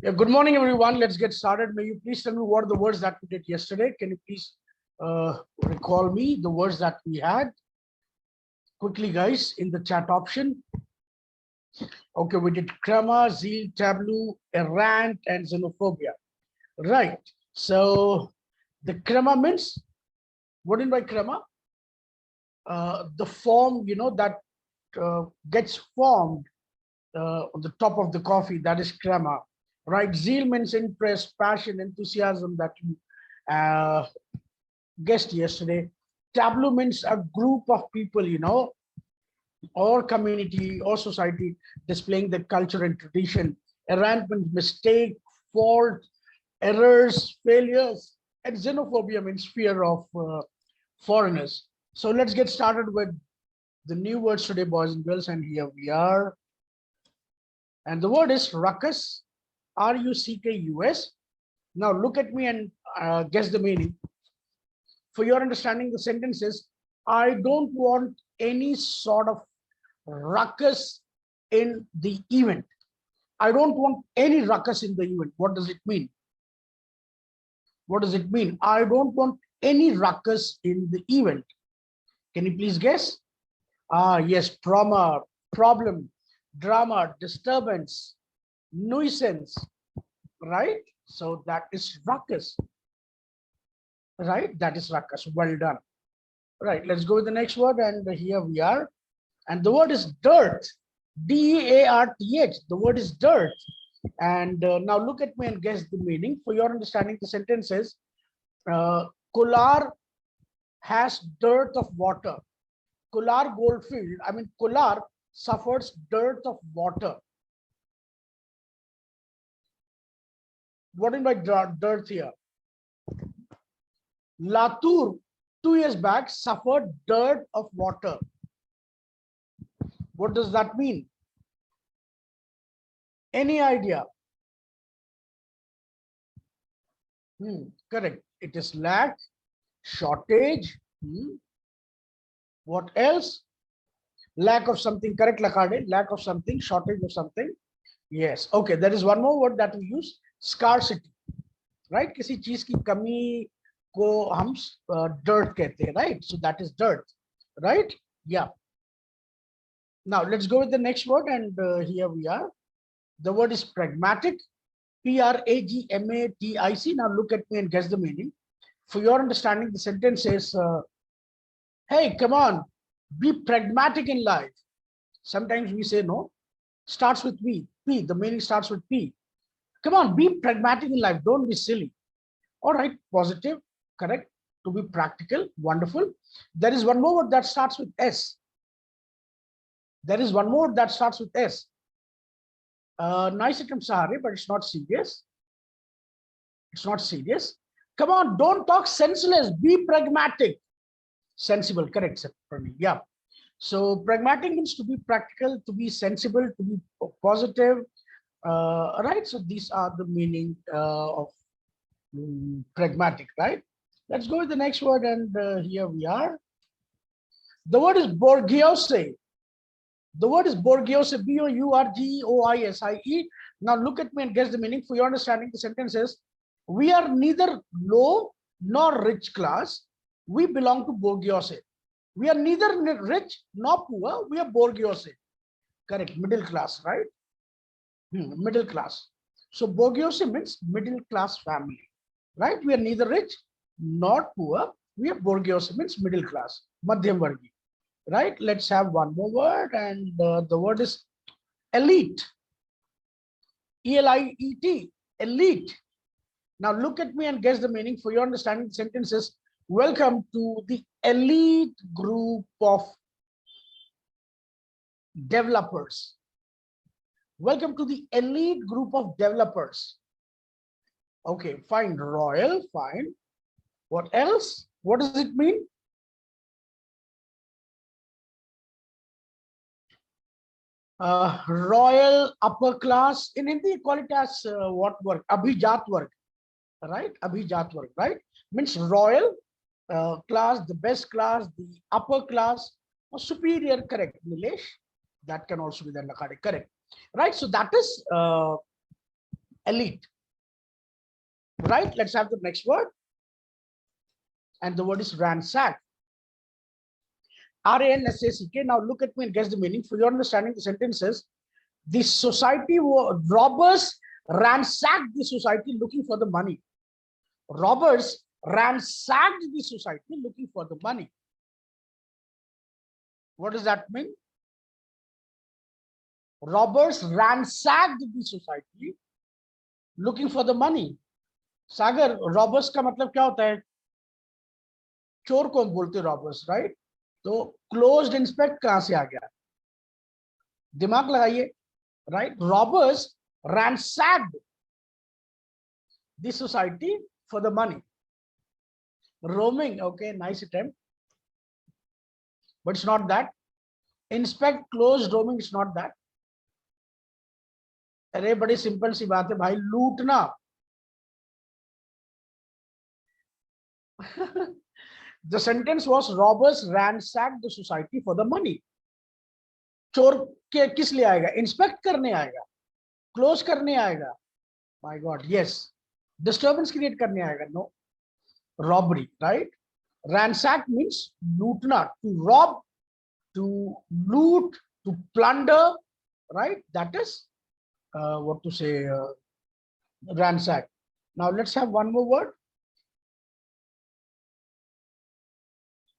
Yeah, good morning, everyone. Let's get started. May you please tell me what are the words that we did yesterday? Can you please recall me the words that we had? Quickly, guys, in the chat option. Okay, we did crema, zeal, tableau, errant, and xenophobia. Right. So the crema means, what do you mean by crema? The form, that gets formed on the top of the coffee, that is crema. Right, zeal means interest, passion, enthusiasm that you guessed yesterday. Tableau means a group of people, or community or society displaying the culture and tradition. Errant means mistake, fault, errors, failures, and xenophobia means fear of foreigners. So let's get started with the new words today, boys and girls, and here we are. And the word is ruckus. R-U-C-K-U-S. Now look at me and guess the meaning. For your understanding, the sentence is, I don't want any sort of ruckus in the event. I don't want any ruckus in the event. What does it mean? What does it mean? I don't want any ruckus in the event. Can you please guess? Yes, problem, drama, disturbance, nuisance, right? So that is ruckus, right? That is ruckus. Well done. Right, let's go with the next word, and here we are. And the word is dirt, D-E-A-R-T-H. The word is dirt. And now look at me and guess the meaning. For your understanding, the sentence is, Kolar has dirt of water. Kolar Goldfield, Kolar suffers dearth of water. What do you mean by dearth here? Latur, 2 years back, suffered dearth of water. What does that mean? Any idea? Correct. It is lack, shortage. What else? Lack of something. Correct, Lakade. Lack of something, shortage of something. Yes. Okay. There is one more word that we use. Scarcity. Right? किसी चीज की कमी को हम dirt कहते हैं. Right? So that is dirt. Right? Yeah. Now let's go with the next word, and here we are. The word is pragmatic. P-R-A-G-M-A-T-I-C. Now look at me and guess the meaning. For your understanding, the sentence says, hey, come on, be pragmatic in life. Sometimes we say no. Starts with P. P. The meaning starts with P. Come on, be pragmatic in life. Don't be silly. All right, positive, correct. To be practical, wonderful. There is one more word that starts with S. There is one more that starts with S. Nice item, Sahari, but it's not serious. It's not serious. Come on, don't talk senseless. Be pragmatic. Sensible, correct, for me. Yeah. So pragmatic means to be practical, to be sensible, to be positive. Right. So these are the meaning of pragmatic, right? Let's go with the next word, and here we are. The word is Borghiose. The word is Borghiose, B-O-U-R-G-O-I-S-I-E. Now look at me and guess the meaning. For your understanding, the sentence is, we are neither low nor rich class. We belong to Borghiose. We are neither rich nor poor. We are Borghiose. Correct. Middle class, right? Middle class. So Borghiose means middle class family, right? We are neither rich nor poor. We are Borghiose means middle class, Madhyam Vargi. Right? Let's have one more word, and the word is elite. E-L-I-E-T. Elite. Now look at me and guess the meaning. For your understanding, the sentence is, welcome to the elite group of developers. Welcome to the elite group of developers. Okay, fine. Royal, fine. What else? What does it mean? Royal, upper class. In Hindi, call it as what work? Abhijat work. Right? Abhijat work, right? Means royal class, the best class, the upper class, or superior, correct, Nilesh? That can also be the Lakade, correct. Right? So that is elite. Right? Let's have the next word. And the word is ransack. R-A-N-S-A-C-K. Now look at me and guess the meaning. For your understanding, the sentence says, the society robbers ransacked the society looking for the money. Robbers ransacked the society looking for the money. What does that mean? Robbers ransacked the society looking for the money. Sagar, robbers का मतलब क्या होता है? चोर को बोलते robbers, right? तो closed inspect कहां से आ गया? दिमाग लगाइए, right? Robbers ransacked the society for the money. Roaming, okay, nice attempt, but it's not that. Inspect, closed, roaming, it's not that. अरे बड़ी सिंपल सी बात है भाई, लूटना. The sentence was robbers ransacked the society for the money. चोर के किस लिए आएगा? इंस्पेक्ट करने आएगा, क्लोज करने आएगा. My God, yes. Disturbance create करने आएगा? No. Robbery, right? Ransack means lootna, to rob, to loot, to plunder, right? That is what to say, ransack. Now let's have one more word.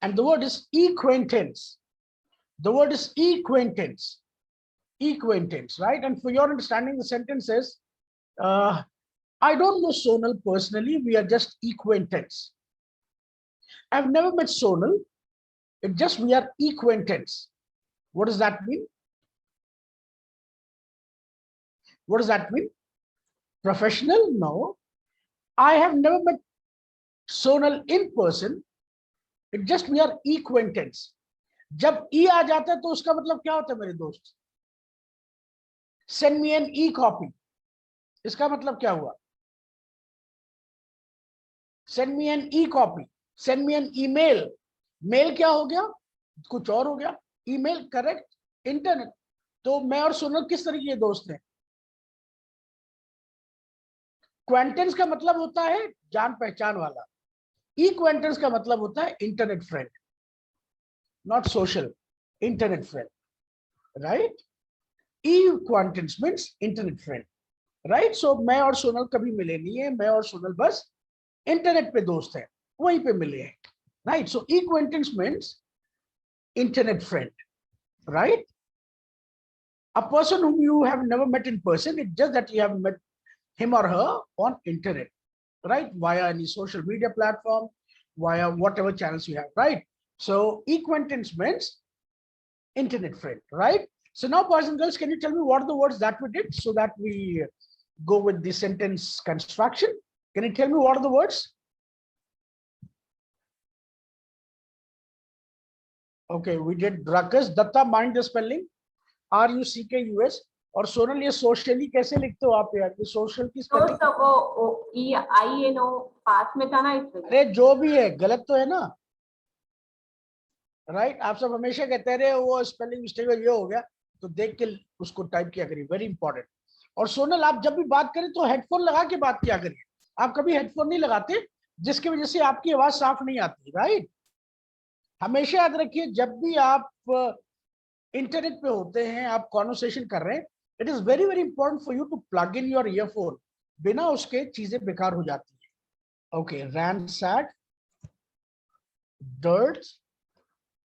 And the word is acquaintance. The word is acquaintance. Acquaintance, right? And for your understanding, the sentence says, I don't know Sonal personally, we are just acquaintance. I've never met Sonal, it just we are acquaintance. What does that mean? What does that mean? Professional? No. I have never met Sonal in person, it just we are acquaintance. जब E आ जाता है तो उसका मतलब क्या होता है मेरे दोस्त? Send me an e-copy. इसका मतलब क्या हुआ? Send me an e-copy. Send me an email. Mail क्या हो गया? कुछ और हो गया. Email, correct? Internet. तो मैं और सोनल किस तरह के दोस्त हैं? Acquaintance का मतलब होता है जान पहचान वाला. Acquaintance का मतलब होता है internet friend. Not social, internet friend, right? Acquaintance means internet friend, right? So मैं और सोनल कभी मिले नहीं है, मैं और सोनल बस इंटरनेट पे दोस्त हैं, वहीं पे मिले हैं, right? So acquaintance means internet friend, right? A person whom you have never met in person, it's just that you have met him or her on internet, right? Via any social media platform, via whatever channels you have, right? So acquaintance means internet friend, right? So now, boys and girls, can you tell me what are the words that we did so that we go with the sentence construction? Can you tell me what are the words? Okay, we did ruckus. Datta, mind the spelling. R-U-C-K-U-S. और सोनल ये socially कैसे लिखते हो आप यार? ये social की spelling तो वो E-I-N-O पास में था ना इसमें. अरे जो भी है गलत तो है ना, राइट? आप सब हमेशा कहते रहे वो स्पेलिंग मिस्टेक ये हो गया, तो देख के उसको टाइप किया करिए, वेरी इंपॉर्टेंट. और सोनल आप जब भी बात करें तो हेडफोन लगा के बात किया करिए. आप कभी हेडफोन नहीं लगाते, जिसकी वजह से आपकी आवाज साफ नहीं आती, राइट? हमेशा याद रखिए, जब भी आप इंटरनेट पे होते हैं, आप कॉन्वर्सेशन कर रहे हैं, it is very very important for you to plug in your earphone. बिना उसके चीजें बेकार हो जाती है. Okay, ransack, dirt.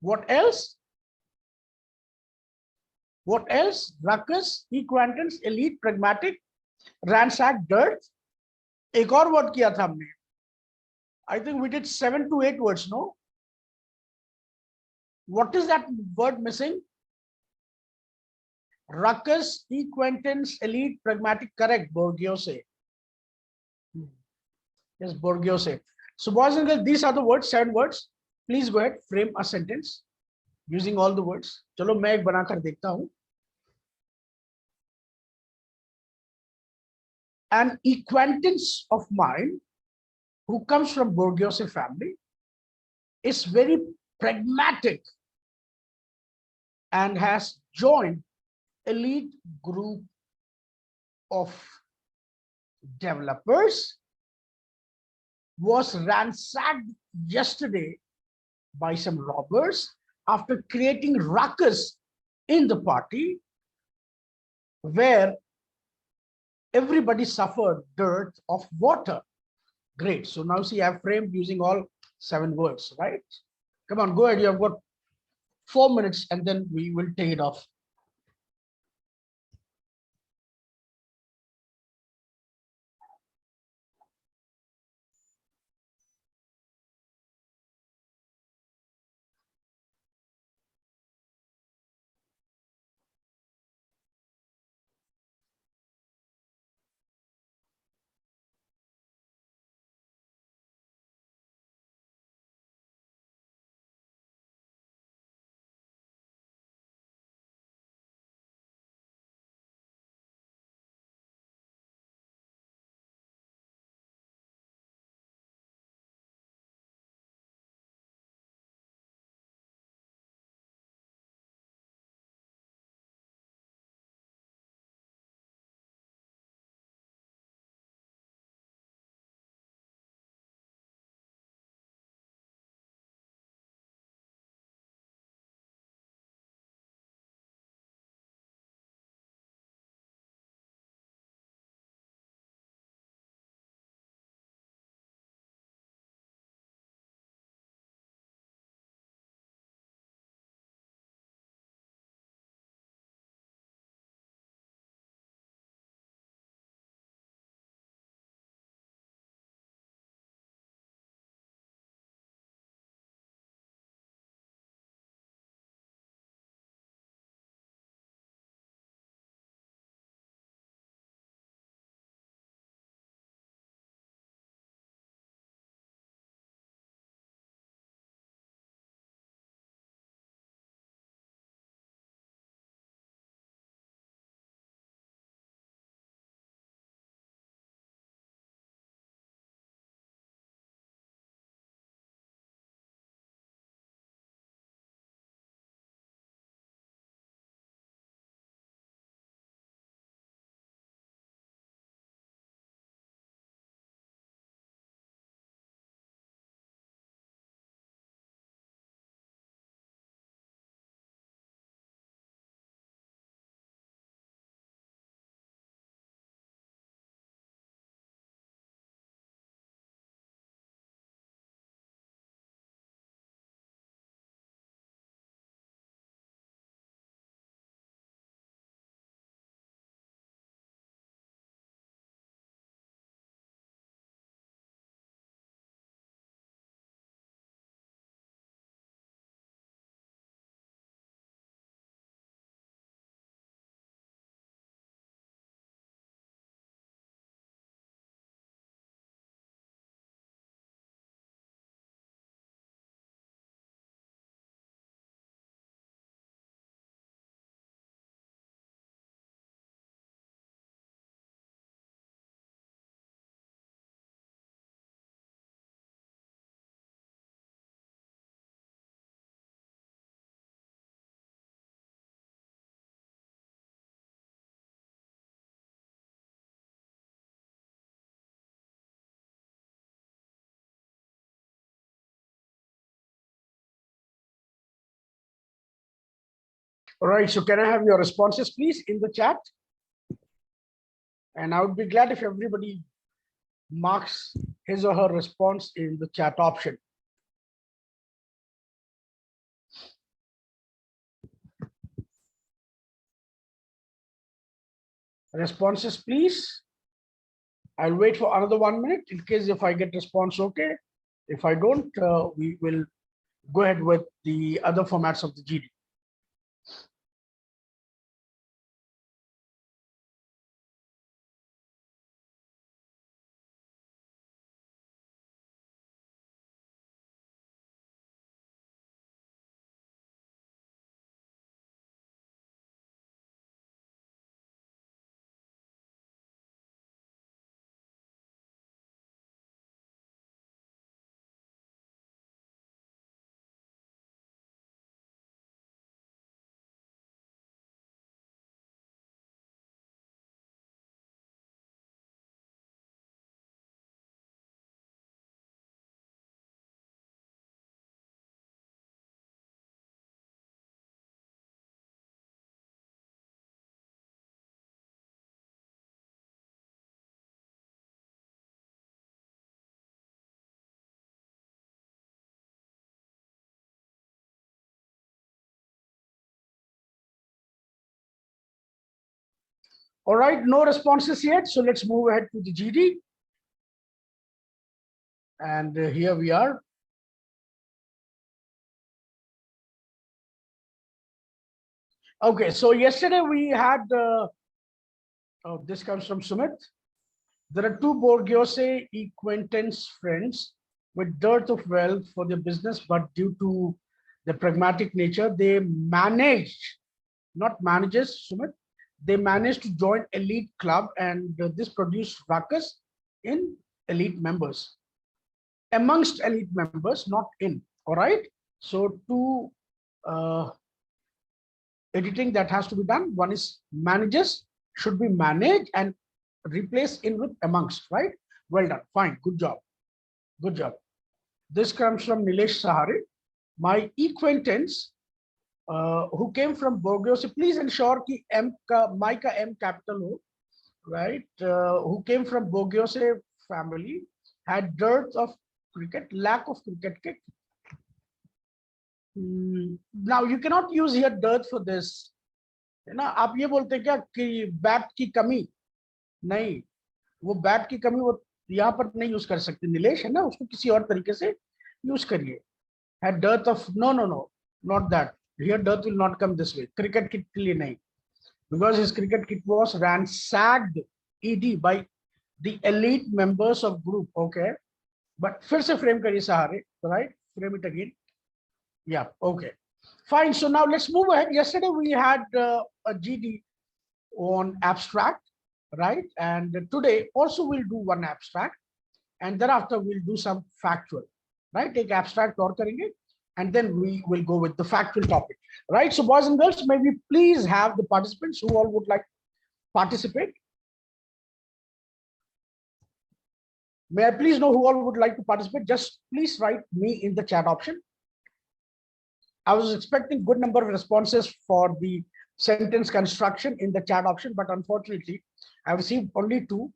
What else? What else? Ruckus, acquaintance, elite, pragmatic, ransack, dirt. एक और वर्ड किया था हमने. I think we did 7 to 8 words, no? What is that word missing? Ruckus, acquaintance, elite, pragmatic, correct. Borgiose. Yes, Borgiose. So boys and girls, these are the words, 7 words. Please go ahead, frame a sentence using all the words. चलो मैं एक बनाकर देखता हूं. An acquaintance of mine who comes from Borgiose family is very pragmatic and has joined elite group of developers was ransacked yesterday by some robbers after creating ruckus in the party where everybody suffered dearth of water. Great. So now see, I've framed using all 7 words, right? Come on, go ahead. You have got 4 minutes and then we will take it off. All right. So can I have your responses, please, in the chat? And I would be glad if everybody marks his or her response in the chat option. Responses, please. I'll wait for another 1 minute in case if I get response, okay. If I don't, we will go ahead with the other formats of the GD. All right, no responses yet. So let's move ahead to the GD. And here we are. Okay, so yesterday we had, oh, this comes from Sumit. There are two Borghese acquaintance friends with dearth of wealth for their business, but due to the pragmatic nature, they managed, not manages, Sumit, they managed to join elite club, and this produced ruckus in elite members. Amongst elite members, not in, all right? So two editing that has to be done. One is manages, should be managed, and replace in with amongst, right? Well done, fine, good job, good job. This comes from Nilesh Sahare. My acquaintance who came from Borgio, please ensure ki M ka, my ka M capital ho, right? Who came from Borgio family, had dearth of cricket, lack of cricket kick. Now you cannot use here dearth for this. है ना, आप ये बोलते क्या कि bat की कमी, नहीं, वो बैट की कमी वो यहाँ पर नहीं यूज कर सकते नीलेश, है ना, उसको किसी और तरीके से यूज करिए. Had dearth of, no, not that. Here dearth will not come this way. Cricket kit के लिए नहीं, because his cricket kit was ransacked ED by the elite members of group. Okay, but फिर से frame करिए सहारे, right? Frame it again. Yeah, okay, fine. So now let's move ahead. Yesterday we had a GD on abstract, right? And today also we'll do one abstract, and thereafter we'll do some factual, right? Take abstract और करेंगे, and then we will go with the factual topic, right? So boys and girls, may we please have the participants who all would like to participate. May I please know who all would like to participate? Just please write me in the chat option. I was expecting good number of responses for the sentence construction in the chat option, but unfortunately I received only 2.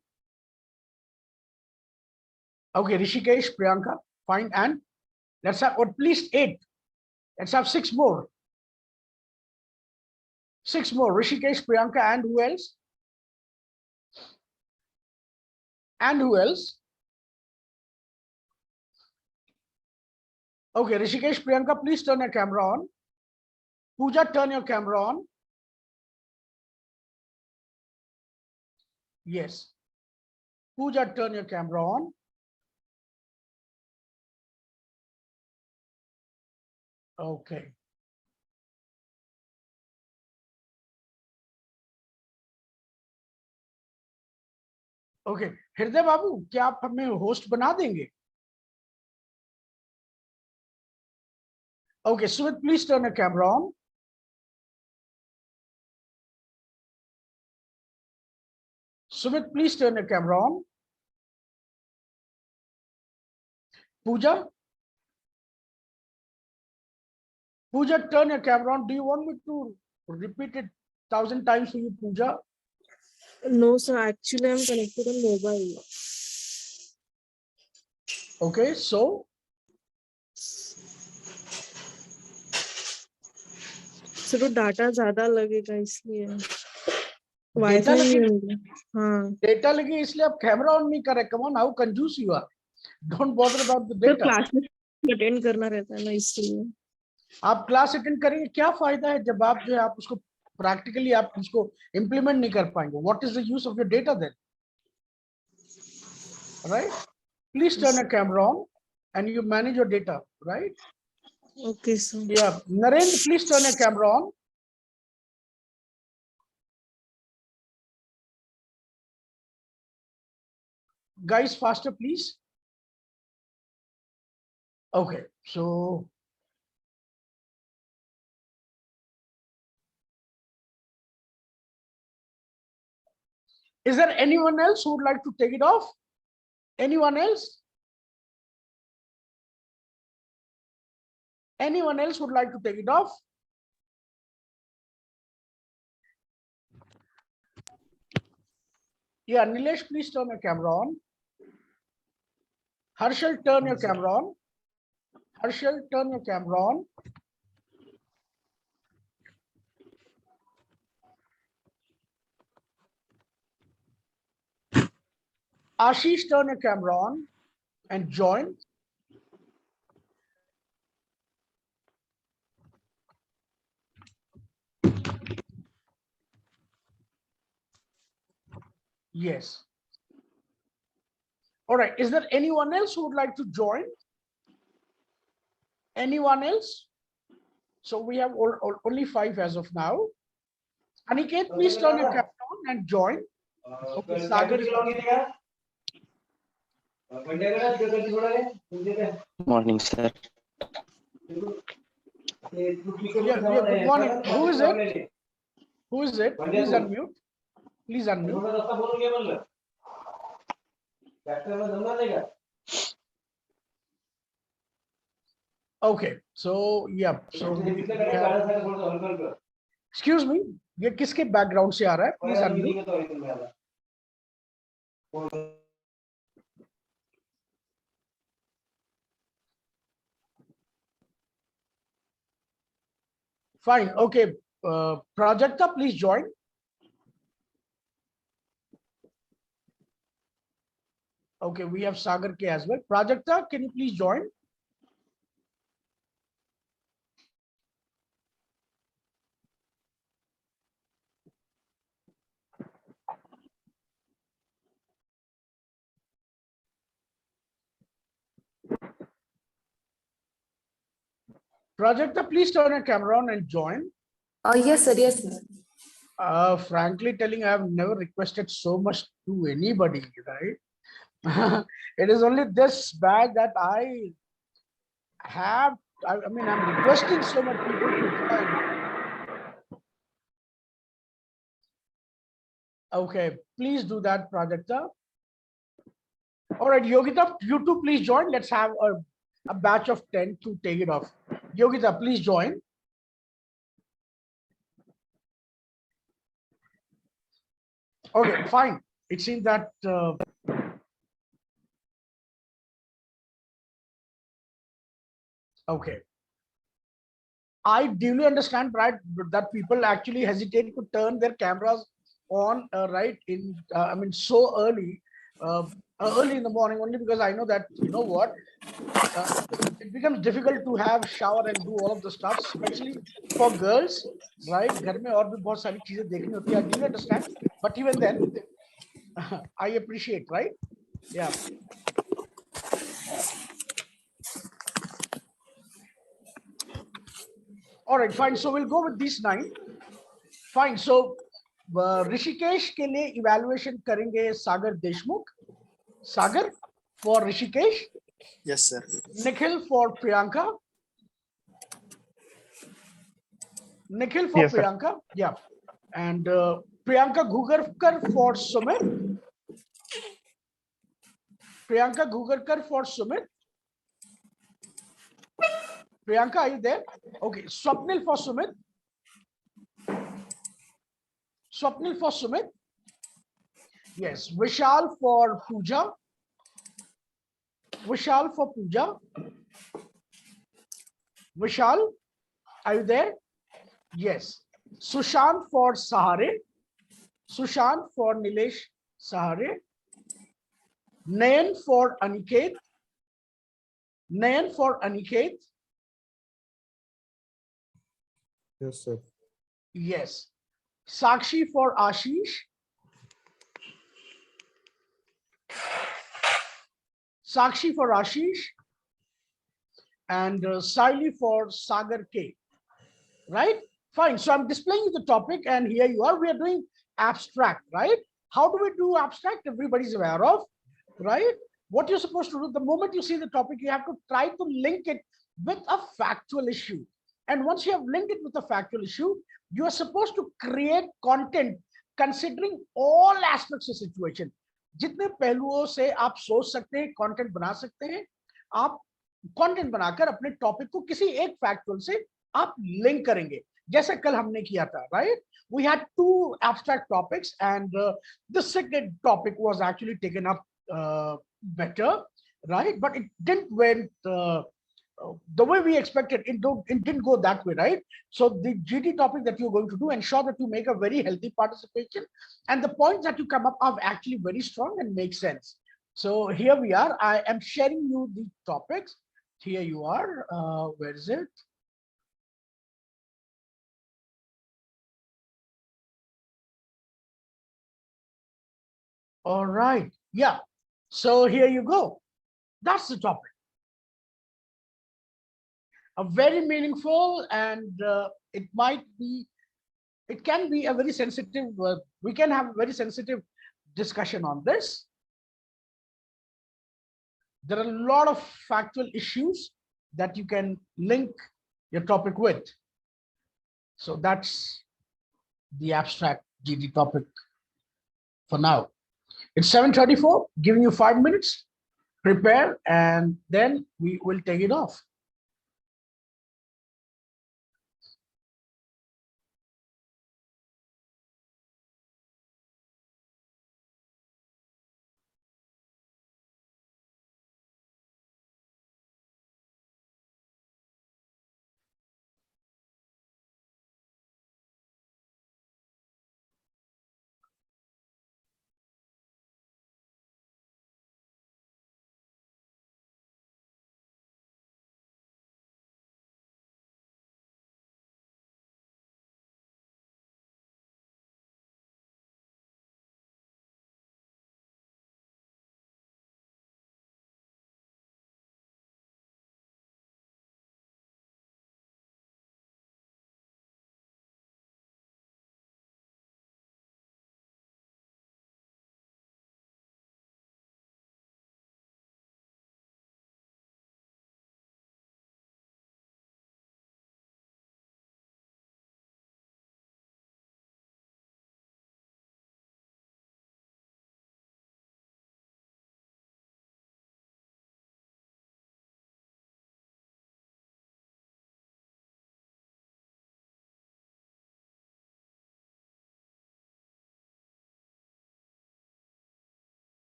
Okay, Rishikesh, Priyanka, fine, and let's have at least 8. Let's have 6 more. 6 more. Rishikesh, Priyanka, and who else? And who else? Okay, Rishikesh, Priyanka, please turn your camera on. Pooja, turn your camera on. Yes. Pooja, turn your camera on. Okay. Okay, हृदय बाबू, क्या आप हमें host बना देंगे? Okay, Sumit, please turn your camera on. Sumit, please turn your camera on. Pooja? Pooja, turn your camera on. Do you want me to repeat it 1,000 times for you, Pooja? No, sir. Actually, I'm connected on mobile. Okay, so? Sir वो data ज्यादा लगेगा इसलिए Data wifi लगे, नहीं है. हाँ. Data लगे इसलिए आप कैमरा ऑन नहीं कर रहे. Come on, how कंजूस you are. Don't bother about the sir data. Classes attend करना रहता है ना इसलिए. आप क्लास अटेंड करेंगे, क्या फायदा है जब आप जो है आप उसको प्रैक्टिकली आप उसको इम्प्लीमेंट नहीं कर पाएंगे. What is the use of your data then? Right? Please turn your camera on and you manage your data, right? Okay, sir. Yeah, Narendra, please turn your camera on. Guys, faster, please. Okay, so is there anyone else who would like to take it off? Anyone else? Anyone else would like to take it off? Yeah, Nilesh, please turn your camera on. Harshal, turn your camera on. Harshal, turn your camera on. Ashish, turn your camera on and join. Yes. All right. Is there anyone else who would like to join? Anyone else? So we have only 5 as of now. Aniket, please turn your camera on and join. Okay, Sagar is Morning, sir. yeah, good morning. Who is it? Who is it? Please unmute. Please unmute. Okay, so yeah, so excuse me, ये किसके background से आ रहा है? Please unmute. Fine. Okay, Prajakta, please join. Okay, we have Sagar K as well. Prajakta, can you please join? Prajakta, please turn your camera on and join. Yes, sir. Yes, sir. Frankly telling, I have never requested so much to anybody, right? It is only this bad that I have. I mean, I'm requesting so much people to join. Okay, please do that, Prajakta. All right, Yogita, you two please join. Let's have a batch of 10 to take it off. Yogita, please join. Okay, fine. It seems that okay. I duly understand, right, that people actually hesitate to turn their cameras on, right, in I mean, so early in the morning, only because I know that, you know what, it becomes difficult to have shower and do all of the stuff, especially for girls, right? घर में और भी बहुत सारी चीजें देखनी होती है. I do understand, but even then, I appreciate, right? Yeah. All right, fine. So we'll go with these 9. Fine. So Rishikesh के लिए evaluation करेंगे सागर Deshmukh. Sagar for Rishikesh. Yes, sir. Nikhil for Priyanka. Nikhil for Yes, sir. Priyanka. Yeah. And Priyanka Gugarkar for Sumit. Priyanka Gugarkar for Sumit. Priyanka, are you there? Okay. Swapnil for Sumit. Swapnil for Sumit. Yes. Vishal for Pooja. Vishal for Pooja. Vishal, are you there? Yes. Sushant for Sahare. Sushant for Nilesh Sahare. Nayan for Aniket. Nayan for Aniket. Yes, sir. Yes. Sakshi for Ashish. Sakshi for Ashish. And Saili for Sagar K. Right? Fine. So I'm displaying you the topic, and here you are. We are doing abstract, right? How do we do abstract? Everybody's aware of, right? What you're supposed to do, the moment you see the topic, you have to try to link it with a factual issue. And once you have linked it with a factual issue, you are supposed to create content considering all aspects of situation. जितने पहलुओं से आप सोच सकते हैं, content बना सकते हैं, आप कंटेंट बनाकर अपने टॉपिक को किसी एक फैक्चुअल से आप लिंक करेंगे, जैसे कल हमने किया था, right? We had 2 abstract topics, and the second topic was actually taken up better, right? But it didn't went the way we expected. It didn't go that way, right? So the GT topic that you're going to do, ensure that you make a very healthy participation, and the points that you come up are actually very strong and make sense. So here we are. I am sharing you the topics. Here you are. Where is it? All right. Yeah. So here you go. That's the topic. A very meaningful, and it can be a very sensitive, we can have a very sensitive discussion on this. There are a lot of factual issues that you can link your topic with. So that's the abstract GD topic for now. It's 7:34, giving you 5 minutes, prepare, and then we will take it off.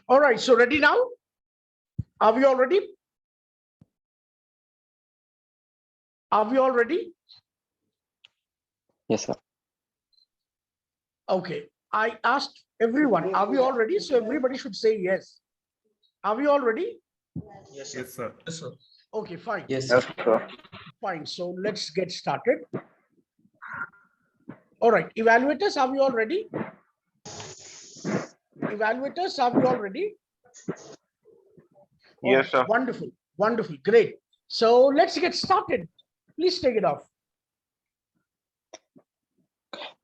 All right, so ready now? Are we all ready? Are we all ready? Yes, sir. Okay, I asked everyone, are we all ready? So everybody should say yes. Are we all ready? Yes, sir. Yes, sir. Okay, fine. Yes, sir. Fine, so let's get started. All right, evaluators, are we all ready? Evaluators, are we all ready? Yes, sir. Wonderful, wonderful, great. So let's get started. Please take it off.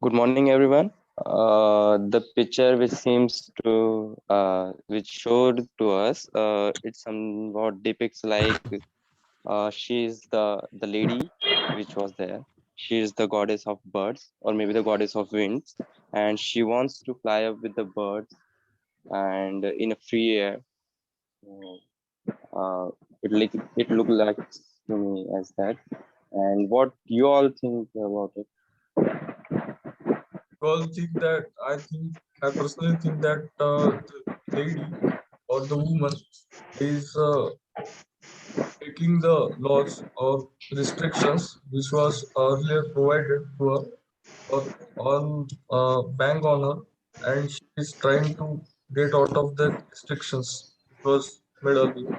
Good morning, everyone. The picture which showed to us, it somewhat depicts like she is the lady which was there. She is the goddess of birds, or maybe the goddess of winds, and she wants to fly up with the birds and in a free air. It looked like to me as that. And what you all think about it? I personally think that the lady or the woman is taking the laws or restrictions which was earlier provided to her on bang on her, and she is trying to get out of the restrictions it was made earlier.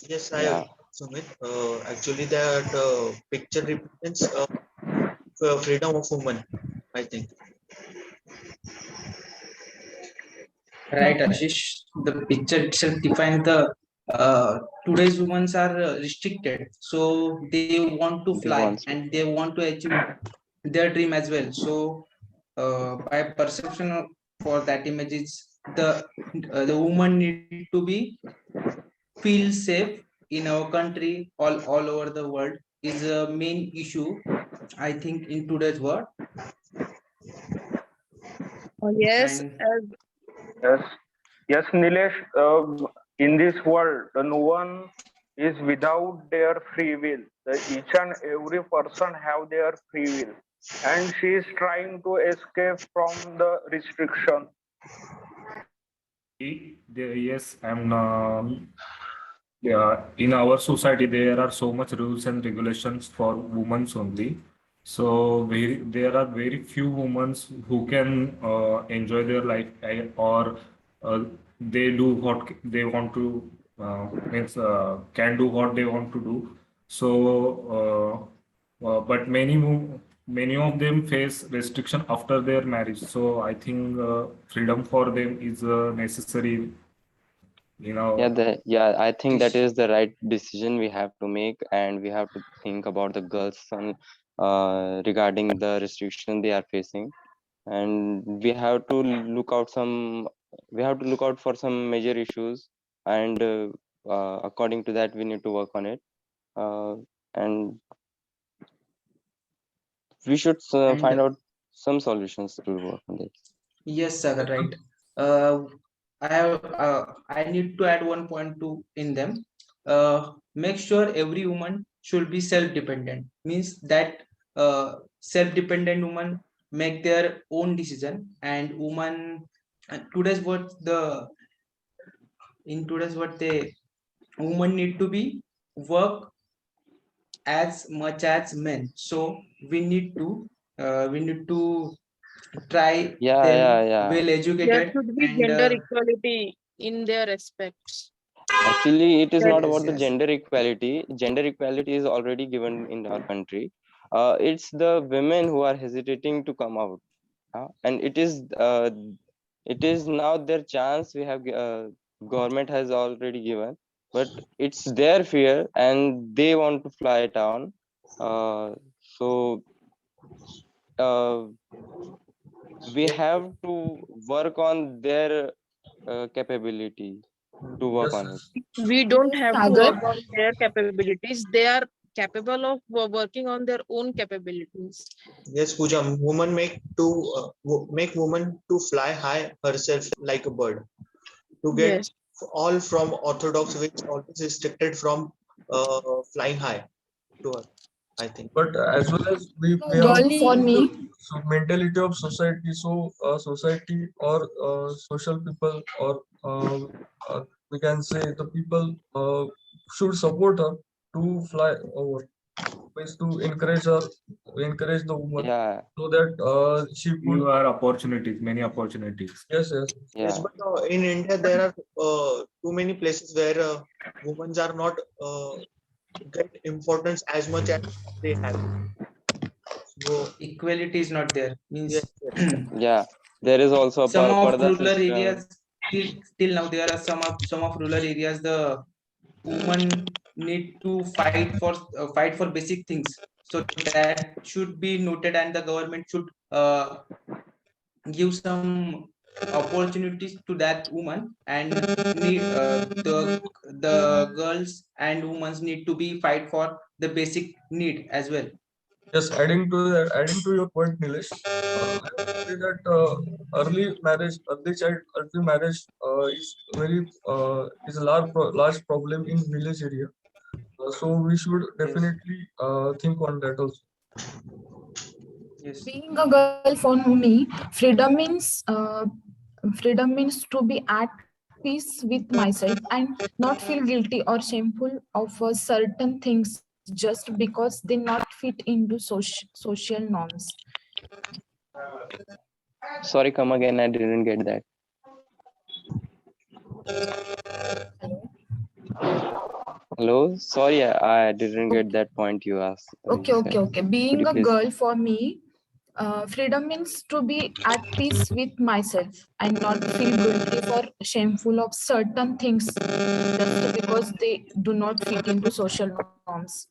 Yes, I Yeah. agree, Sumit. Actually, that picture represents freedom of woman, I think. Right, Ashish. The picture itself defines the today's women are restricted, so they want to They fly want to. and they want to achieve their dream as well. So, by perception for that image is the woman need to be feel safe in our country, all over the world is a main issue. I think in today's world, Yes, and Yes, yes, Nilesh. In this world, no one is without their free will. Each and every person have their free will, and she is trying to escape from the restriction. Yes, yeah, in our society there are so much rules and regulations for women only. So there are very few women who can enjoy their life or they do what they want to means can do what they want to do. So, but many of them face restriction after their marriage. So I think freedom for them is necessary. Yeah, I think that this is the right decision we have to make, and we have to think about the girls and regarding the restriction they are facing, and we have to look out for some major issues, and according to that we need to work on it, uh, and we should find and out some solutions to work on it. yes, Sagar, right. I need to add one point to in them. Make sure every woman should be self-dependent. Means that self-dependent woman make their own decision, and woman today's what the in today's what they women need to be work as much as men. So we need to try Yeah, them yeah, yeah. well there educated should be and gender equality in their aspects. Actually, it is That not yes, about the yes, gender equality. Gender equality is already given in our country. It's the women who are hesitating to come out, and it is now their chance. Government has already given, but it's their fear, and they want to fly it down. So uh, we have to work on their capability to work Yes, on it. yes. we don't Yes, have to Sagar. work on their capabilities. They are capable of working on their own capabilities. Yes, Pooja, woman make woman to fly high herself like a bird. To get Yes. all from orthodox, which always restricted from flying high to her, I think. But as well as we have to Girl for see the me. mentality of society. So society or social people or we can say the people should support her to fly over. Means to encourage the woman Yeah, so that she could. You are opportunities, many opportunities. Yes, yes. Yes, yeah. but in India there are too many places where women are not get importance as much as they have. So equality is not there. yes, Means yes, Yeah, there is also a some of parda rural system. areas till now there are some of rural areas the women need to fight for basic things. So that should be noted, and the government should give some opportunities to that woman, and need the girls and women need to be fight for the basic need as well. Yes, adding to your point, Nilesh, I would say that early marriage is a large problem in village area. So we should Yes, definitely think on that also. yes, Being a girl for me, freedom means to be at peace with myself and not feel guilty or shameful of certain things just because they not fit into social norms. Sorry, come again. I didn't get that. Hello. Sorry, I didn't get that point you asked. Okay, You okay, said. okay. Could Being you a please? girl for me, freedom means to be at peace with myself and not feel guilty or shameful of certain things just because they do not fit into social norms.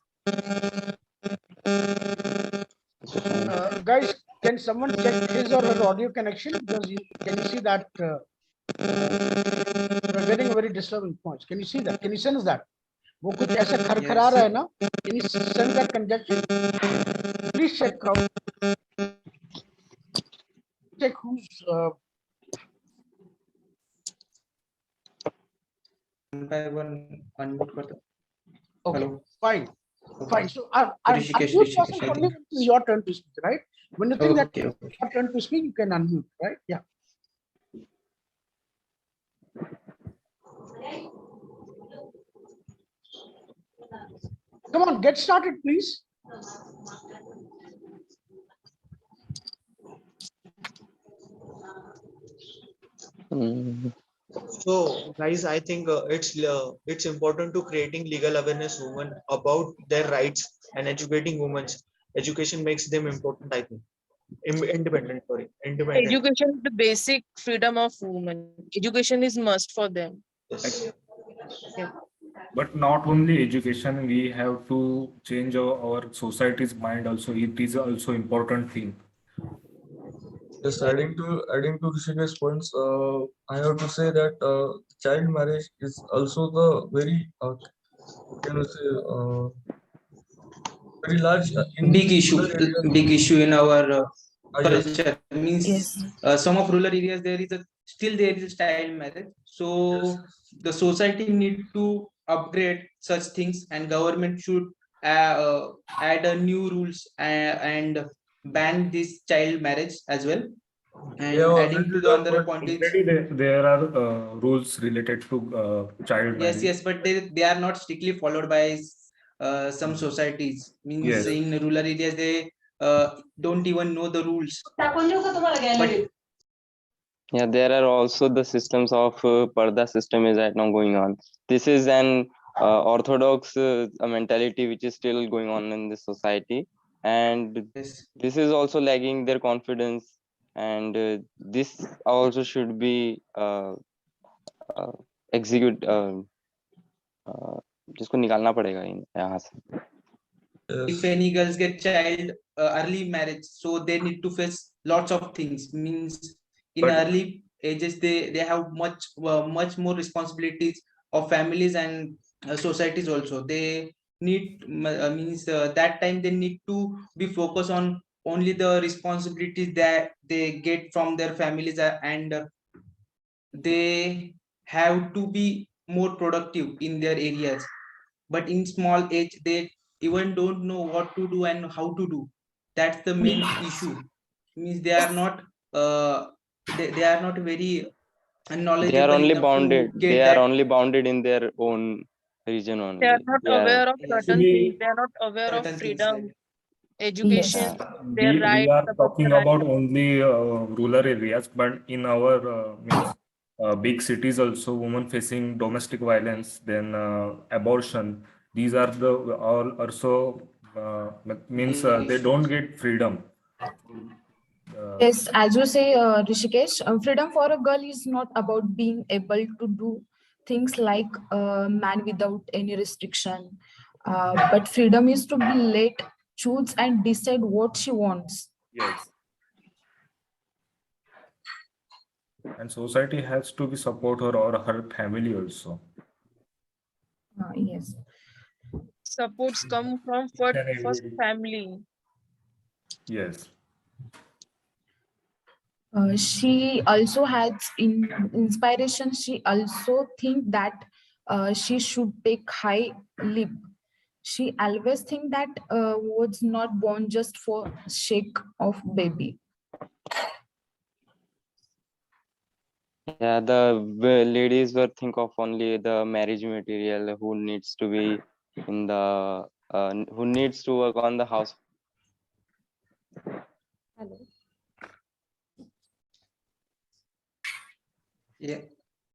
Guys, can someone check his or her audio connection? Because can you see that we're getting a very disturbing points. Can you see that? Can you sense that? वो कुछ ऐसा खरखरा रहा है ना? Can you sense that congestion? Please check out. Check who's One by one unmute कर दो. okay. Hello. Fine. Okay. Fine. So our Rishikesh, unmute Rishikesh, process I only think. when it is your turn to speak, right? When you think that Okay, it's your turn to speak, you can unmute, right? Yeah. Come on, get started, please. Mm. So, guys, I think it's important to creating legal awareness women about their rights and educating women. Education makes them important, I think. Independent, sorry, independent. Education is the basic freedom of women. Education is must for them. Yes. But not only education, we have to change our society's mind also. It is also important thing. Yes, adding to Rishikesh's points, I have to say that child marriage is also the very can you say very large in Big issue, rural areas. big issue in our Yes. culture. Means Yes. some of rural areas there is a still there is a child marriage. So the society need to upgrade such things, and government should add a new rules and ban this child marriage as well. They And have adding to already the done, other but point is Already there are rules related to child yes, marriage. yes, but they are not strictly followed by some societies. Means Yes. in rural areas they don't even know the rules. But Yeah, there are also the systems of parda system is right now going on. This is an orthodox a mentality which is still going on in this society, and yes, this is also lagging their confidence, and this also should be execute जिसको निकालना पड़ेगा यहाँ से. if any girls get child early marriage, so they need to face lots of things. Means in But- early ages they have much more responsibilities of families and societies also. They need means that time they need to be focused on only the responsibilities that they get from their families and they have to be more productive in their areas. But in small age they even don't know what to do and how to do. That's the main issue. Means they are not they are not very They are knowledgeable only enough bounded. to get They are that. only bounded in their own region They are only. not They are, aware of Yes. certain things. Actually, They are not aware of Certain things freedom, like education, Yes. their we rights, are about talking the rights. about only rural areas, but in our means big cities also, women facing domestic violence, then abortion. These are the all also means they don't get freedom. Yes, as you say, Rishikesh, freedom for a girl is not about being able to do things like a man without any restriction, but freedom is to be let choose and decide what she wants. Yes. And society has to be support her or her family also. Yes. Supports come from And first every- family. Yes. She also has inspiration. She also think that she should take high leap. She always think that was not born just for shake of baby. yeah, the ladies were think of only the marriage material who needs to be in the who needs to work on the house. Hello. Yeah.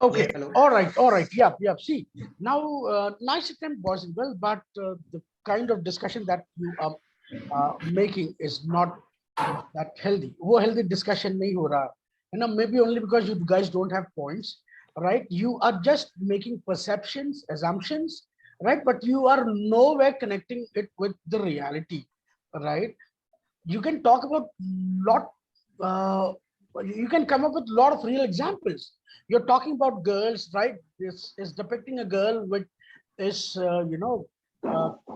Okay, Hello. all right. Yep. See, now, nice attempt, boys and girls, but the kind of discussion that you are making is not that healthy. वो healthy discussion नहीं हो रहा. Maybe only because you guys don't have points, right? You are just making perceptions, assumptions, right? But you are nowhere connecting it with the reality, right? You can talk about lot, you can come up with a lot of real examples. You're talking about girls, right? This is depicting a girl which is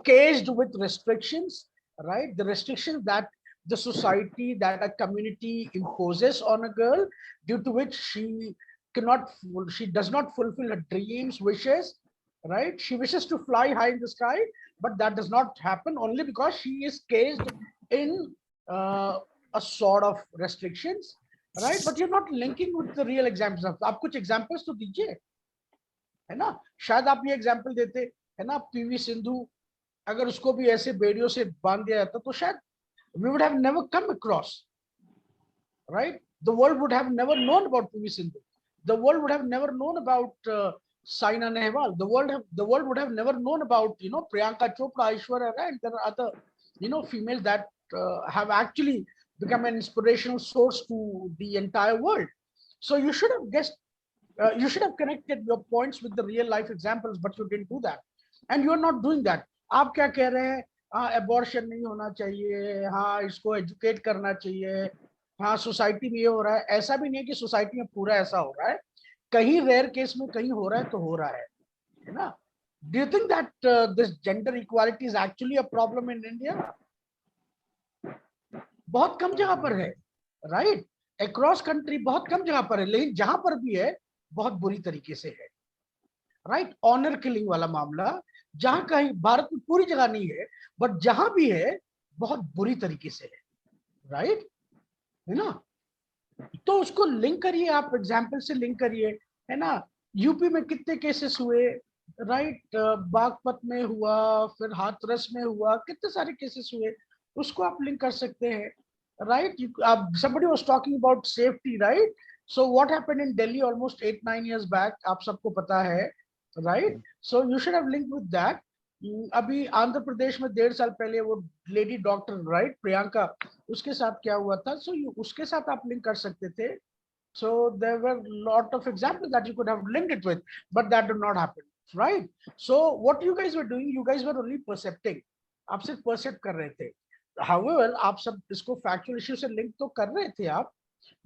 caged with restrictions, right? The restrictions that the society, that a community imposes on a girl, due to which she does not fulfill her dreams, wishes, right? She wishes to fly high in the sky, but that does not happen only because she is caged in a sort of restrictions, right? But you're not linking with the real examples. आप कुछ examples तो दीजिए, है ना? शायद आप ये example देते, है ना? पीवी सिंधु, अगर उसको भी ऐसे बेड़ियों से बांध दिया जाता तो शायद we would have never come across, right? The world would have never known about PV Sindhu. The world would have never known about Saina Nehwal. The world would have never known about Priyanka Chopra, Aishwarya Rai, and there are other females that have actually become an inspirational source to the entire world. So you should have guessed, you should have connected your points with the real life examples, but you didn't do that, and you are not doing that. आप क्या कह रहे हैं? हाँ, abortion नहीं होना चाहिए, हाँ इसको एजुकेट करना चाहिए, हाँ सोसाइटी में ये हो रहा है. ऐसा भी नहीं है कि सोसाइटी में पूरा ऐसा हो रहा है, कहीं रेयर केस में कहीं हो रहा है तो हो रहा है ना? Do you think that this gender equality is actually a problem in India? बहुत कम जगह पर है, राइट? अक्रॉस कंट्री बहुत कम जगह पर है, लेकिन जहां पर भी है बहुत बुरी तरीके से है, राइट? ऑनर किलिंग वाला मामला जहां कहीं भारत में पूरी जगह नहीं है, बट जहां भी है बहुत बुरी तरीके से है, राइट? है ना? तो उसको लिंक करिए, आप एग्जाम्पल से लिंक करिए, है ना? यूपी में कितने केसेस हुए, राइट? बागपत में हुआ, फिर हाथरस में हुआ, कितने सारे केसेस हुए, उसको आप लिंक कर सकते हैं, right? somebody was talking about safety, right? So what happened in Delhi almost 8-9 years back, आप सबको पता है, right? So you should have linked with that. अभी आंध्र प्रदेश में 1.5 साल पहले वो लेडी डॉक्टर, राइट, प्रियंका, उसके साथ क्या हुआ था? सो उसके साथ आप लिंक कर सकते थे. So there were lot of examples that you could have linked it with, but that did not happen, right? So what you guys were doing, you guys were only percepting. आप सिर्फ percept कर रहे थे. However, आप सब इसको factual issue से link तो कर रहे थे आप,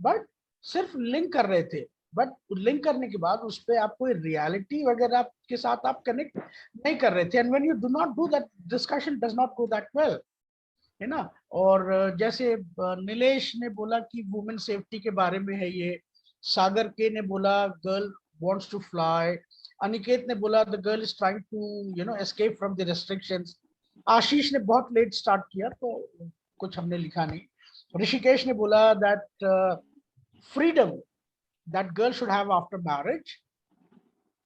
but सिर्फ link कर रहे थे. बट लिंक करने के बाद उस पे आप कोई रियलिटी वगैरह के साथ आप कनेक्ट नहीं कर रहे थे. And when you do not do that, discussion does not go that well, है ना? और जैसे नीलेश ने बोला कि वुमेन सेफ्टी के बारे में है ये, सागर के ने बोला girl wants to fly, Aniket ने बोला the girl is trying to escape from the restrictions, Ashish ने बहुत लेट स्टार्ट किया तो कुछ हमने लिखा नहीं, ऋषिकेश ने बोला that freedom that girl should have after marriage,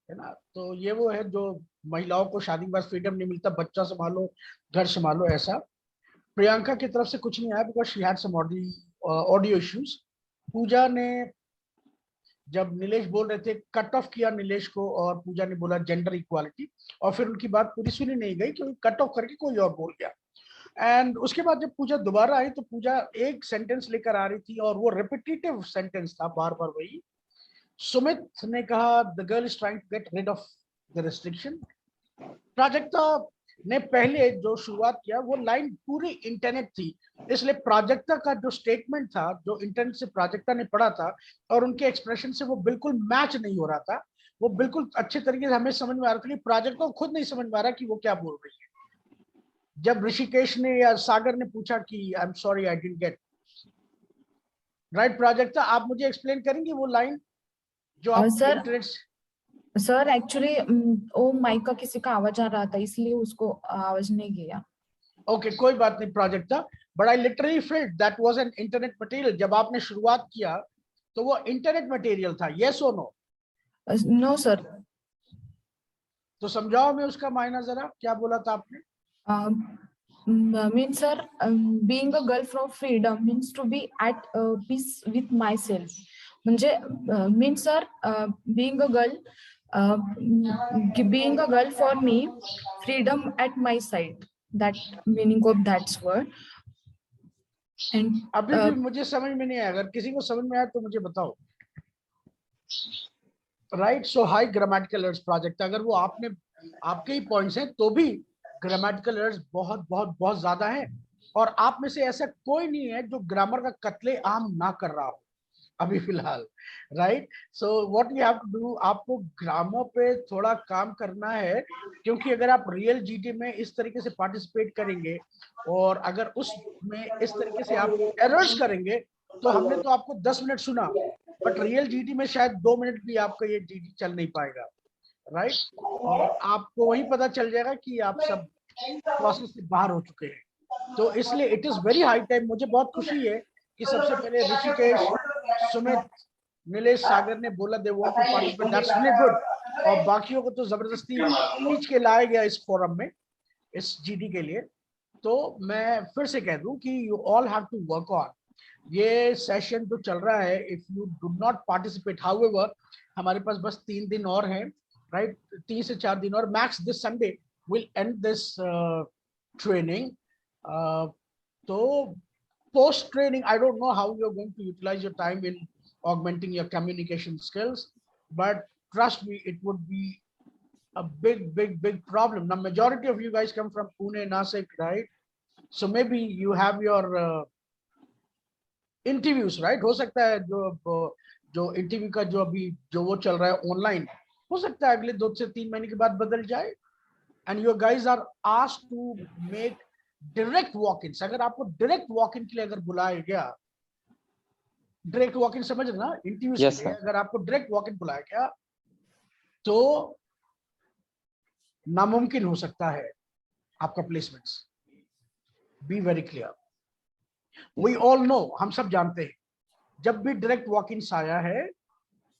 है ना? तो ये वो है जो महिलाओं को शादी के बाद फ्रीडम नहीं मिलता, बच्चा संभालो, घर संभालो, ऐसा. प्रियंका की तरफ से कुछ नहीं आया because she had some audio issues. Pooja ने, जब नीलेश बोल रहे थे, कट ऑफ किया नीलेश को, और पूजा ने बोला जेंडर इक्वालिटी, और फिर उनकी बात पूरी सुनी नहीं गई क्योंकि कट ऑफ करके कोई और बोल गया. एंड उसके बाद जब पूजा दोबारा आई तो पूजा एक सेंटेंस लेकर आ रही थी और वो रिपीटेटिव सेंटेंस था, बार बार वही. सुमित ने कहा the girl is trying to get rid of the restriction. Prajakta ने पहले जो शुरुआत किया वो लाइन पूरी इंटरनेट थी, इसलिए प्राजक्ता का जो स्टेटमेंट था, जो इंटरनेट से प्राजक्ता ने पढ़ा था और उनके एक्सप्रेशन से वो बिल्कुल मैच नहीं हो रहा था. वो बिल्कुल अच्छे तरीके से हमें समझ में आ रहा था, प्राजक्ता को खुद नहीं समझ में आ रहा कि वो क्या बोल रही है. जब ऋषिकेश ने या सागर ने पूछा कि I am sorry I didn't get, right Prajakta, आप मुझे एक्सप्लेन करेंगे वो लाइन जो आप सर एक्चुअली वो माइक का किसी का आवाज आ रहा था इसलिए उसको आवाज नहीं गया. ओके, कोई बात नहीं Prajakta, but I literally felt that was an internet material. जब आपने शुरुआत किया तो वो इंटरनेट मटेरियल था, यस और नो? No sir. तो समझाओ मैं उसका मायना जरा, क्या बोला था आपने? Means sir, being a girl from freedom means to be at peace with myself. म्हणजे means sir, being a girl, being a girl for me, freedom at my side. That meaning of that word. And अभी भी मुझे समझ में नहीं आया, अगर किसी को समझ में आया तो मुझे बताओ। राइट, सो हाई ग्रामेटिकल एरर्स प्रोजेक्ट, अगर वो आपने आपके ही पॉइंट्स हैं तो भी ग्रामेटिकल एरर्स बहुत बहुत बहुत ज्यादा है, और आप में से ऐसा कोई नहीं है जो ग्रामर का कत्ले आम ना कर रहा हो अभी फिलहाल। Right, so what you have to do, आपको ग्रामर पे थोड़ा काम करना है, क्योंकि अगर आप रियल जीटी में इस तरीके से पार्टिसिपेट करेंगे और अगर उसमें इस तरीके से आप एरर्स करेंगे, तो हमने तो आपको 10 मिनट सुना, बट रियल जीटी में शायद 2 मिनट भी आपका ये जीटी चल नहीं पाएगा। राइट, और आपको वही पता चल जाएगा कि आप सब प्रोसेस से बाहर हो चुके हैं। तो इसलिए it is very high time. मुझे बहुत खुशी है कि सबसे पहले ऋषिकेश, सुमित, नीलेश, सागर ने बोला they want to participate, that's really good. और बाकियों को तो जबरदस्ती खींच के लाया गया इस फोरम में, इस जीडी के लिए। तो मैं फिर से कह दूं कि you all have to work on ये सेशन जो चल रहा है। If you do not participate, however हमारे पास बस 3 दिन और हैं, राइट, 3 से 4 दिन और max. This Sunday will and this training. तो post training, I don't know how you're going to utilize your time in augmenting your communication skills, but trust me, it would be a big problem. Now majority of you guys come from Pune, Nasik, right? So maybe you have your interviews, right? हो सकता है जो interview का जो अभी जो वो चल रहा है ऑनलाइन, हो सकता है अगले 2 से 3 महीने के बाद बदल जाए, and your guys are asked to make direct walk इन। अगर आपको डायरेक्ट वॉक इन के लिए अगर बुलाया गया, डायरेक्ट वॉक इन समझ रहे ना, इंटरव्यू के लिए अगर आपको डायरेक्ट वॉक इन बुलाया गया तो नामुमकिन हो सकता है आपका placements. Be very clear, we all know, हम सब जानते हैं जब भी डायरेक्ट वॉक इन आया है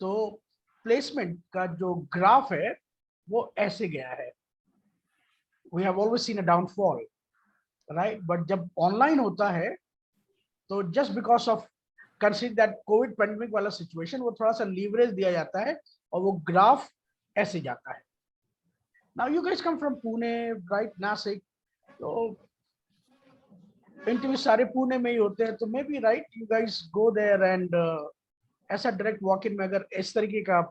तो प्लेसमेंट का जो ग्राफ है वो ऐसे गया है। We have always seen a downfall, right, but जब ऑनलाइन होता है तो just because of consider that covid pandemic वाला सिचुएशन, वो थोड़ा सा लीवरेज दिया जाता है और वो ग्राफ ऐसे जाता है। Now you guys come from Pune, right, Nashik, तो इंटरव्यू सारे पुणे में ही होते हैं, तो maybe right you guys go there and ऐसा डायरेक्ट वॉक इन में अगर इस तरीके का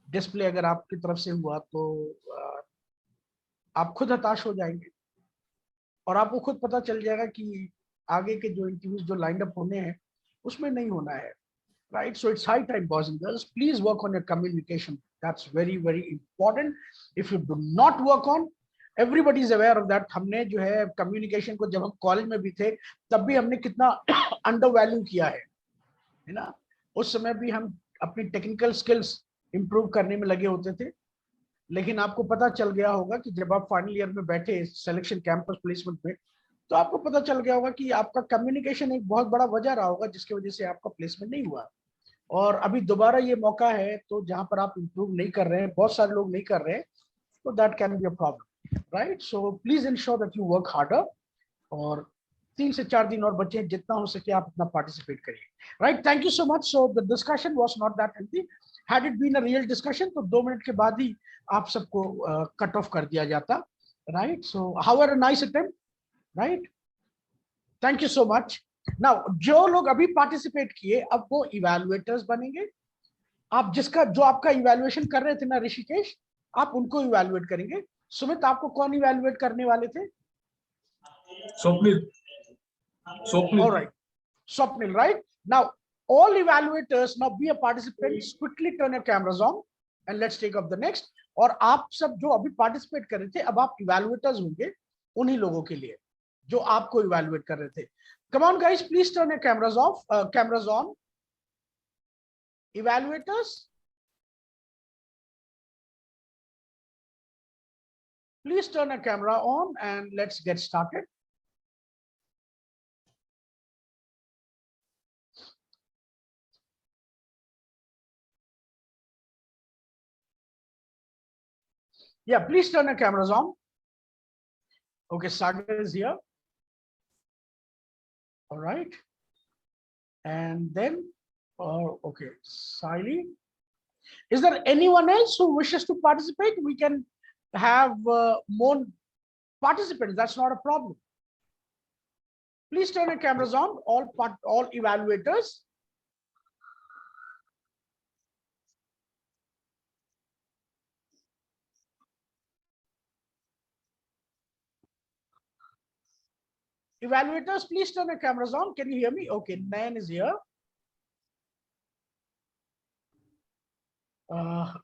डिस्प्ले अगर आपकी तरफ से हुआ तो आप खुद हताश हो जाएंगे और आपको खुद पता चल जाएगा कि आगे के जो इंटरव्यूज जो लाइंड अप होने हैं उसमें नहीं होना है। Right, so it's high time boys and girls, please work on your communication, that's very very important. If you do not work on, everybody is aware of that. हमने जो है कम्युनिकेशन को जब हम कॉलेज में भी थे तब भी हमने कितना अंडर वैल्यू किया है ना। उस समय भी हम अपनी टेक्निकल स्किल्स इंप्रूव करने में लगे होते थे, लेकिन आपको पता चल गया होगा कि जब आप फाइनल ईयर में बैठे सिलेक्शन कैंपस प्लेसमेंट में, तो आपको पता चल गया होगा कि आपका कम्युनिकेशन एक बहुत बड़ा वजह रहा होगा जिसकी वजह से आपका प्लेसमेंट नहीं हुआ। और अभी दोबारा ये मौका है, तो जहां पर आप इंप्रूव नहीं कर रहे हैं, बहुत सारे लोग नहीं कर रहे हैं, तो that can be a problem, right. So please ensure that you work harder, और 3 से 4 दिन और बचे, जितना हो सके आप अपना पार्टिसिपेट करिए, right. Thank you so much. So the discussion was not that healthy. Had it been a real discussion तो 2 मिनट के बाद ही आप सबको कट ऑफ कर दिया जाता, right. So how are a nice attempt, right, thank you so much. Now जो लोग अभी पार्टिसिपेट किए अब वो इवैल्यूएटर्स बनेंगे। आप जिसका जो आपका इवैल्यूएशन कर रहे थे ना ऋषिकेश, आप उनको इवैल्यूएट करेंगे। सुमित, आपको कौन इवैल्यूएट करने वाले थे? Swapnil. All right, Swapnil, right? Now all evaluators, now be a participants, quickly turn your cameras on and let's take up the next. और आप सब जो अभी पार्टिसिपेट कर रहे थे, अब आप इवैल्यूएटर्स होंगे उन्हीं लोगों के लिए जो आपको इवैल्यूएट कर रहे थे। Come on guys, please turn your cameras off, cameras on. Evaluators, please turn your camera on and let's get started. Yeah, please turn your cameras on. Okay, Sagar is here. All right. And then, Okay, Siley. Is there anyone else who wishes to participate? We can have more participants. That's not a problem. Please turn your cameras on, all evaluators. Evaluators, please turn your cameras on. Can you hear me? Okay, Nayan is here.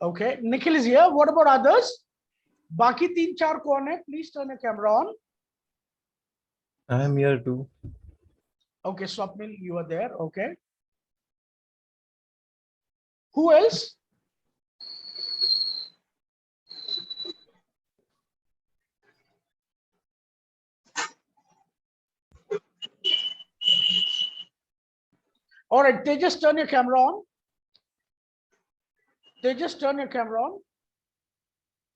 Okay, Nikhil is here. What about others? Baki 3-4 kaun hai? Please turn your camera on. I am here too. Okay, Swapnil, you are there. Okay. Who else? All right, they just turn your camera on. They just turn your camera on.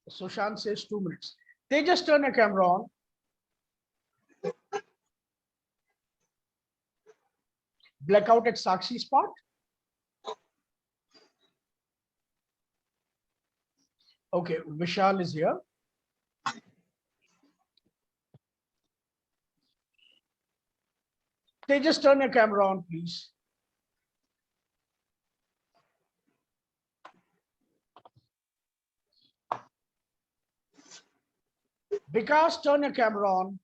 Sushant says 2 minutes. They just turn your camera on. Blackout at Sakshi spot. Okay, Vishal is here. They just turn your camera on, please. Vikas, turn your camera on.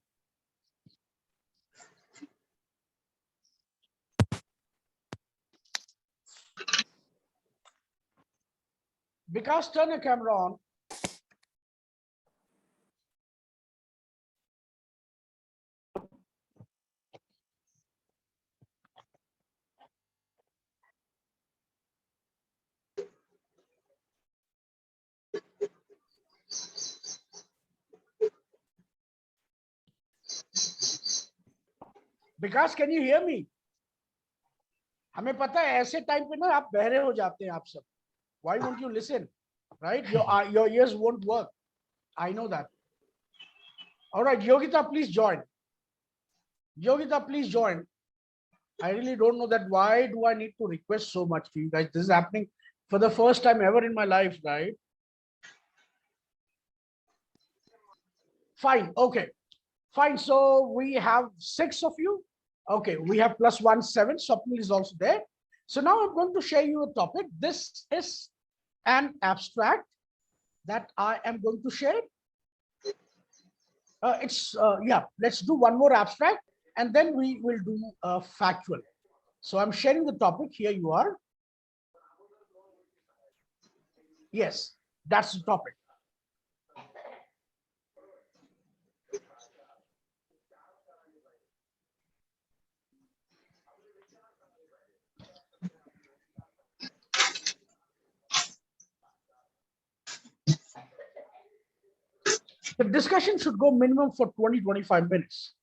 Vikas, turn your camera on. Vikas, can you hear me? हमें पता है ऐसे time पे ना आप बहरे हो जाते हैं आप सब. Why won't you listen? Right? Your ears won't work. I know that. All right, Yogita, please join. Yogita, please join. I really don't know that. Why do I need to request so much to you guys? This is happening for the first time ever in my life, right? Fine. Okay. Fine. So we have 6 of you. Okay. We have +1, 7. Swapnil is also there. So now I'm going to share you a topic. This is an abstract that I am going to share. Yeah, let's do one more abstract and then we will do factual. So I'm sharing the topic. Here you are. Yes, that's the topic. The discussion should go minimum for 20-25 minutes.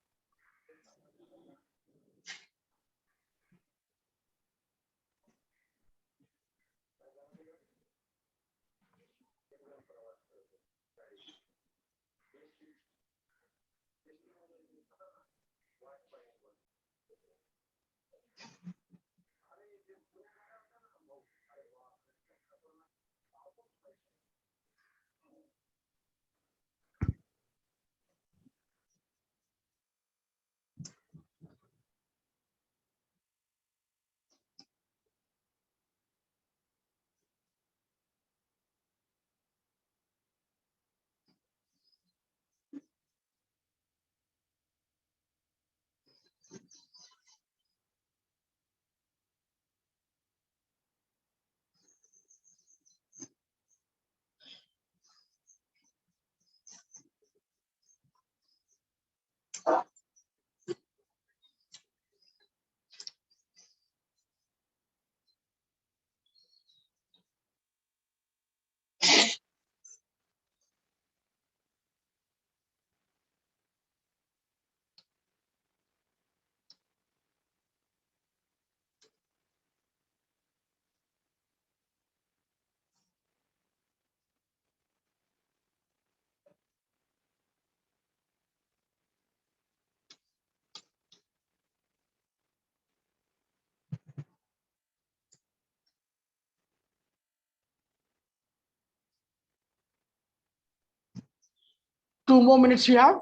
2 more minutes you have.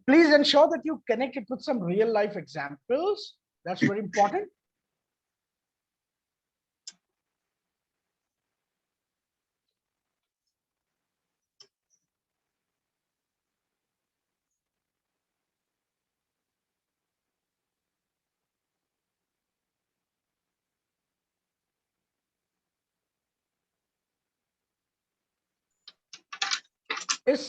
Please ensure that you connect it with some real life examples. That's very important. इस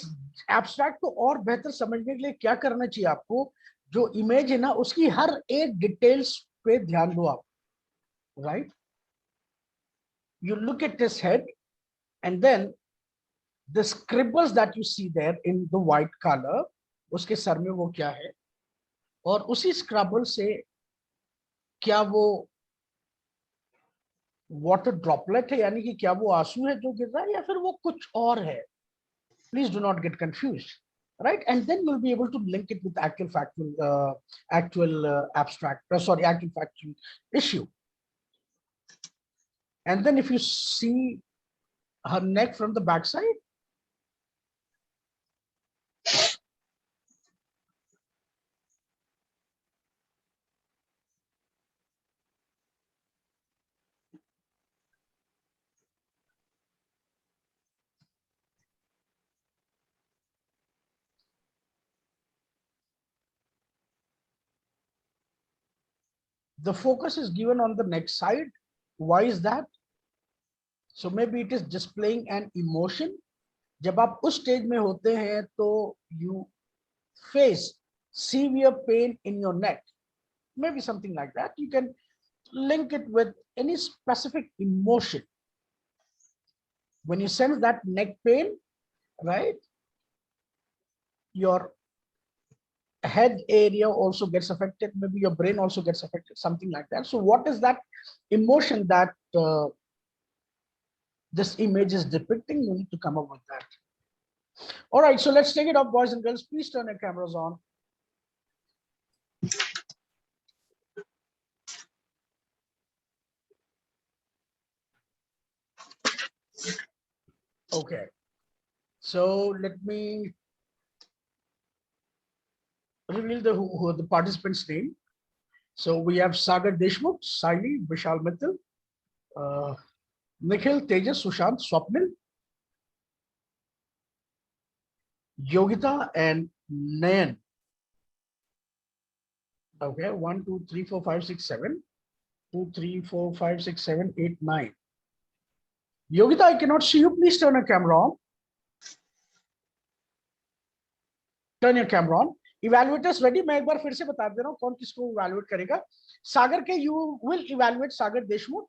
abstract को और बेहतर समझने के लिए क्या करना चाहिए आपको, जो इमेज है ना उसकी हर एक डिटेल्स पे ध्यान दो आप, right? You look at this head and then the scribbles that you see there in the white color, उसके सर में वो क्या है, और उसी स्क्रबल से क्या वो वाटर ड्रॉपलेट है, यानी कि क्या वो आंसू है जो गिर रहा है या फिर वो कुछ और है. Please do not get confused, right? And then you'll be able to link it with actual factual actual factual issue. And then if you see her neck from the backside, the focus is given on the neck side. Why is that? So maybe it is displaying an emotion. जब आप उस stage में होते हैं तो you face severe pain in your neck, maybe something like that. You can link it with any specific emotion. When you sense that neck pain, right, your head area also gets affected, maybe your brain also gets affected, something like that. So what is that emotion that this image is depicting? You need to come up with that. All right, so let's take it up, boys and girls. Please turn your cameras on. Okay, so let me reveal the participant's name. So we have Sagar Deshmukh, Saili, Vishal Mittal, Nikhil, Tejas, Sushant, Swapnil, Yogita, and Nayan. Okay, 1, 2, 3, 4, 5, 6, 7. 2, 3, 4, 5, 6, 7, 8, 9. Yogita, I cannot see you. Please turn your camera on. Turn your camera on. Evaluators ready? मैं एक बार फिर से बता दे रहा हूँ कौन किसको evaluate करेगा. सागर के you will evaluate Sagar Deshmukh,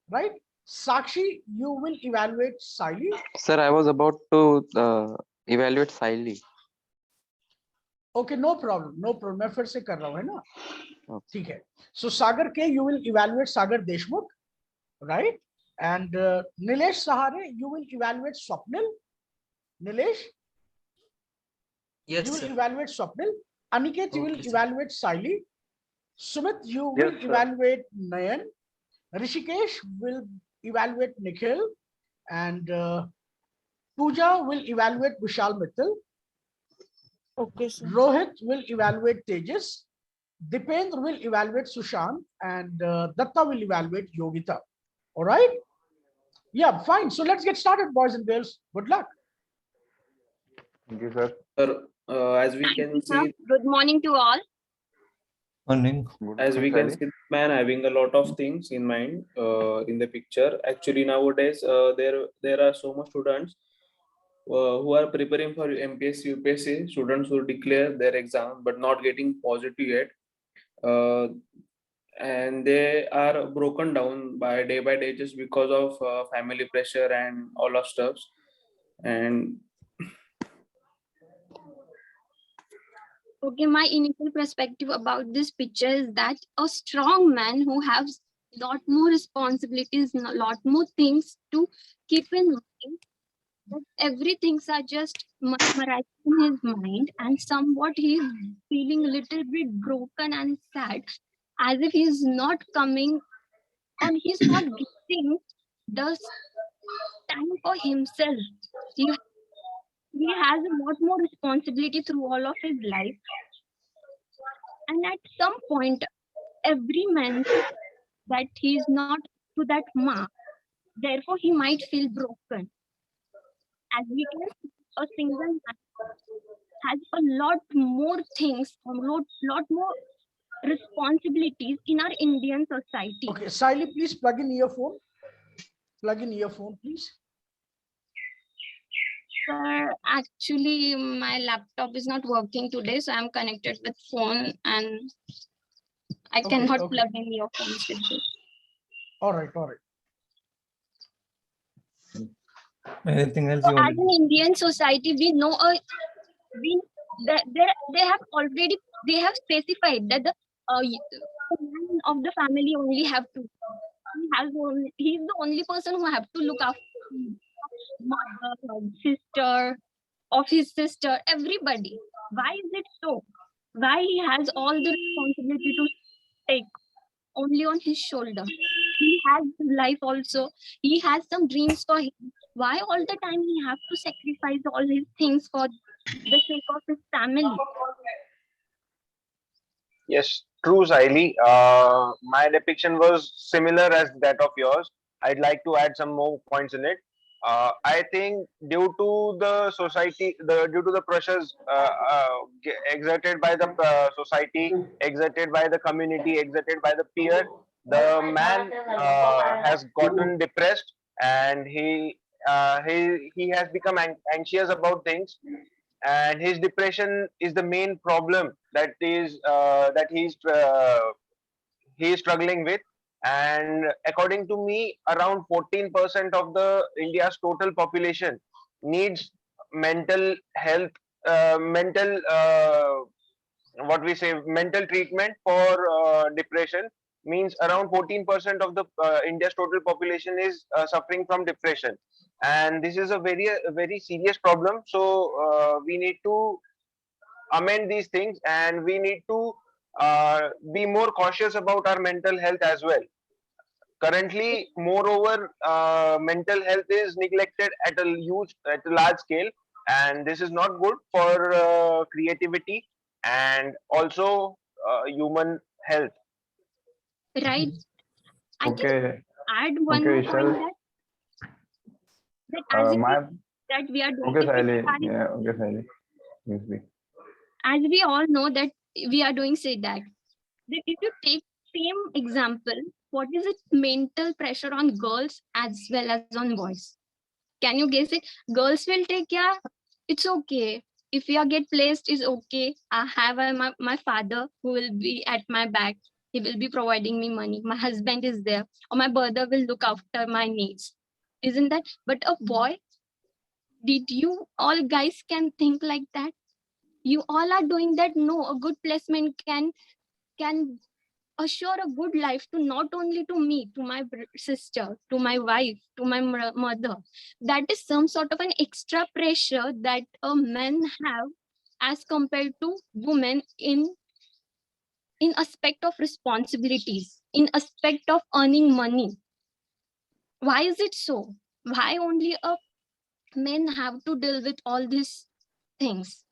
right? Sakshi, you will evaluate Saili. Sir, I was about to evaluate Saili. Okay, no problem, no problem. मैं फिर से कर रहा हूँ, है ना? Okay. ठीक है. So Sagar के you will evaluate Sagar Deshmukh, right? And Nilesh Sahare, you will evaluate Swapnil. Nilesh? Yes, you will sir. evaluate Swapnil. Aniket, you will Okay, sir. evaluate Saili. Sumit, you Yes, will sir. evaluate Nayan. Rishikesh will evaluate Nikhil. And Pooja will evaluate Vishal Mittal. Okay, sir. Rohit will evaluate Tejas. Dipendra will evaluate Sushant. And Datta will evaluate Yogita. All right? Yeah, fine. So let's get started, boys and girls. Good luck. Thank you, sir. Sir, as we can see, Good morning to all. Morning. Good as we morning, can Saili. see, man having a lot of things in mind in the picture. Actually, nowadays there are so much students who are preparing for MPSC, UPSC, students who declare their exam but not getting positive yet. And they are broken down by day just because of family pressure and all of stuff. And Okay, my initial perspective about this picture is that a strong man who has lot more responsibilities, a lot more things to keep in mind, that everything are just mesmerizing in his mind, and somewhat he is feeling a little bit broken and sad, as if he is not coming and he's not getting the time for himself. He has a lot more responsibility through all of his life, and at some point every man that he is not to that mark, therefore he might feel broken. As we can see, a single man has a lot more things, a lot more responsibilities in our Indian society. Okay, Siley, please plug in earphone. Plug in earphone, please. Sir, actually my laptop is not working today, so I'm connected with phone and I cannot plug in earphones with this. All right, all right. Anything else So you as want? an Indian society, we know they have specified that the man of the family only have to. He's the only person who have to look after mother, sister, of his sister, everybody. Why is it so? Why he has all the responsibility to take only on his shoulder? He has life also. He has some dreams for him. Why all the time he have to sacrifice all his things for the sake of his family? Yes, true, Saili. My depiction was similar as that of yours. I'd like to add some more points in it. I think due to the society, due to the pressures exerted by the society, exerted by the community, exerted by the peer, the man has gotten depressed, and he has become anxious about things, and his depression is the main problem that he is struggling with. And according to me, around 14% of the India's total population needs mental health, mental what we say mental treatment for depression. Means around 14% of the India's total population is suffering from depression, and this is a very serious problem. So we need to amend these things, and we need to be more cautious about our mental health as well. Currently, moreover, mental health is neglected at a large scale, and this is not good for creativity and also human health. Right. I can Okay, add one okay, more point Vishal. that as we are doing, Okay, if we Saili. are- Yeah, okay, Saili. Please be. as we all know that we are doing C-DAC. That if you take same example, what is its mental pressure on girls as well as on boys? Can you guess it? Girls will take, yeah, it's okay. If you get placed, is okay. I have my father who will be at my back. He will be providing me money. My husband is there, or my brother will look after my needs. Isn't that? But a boy, did you all guys can think like that? You all are doing that. No, a good placement can assure a good life to not only to me, to my sister, to my wife, to my mother. That is some sort of an extra pressure that a man have as compared to women in aspect of responsibilities, in aspect of earning money. Why is it so? Why only a men have to deal with all these things?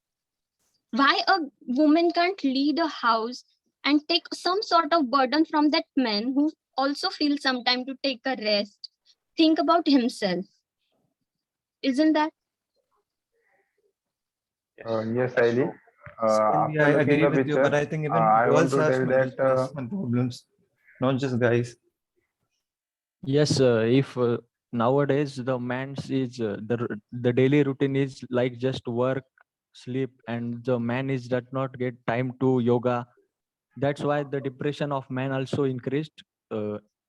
Why a woman can't lead a house and take some sort of burden from that man who also feels some time to take a rest, think about himself? Isn't that? Yes, Saili. Yeah, After I looking agree the with you, but picture, I think even I want girls to have tell mental that stress and problems, not just guys. Yes, if nowadays the man's is the daily routine is like just work, sleep, and the man is does not get time to yoga. That's why the depression of man also increased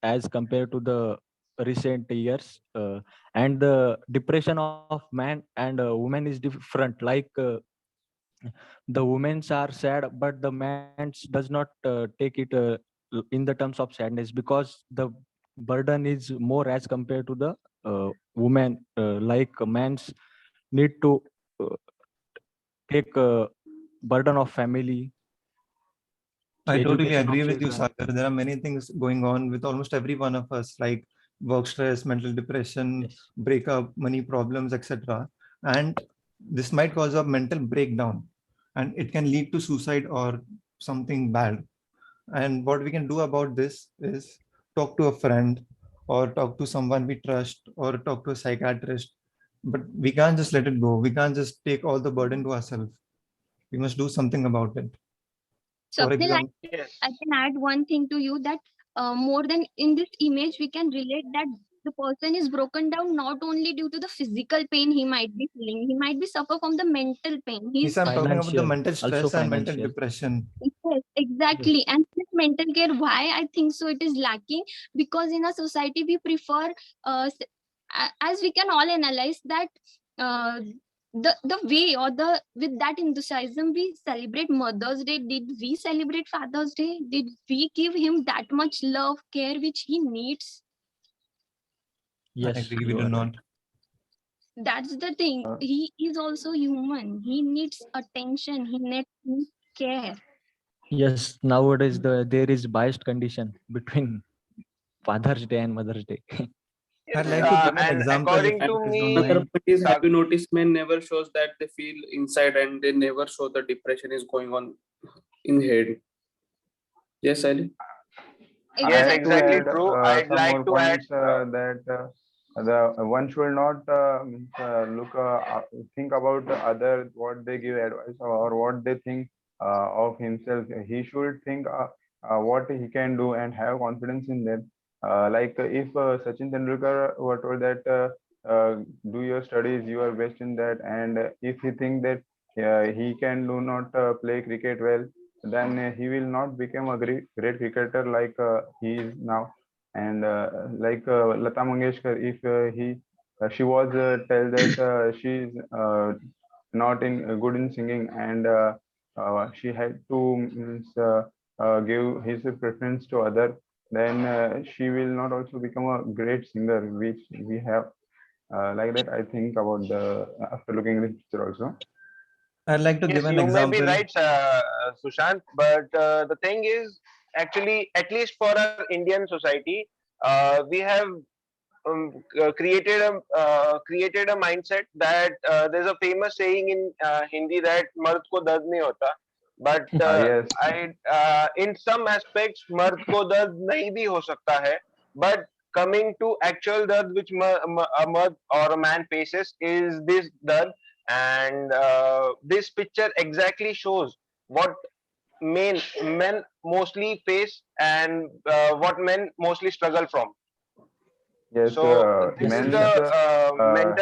as compared to the recent years. And the depression of man and woman is different. Like the women's are sad, but the man's does not take it in the terms of sadness, because the burden is more as compared to the woman. Like a man's need to uh, take burden of family, I totally education of agree with you, children. Sagar. There are many things going on with almost every one of us, like work stress, mental depression, Yes. breakup, money problems, etc. And this might cause a mental breakdown, and it can lead to suicide or something bad. And what we can do about this is talk to a friend, or talk to someone we trust, or talk to a psychiatrist. But we can't just let it go. We can't just take all the burden to ourselves. We must do something about it. For Swapnil, example, I can add one thing to you that more than in this image, we can relate that the person is broken down not only due to the physical pain he might be feeling, he might be suffer from the mental pain. yes, He's I'm talking about the Financial, mental also stress and mental financial. depression. Yes, exactly. And this mental care, why I think so it is lacking, because in a society we prefer, as we can all analyze that uh, the way or the with that enthusiasm we celebrate Mother's Day. Did we celebrate Father's Day? Did we give him that much love, care which he needs? I Yes, agree, we you do are right. not. That's the thing. He is also human. He needs attention. He needs care. Yes, nowadays there is biased condition between Father's Day and Mother's Day. I'd Yes, like to give an and example if according And you to guys don't another me, mind. point is, have you noticed men never shows that they feel inside and they never show the depression is going on in head. Yes, Ali? I yes, have to exactly Exactly. add true. I'd some like more to add. points that the one should not think about the other what they give advice or what they think of himself. He should think what he can do and have confidence in that. Like if Sachin Tendulkar were told that do your studies, you are best in that, and if he think that he can do not play cricket well, then he will not become a great cricketer like he is now. And like Lata Mangeshkar, if she was tell that she is not in good in singing, and she had to give his preference to other, then she will not also become a great singer, which we have. Like that, I think about the after looking at the picture also. I'd like to give Yes, an you may be example. right, Sushant, but the thing is, actually, at least for our Indian society, we have created a mindset that there's a famous saying in Hindi that "मर्द को दर्द नहीं होता," but Yes. in some aspects, मर्द को दर्द नहीं भी हो सकता है, but coming to actual dard which a mard or a man faces is this dard, and this picture exactly shows what men mostly face and what men mostly struggle from. Yes, So this is men's the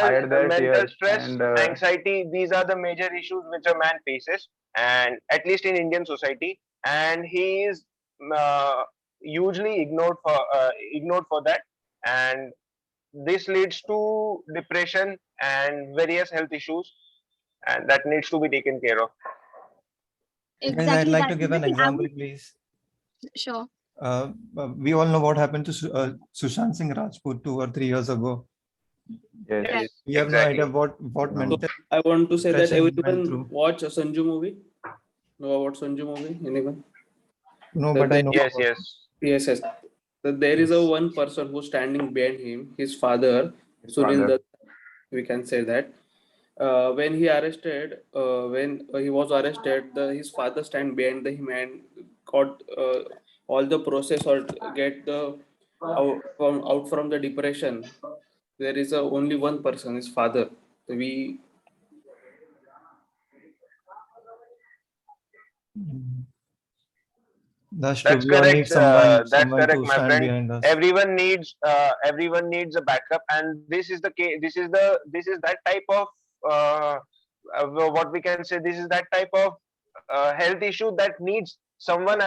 hide their mental tears stress, and anxiety. These are the major issues which a man faces, and at least in Indian society, and he is uh, hugely ignored for that, and this leads to depression and various health issues, and that needs to be taken care of. Guys, I'd Exactly. like That to is give the an thing. I example, would please. sure. We all know what happened to Sushant Singh Rajput 2 or 3 years ago. yes, Right. Yes, We have no idea exactly. what no. So mental I want to say that depression he went everyone through. watch a Sanju movie. Know about Sanju movie? Anyone? No, That but I there, know Yes, about it. yes. yes, yes. That there is a Yes. one person who's standing behind him, his father, His Sunil father. Dutt, we can say that. When he arrested, when he was arrested, his father stand behind him and got all the process or get the out from the depression. There is a only one person, his father. We That's true. That's We all need correct. someone, That's someone correct, to my stand friend. behind us. Everyone needs a backup, and this is the case. This is that type of what we can say. This is that type of health issue that needs someone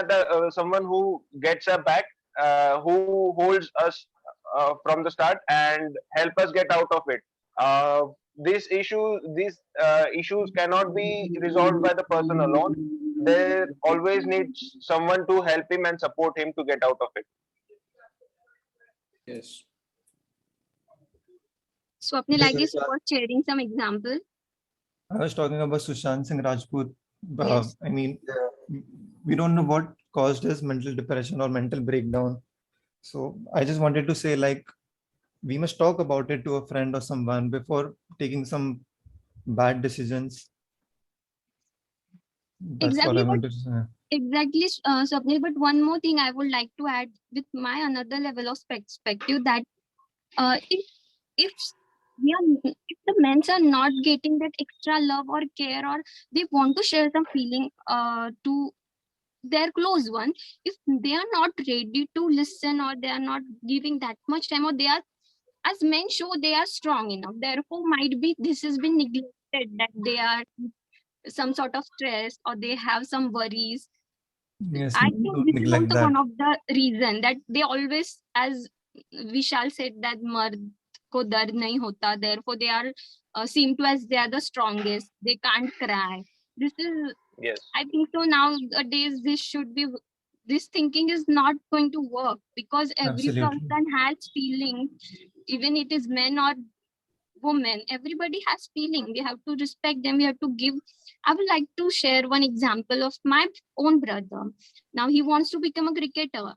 someone who gets our back, who holds us from the start and help us get out of it. These issues cannot be resolved by the person alone. There always needs someone to help him and support him to get out of it. Yes. Swapnil, I guess you were sharing some example. I was talking about Sushant Singh Rajput. Yes. I mean, we don't know what caused his mental depression or mental breakdown. So I just wanted to say, like, we must talk about it to a friend or someone before taking some bad decisions. That's what I Exactly, but wanted to say. exactly, Swapnil. But one more thing I would like to add with my another level of perspective that if if the men are not getting that extra love or care, or they want to share some feeling to their close one, if they are not ready to listen, or they are not giving that much time, or they are, as men show, they are strong enough, therefore might be this has been neglected, that they are some sort of stress or they have some worries. Yes, I think don't this is neglect also that. one of the reason that they always, as Vishal said, that mard ko dard nahi hota, therefore they are seem to as they are the strongest, they can't cry. This is, Yes. I think so nowadays this should be, this thinking is not going to work, because every Absolutely. person has feelings, even it is men or women, everybody has feeling, we have to respect them, we have to give. I would like to share one example of my own brother. Now he wants to become a cricketer.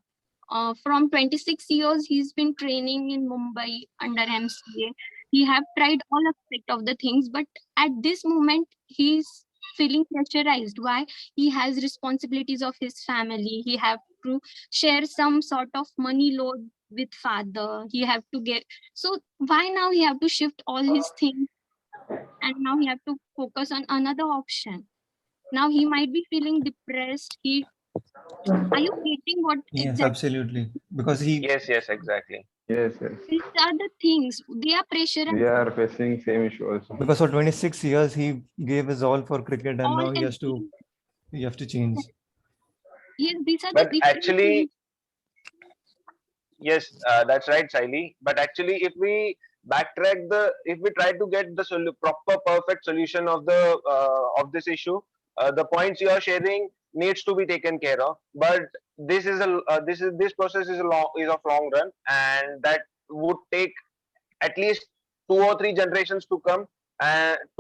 From 26 years he's been training in Mumbai under MCA. He have tried all aspect of the things, but at this moment he's feeling pressurized. Why? He has responsibilities of his family, he have to share some sort of money load with father, he have to get, so why now he have to shift all his things, and now he have to focus on another option. Now he might be feeling depressed. Are you getting what Yes, exactly? absolutely. Because he, Yes, exactly. Yes, yes. These are the things they are pressurized. We are facing same issue also. because for 26 years he gave his all for cricket, and All now and he have to change. yes, these are the But different things. actually, yes, that's right, Saili. But actually, if we try to get the proper, perfect solution of this issue, the points you are sharing needs to be taken care of. But this process is of long run, and that would take at least 2 or 3 generations to come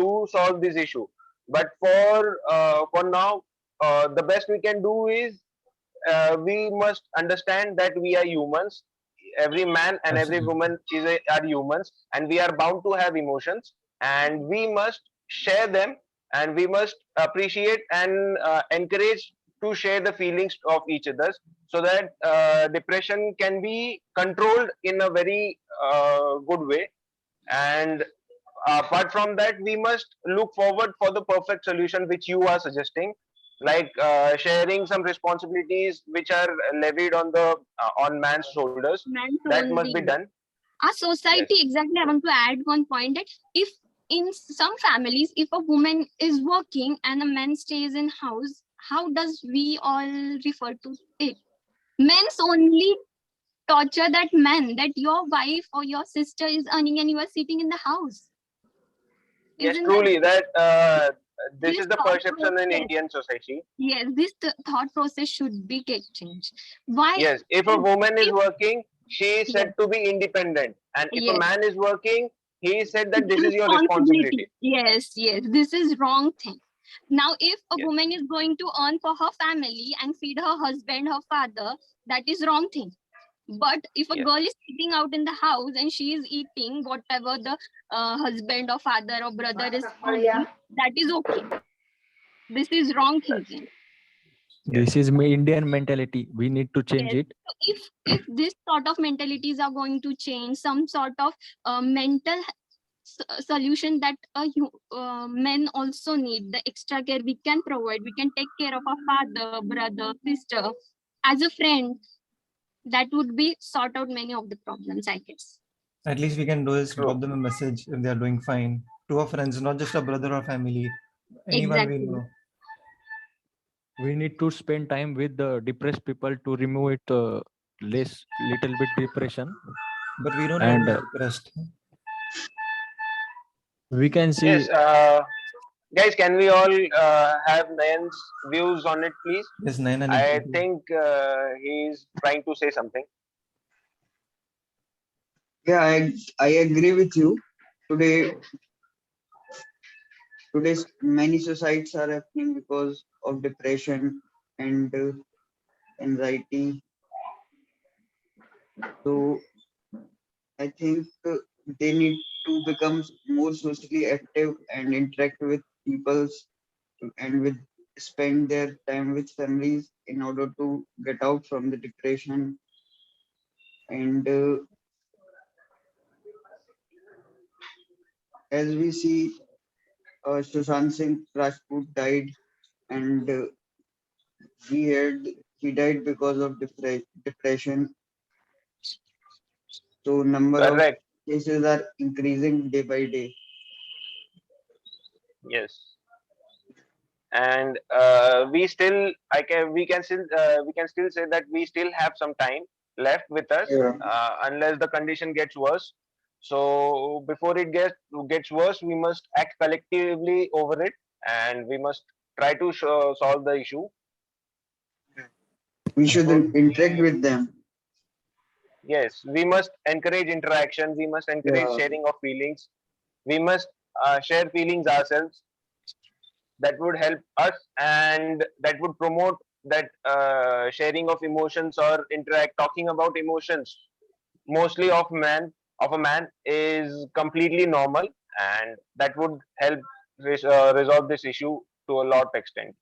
to solve this issue. But for now, the best we can do is we must understand that we are humans. Every man and every Absolutely. woman are humans, and we are bound to have emotions, and we must share them, and we must appreciate and encourage to share the feelings of each others, so that depression can be controlled in a very good way. And apart from that, we must look forward for the perfect solution which you are suggesting, like sharing some responsibilities which are levied on man's shoulders. Men's That must be only. done. Our society, Yes. exactly. I want to add one point that if in some families, if a woman is working and a man stays in house, how does we all refer to it? Men's only torture that man, that your wife or your sister is earning and you are sitting in the house. Yes, Isn't that truly, that this this is the thought perception in process? Indian society. Yes, this thought process should be get changed. Why? Yes, if a woman is If, working, she is yes, said to be independent, and if a yes. man is working, he is said that this is your Responsibility. responsibility. Yes, yes. This is wrong thing. Now, if a Yes. woman is going to earn for her family and feed her husband, her father, that is wrong thing. But if a Yes. girl is sitting out in the house and she is eating whatever the husband or father or brother is earning, that is okay. This is wrong thinking. This is Indian mentality. We need to change Yes. it. So if this sort of mentalities are going to change, some sort of mental solution that men also need, the extra care we can provide, we can take care of our father, brother, sister. as a friend, that would be sort out many of the problems, I guess. At least we can do is True. drop them a message if they are doing fine to our friends, not just a brother or family, anyone we Exactly. know. We need to spend time with the depressed people to remove it less little bit depression, But we don't know and who's depressed. we can see. Yes, guys, can we all have Nayan's views on it, please? Yes, Naina I needs to. think he's trying to say something. Yeah, I agree with you. Today's many suicides are happening because of depression and anxiety. So I think they need to become more socially active and interact with people and with spend their time with families in order to get out from the depression. And as we see, Sushant Singh Rajput died, and we heard he died because of depression. So number of Correct. cases are increasing day by day. Yes. And we can still say that we still have some time left with us, Yeah. unless the condition gets worse. So before it gets worse, we must act collectively over it, and we must try to solve the issue. We should So interact with them. yes, we must encourage interaction. We must encourage Yeah. sharing of feelings. We must share feelings ourselves. That would help us, and that would promote that sharing of emotions or talking about emotions, mostly of a man, is completely normal, and that would help resolve this issue to a lot extent.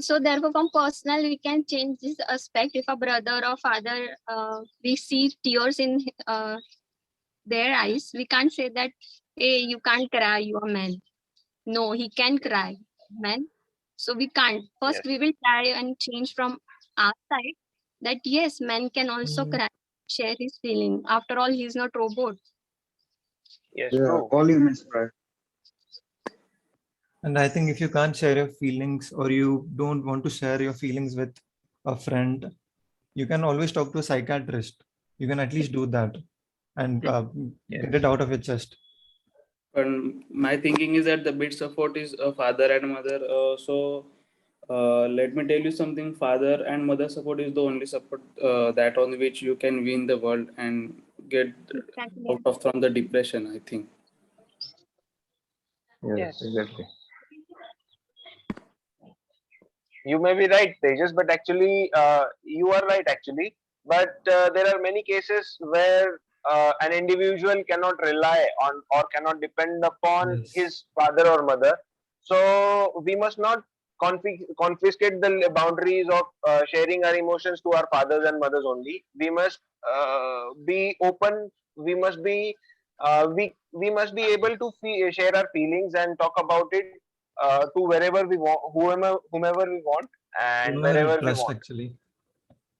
So therefore, from personal, we can change this aspect. If a brother or father, we see tears in their eyes, we can't say that, hey, you can't cry, you are man. No, he can cry, man. So we can't. First, Yes. we will try and change from our side that yes, man can also cry, share his feeling. After all, he is not robot. Yes, Yeah, true. all humans cry. And I think if you can't share your feelings or you don't want to share your feelings with a friend, you can always talk to a psychiatrist. You can at least do that and get it out of your chest. And my thinking is that the best support is a father and mother. Let me tell you something. Father and mother support is the only support that on which you can win the world and get Exactly. out of from the depression, I think. Yes, exactly. You may be right, Tejas, but actually, you are right, actually. But there are many cases where an individual cannot rely on or cannot depend upon Yes. his father or mother. So we must not confiscate the boundaries of sharing our emotions to our fathers and mothers only. We must be open. We must be we must be able to share our feelings and talk about it to wherever we want, whomever we want, and Whoever you wherever we trust, want. actually.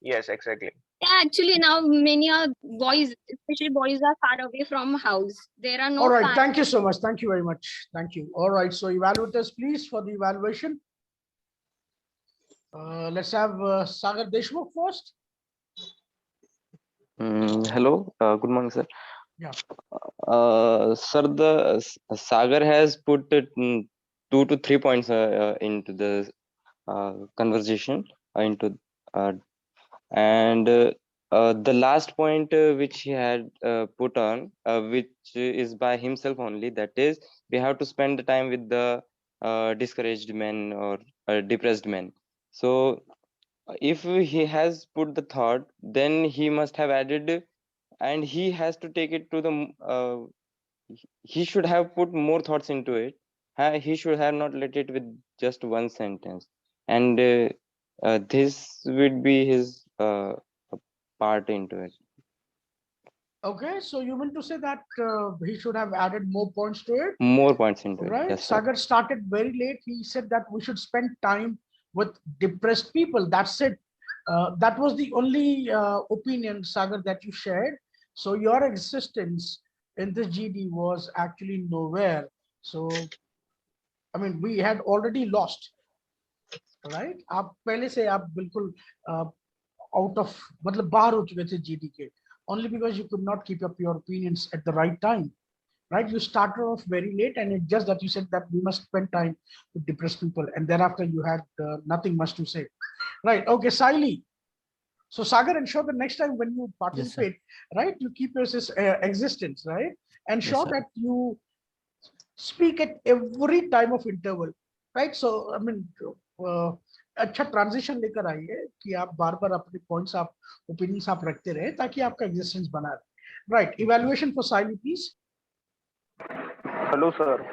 Yes, exactly. Yeah, actually now many are boys, especially boys, are far away from house. There are no All right. parents. Thank you so much. Thank you very much. Thank you. All right. So evaluators, please, for the evaluation. Let's have Sagar Deshmukh first. Hello, good morning, sir. Yeah. Sir, Sagar has put 2 to 3 points into the conversation, and the last point which he had put on, which is by himself only, that is, we have to spend the time with the discouraged men or depressed men. So if he has put the thought, then he must have added, and he has to take it to the he should have put more thoughts into it. He should have not let it with just one sentence, and this would be his part into it. Okay. So you mean to say that he should have added more points to it? More points into it. Right. Yes, sir. Sagar started very late. He said that we should spend time with depressed people. That's it. That was the only opinion, Sagar, that you shared. So your existence in this GD was actually nowhere. So, I mean, we had already lost, right? आप पहले से आप बिल्कुल out of मतलब बाहर हो चुके थे GD के, only because you could not keep up your opinions at the right time, right? You started off very late, and it's just that you said that we must spend time with depressed people, and thereafter you had nothing much to say, right? Okay, Saili. So Sagar, ensure that next time when you participate, right, you keep your existence, right? Ensure sir. that you speak at every time of interval, right? So I mean, अच्छा transition लेकर आइए कि आप बार बार अपने points आप opinions आप रखते रहे ताकि आपका एग्जिस्टेंस बना रहे, right? Evaluation for Saili please. Hello, sir.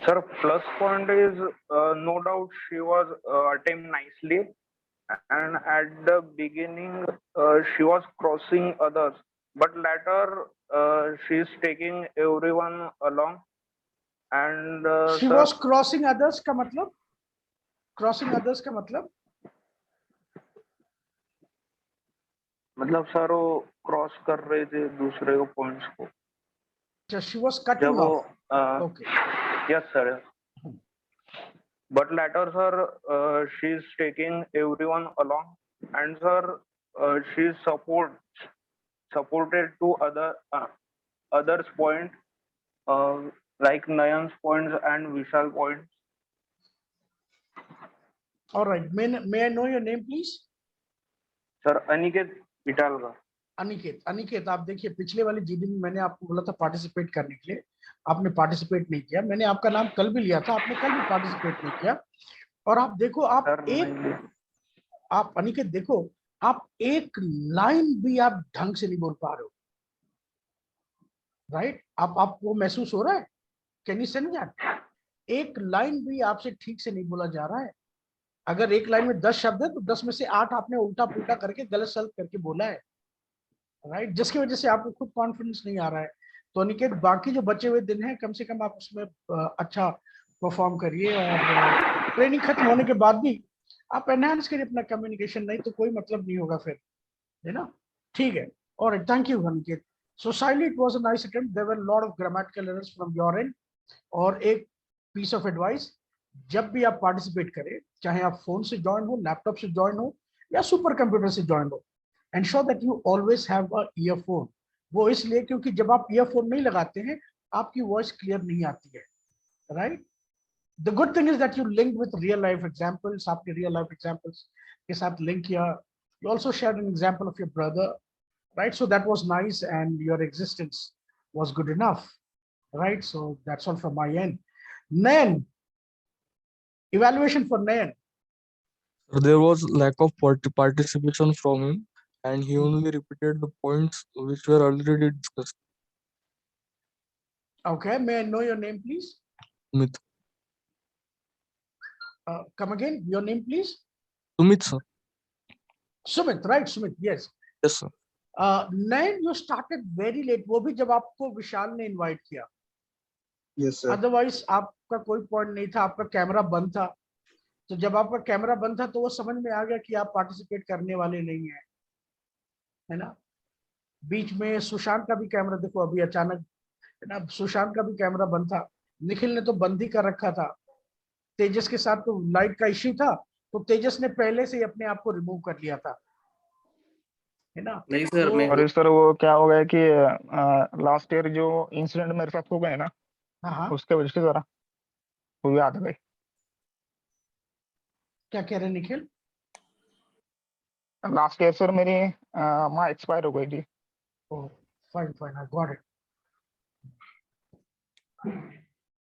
Sir, plus point is no doubt she was attempted nicely, and at the beginning she was crossing others, but later she is taking everyone along. And she sir, was crossing others का मतलब, crossing others का मतलब sir वो cross कर रहे थे दूसरे को पॉइंट्स को. she was cutting जब वो off. Okay. Yes, sir. But later, sir, she is taking everyone along, and sir, she is supported to others' point, like Nayan's points and Vishal points. All right. May I know your name, please? Sir, Aniket Italga. Aniket, आप देखिए पिछले वाली GD में मैंने आपको बोला था participate करने के लिए, आपने पार्टिसिपेट नहीं किया. मैंने आपका नाम कल भी लिया था, आपने कल भी पार्टिसिपेट नहीं किया. और आप देखो, आप अनिकेत देखो, आप एक लाइन भी आप ढंग से नहीं बोल पा रहे हो, राइट? आपको महसूस हो रहा है? Can you send that? एक लाइन भी आपसे ठीक से नहीं बोला जा रहा है. अगर एक लाइन में 10 शब्द है तो 10 में से 8 आपने उल्टा पुल्टा करके गलत सलत करके बोला है, राइट? जिसकी वजह से आपको खुद कॉन्फिडेंस नहीं आ रहा है. तो अनिकेत, बाकी जो बचे हुए दिन हैं कम से कम आप उसमें अच्छा परफॉर्म करिए, और ट्रेनिंग खत्म होने के बाद भी आप एनहांस करिए अपना कम्युनिकेशन, नहीं तो कोई मतलब नहीं होगा फिर, है ना? ठीक है. Alright, thank you Aniket. So Saili, it was a nice attempt. There were lot of grammatical errors from your end. और एक पीस ऑफ एडवाइस, जब भी आप पार्टिसिपेट करें, चाहे आप फोन से ज्वाइन हो, लैपटॉप से ज्वाइन हो या सुपर कंप्यूटर से ज्वाइन हो, ensure that you always have a earphone. वो इसलिए क्योंकि जब आप ईयरफोन नहीं लगाते हैं आपकी वॉइस क्लियर नहीं आती है, right? The good thing is that you link with real life examples. आपके रियल लाइफ एग्जांपल्स के साथ लिंक किया. You also shared an example of your brother, right? So that was nice and your existence was good enough, right? So that's all from my and. Nayan, evaluation for Nayan. There was lack of participation from him, and he only repeated the points which were already discussed. Okay, may I know your name, please? Sumit. Come again, your name, please? Sumit, sir. Sumit, right? Sumit, yes. Yes, sir. Nayan, you started very late. वो भी जब आपको विशाल ने invite किया. Yes, sir. Otherwise आपका कोई point नहीं था, आपका कैमरा बंद था. तो जब आपका कैमरा बंद था तो वो समझ में आ गया कि आप पार्टिसिपेट करने वाले नहीं हैं, है ना? बीच में सुशांत का भी कैमरा, देखो अभी अचानक, है ना, सुशांत का भी कैमरा बंद था. निखिल ने तो बंद ही कर रखा था. तेजस के साथ तो लाइट का इश्यू था, तो तेजस ने पहले से ही अपने आप को रिमूव कर लिया था, है ना? नहीं सर, तो, मैं और सर वो क्या हो गया कि लास्ट ईयर जो इंसिडेंट मेरे साथ हो गए ना, हाँ, उसके वजह से जरा वो याद आ गई. क्या कह रहे हैं निखिल? लास्ट ईयर सर मेरी माँ एक्सपायर हो गई थी. Oh, fine, I got it.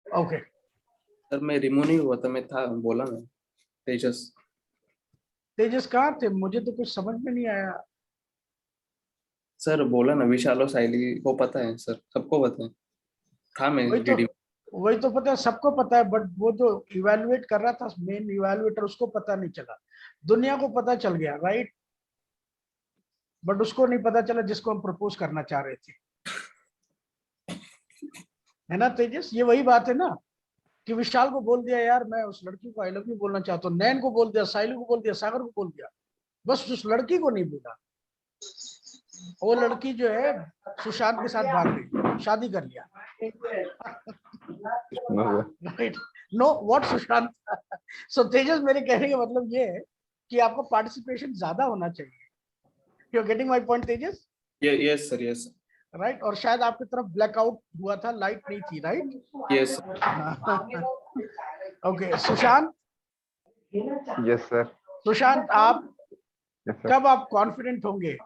Okay. Sir मैं रिमूव नहीं हुआ था, मैं था, बोला मैं. तेजस कहाँ थे? मुझे तो कुछ समझ में नहीं आया. सर बोला ना, विशाल और साइली को पता है सर, सबको पता है. था मैं वही तो पता है, सबको पता है, बट वो जो इवैल्यूएट कर रहा था, मेन इवैल्यूएटर, उसको पता नहीं चला. दुनिया को पता चल गया, राइट? बट उसको नहीं पता चला जिसको हम प्रपोज करना चाह रहे थे, है ना तेजस? ये वही बात है ना. कि विशाल को बोल दिया यार मैं उस लड़की को आई लव यू बोलना चाहता हूँ, नैन को बोल दिया, साइली को बोल दिया, सागर को बोल दिया, बस उस लड़की को नहीं बोला। वो लड़की जो है सुशांत के साथ भाग गई, शादी कर लिया। Right, no what Sushant. So Tejas, मेरे कहने का मतलब ये है कि आपको पार्टिसिपेशन ज्यादा होना चाहिए। You are getting my point Tejas? Yes sir, yes right, और शायद आपकी तरफ ब्लैकआउट हुआ था, लाइट नहीं थी, right? Yes okay Sushant. Yes sir. Sushant, आप यस सर। कब आप कॉन्फिडेंट होंगे?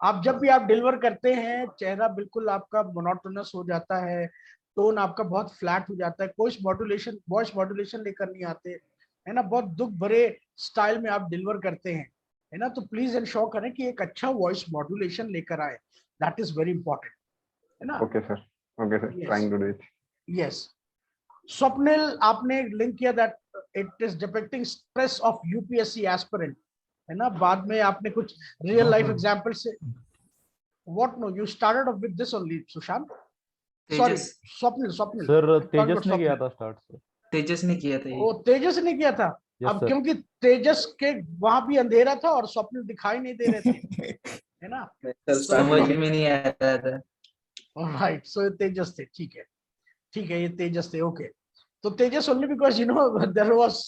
आप जब भी आप डिलीवर करते हैं, चेहरा बिल्कुल आपका मोनोटोनस हो जाता है, टोन आपका बहुत फ्लैट हो जाता है, कोई वॉइस मॉड्यूलेशन लेकर नहीं आते, है ना, बहुत दुख भरे स्टाइल में आप डिलीवर करते हैं, है ना, तो प्लीज इंश्योर करें कि एक अच्छा वॉइस मॉड्यूलेशन लेकर आए, दैट इज वेरी इंपॉर्टेंट, है ना? Okay sir, trying to do it. Yes. Swapnil, आपने लिंक किया that it is depicting stress of UPSC aspirant, है ना, बाद में आपने कुछ रियल लाइफ एग्जांपल से what no you started off with this only Sushant, sorry Swapnil sir Tejas ने किया था स्टार्ट सर। तेजस ने किया था ये। ओ तेजस ने किया था। Yes, अब sir. क्योंकि तेजस के वहां भी अंधेरा था और स्वप्निल दिखाई नहीं दे रहे थे, है ना? समझ में नहीं आ रहा था। राइट, सो तेजस थे, ठीक है, ठीक है, ये तेजस थे। ओके, तो Tejas only because you know there was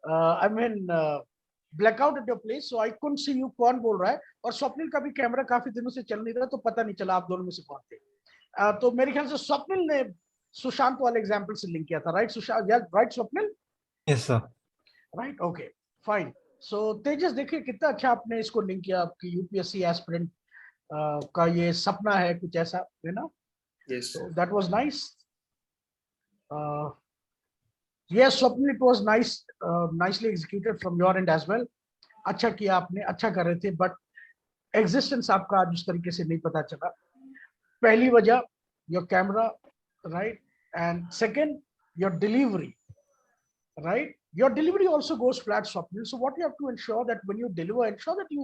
I mean blackout at your place, so I couldn't see you कौन बोल रहा है, और स्वप्निल का भी कैमरा काफी दिनों से चल नहीं रहा, तो पता नहीं चला आप दोनों में से कौन थे। तो मेरे ख्याल से स्वप्निल ने सुशांत वाले एग्जांपल से लिंक किया था, right Sushant? Right Swapnil? Yes sir. Right, okay fine. So Tejas, देखिए कितना अच्छा आपने इसको लिंक किया, आपकी यूपीएससी एस्पिरेंट का ये सपना है कुछ ऐसा, है ना? Yes So that was nice. Yes, Swapnil, it was nice, nicely executed from your end as well. अच्छा किया आपने, अच्छा कर रहे थे, बट एग्जिस्टेंस आपका आज उस तरीके से नहीं पता चला। पहली वजह your camera, right, and second your delivery, right? Your delivery also goes flat, Swapnil. So what you have to ensure that when you deliver, ensure that you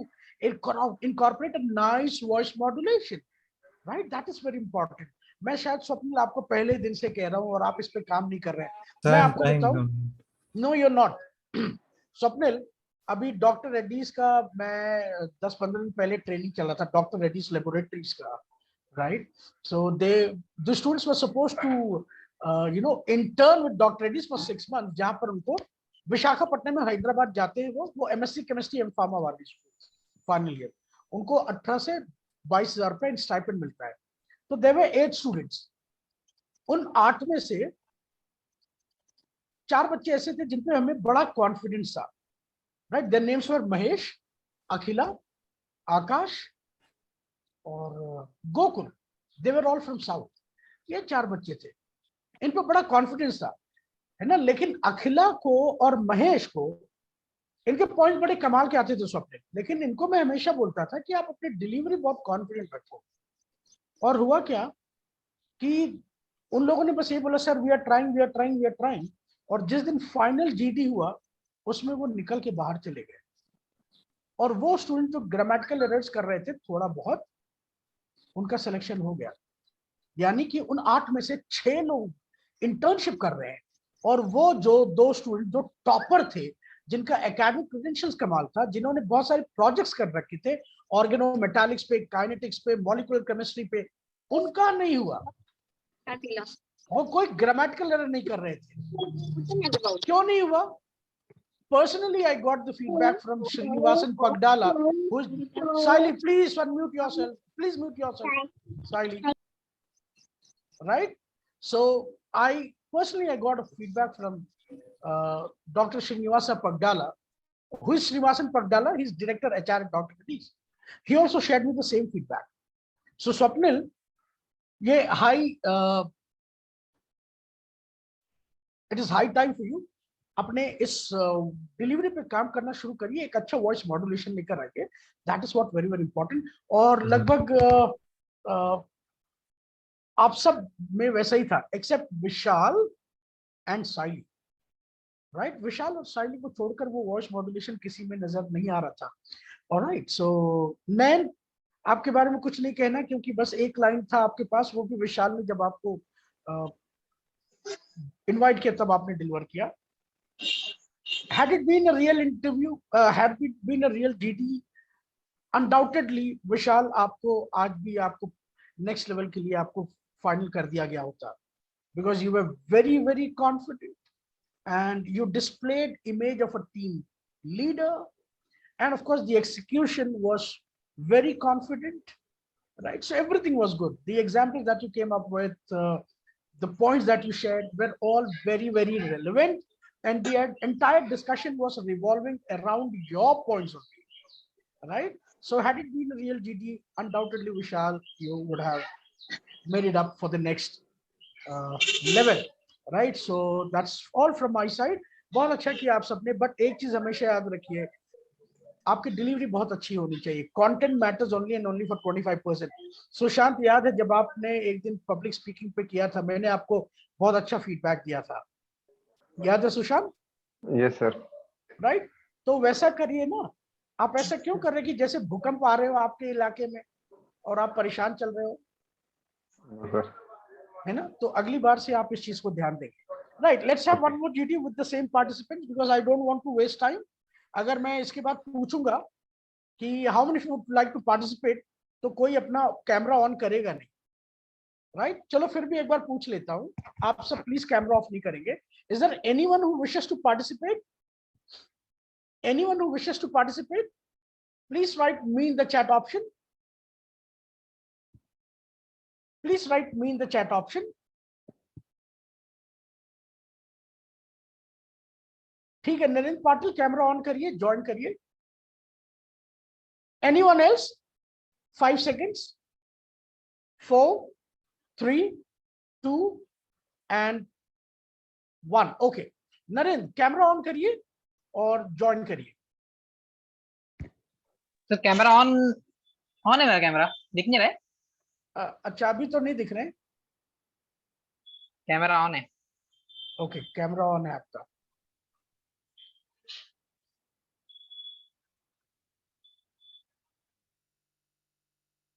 incorporate a nice voice modulation, right? That is very important. मैं शायद स्वप्निल आपको पहले दिन से कह रहा हूँ और आप इस पे काम नहीं कर रहे हैं। मैं आपको बताऊं, no you are not. Swapnil, अभी डॉक्टर रेड्डीज का मैं 10-15 दिन पहले ट्रेनिंग चला था, डॉक्टर रेड्डीज लेबोरेटरीज का, right? So the students were supposed to you know intern with Dr. Reddy's for 6 months, जहां पर उनको विशाखापट्टनम में हैदराबाद जाते हैं, वो एमएससी केमिस्ट्री एंड फार्मा वाले फाइनल ईयर, उनको 18 से 22,000 रुपए स्टाइपेंड मिलता है। तो देयर वर 8 स्टूडेंट्स, उन 8 में से 4 बच्चे ऐसे थे जिन पे हमें बड़ा कॉन्फिडेंस था, right? Their names were Mahesh, Akhila, Akash और Gokul. They were all from south. ये 4 बच्चे थे, इन पर बड़ा कॉन्फिडेंस था, है ना? लेकिन अखिला को और महेश को इनके पॉइंट बड़े कमाल के आते थे स्वप्न, लेकिन इनको मैं हमेशा बोलता था कि आप अपनी डिलीवरी बहुत कॉन्फिडेंट रखो। और हुआ क्या कि उन लोगों ने बस ये बोला, sir we are trying, we are trying, we are trying, और जिस दिन फाइनल जीडी हुआ उसमें वो निकल के बाहर चले गए। और वो स्टूडेंट जो ग्रामेटिकल एरर्स कर रहे थे थोड़ा बहुत, उनका सिलेक्शन हो गया। यानी कि उन 8 में से 6 लोग इंटर्नशिप कर रहे हैं, और वो जो 2 स्टूडेंट जो टॉपर थे, जिनका एकेडमिक क्रेडेंशियल्स कमाल था, जिन्होंने बहुत सारे प्रोजेक्ट्स कर रखे थे ऑर्गेनोमेटालिक्स पे, काइनेटिक्स पे, मॉलिक्यूलर केमिस्ट्री पे, उनका नहीं हुआ। और कोई ग्रामेटिकल एरर नहीं कर रहे थे। क्यों नहीं हुआ? Personally, I got the feedback from Srinivasan Pagdala, who's Siley, please unmute yourself. Please mute yourself, Siley. Right? So I got a feedback from Dr. Srinivasa Pagdala. Who is Srinivasan Pagdala? He's director HR at Dr. Reddy's. He also shared me the same feedback. So Swapnil, ये it is high time for you. अपने इस delivery पे काम करना शुरू करिए, एक अच्छा वॉइस मॉड्यूलेशन लेकर आइए, that is what very very important. और लगभग आप सब में वैसा ही था except Vishal and Saili, right? Vishal और साइली को छोड़कर वो वॉइस मॉड्यूलेशन किसी में नजर नहीं आ रहा था। ऑलराइट, सो नैन, आपके बारे में कुछ नहीं कहना क्योंकि बस एक लाइन था आपके पास, वो भी विशाल ने जब आपको इनवाइट किया तब आपने डिलीवर किया. Had it been a real interview, had it been a real GT, undoubtedly विशाल आपको आज भी आपको नेक्स्ट लेवल के लिए आपको फाइनल कर दिया गया होता, because you were very confident and you displayed image of a team leader, and of course the execution was very confident, right? So everything was good. The examples that you came up with, the points that you shared were all very relevant, and the entire discussion was revolving around your points of view, right? So had it been a real GD, undoubtedly Vishal, you would have made it up for the next level, right? So that's all from my side. बहुत अच्छा किया आप सबने, but एक चीज हमेशा याद रखिए, आपकी डिलीवरी बहुत अच्छी होनी चाहिए. Content matters only and only for 25%. Sushant, याद है जब आपने एक दिन पब्लिक स्पीकिंग पे किया था, मैंने आपको बहुत अच्छा फीडबैक दिया था, याद है सुशांत? Yes sir. राइट, तो वैसा करिए ना. आप ऐसा क्यों कर रहे कि जैसे भूकंप आ रहे हो आपके इलाके में और आप परेशान चल रहे हो, सर. है ना? तो अगली बार से आप इस चीज को ध्यान देंगे. Right, let's have one more GT with the same participants because I don't want to waste time. अगर मैं इसके बाद पूछूंगा कि how many would like to participate, तो कोई अपना कैमरा ऑन करेगा नहीं, राइट? चलो फिर भी एक बार पूछ लेता हूं, आप सब प्लीज कैमरा ऑफ नहीं करेंगे. Is there anyone who wishes to participate? Anyone who wishes to participate, please write me in the chat option. Please write me in the chat option. ठीक है, नरेंद्र पाटिल कैमरा ऑन करिए, join करिए. Anyone else? 5 seconds. 4, 3, 2 and 1. Okay, Narendra camera on करिए और join करिए. तो camera on है, मेरा कैमरा दिख नहीं रहा है. अच्छा, अभी तो नहीं दिख रहे. कैमरा ऑन है. ओके, कैमरा ऑन है आपका.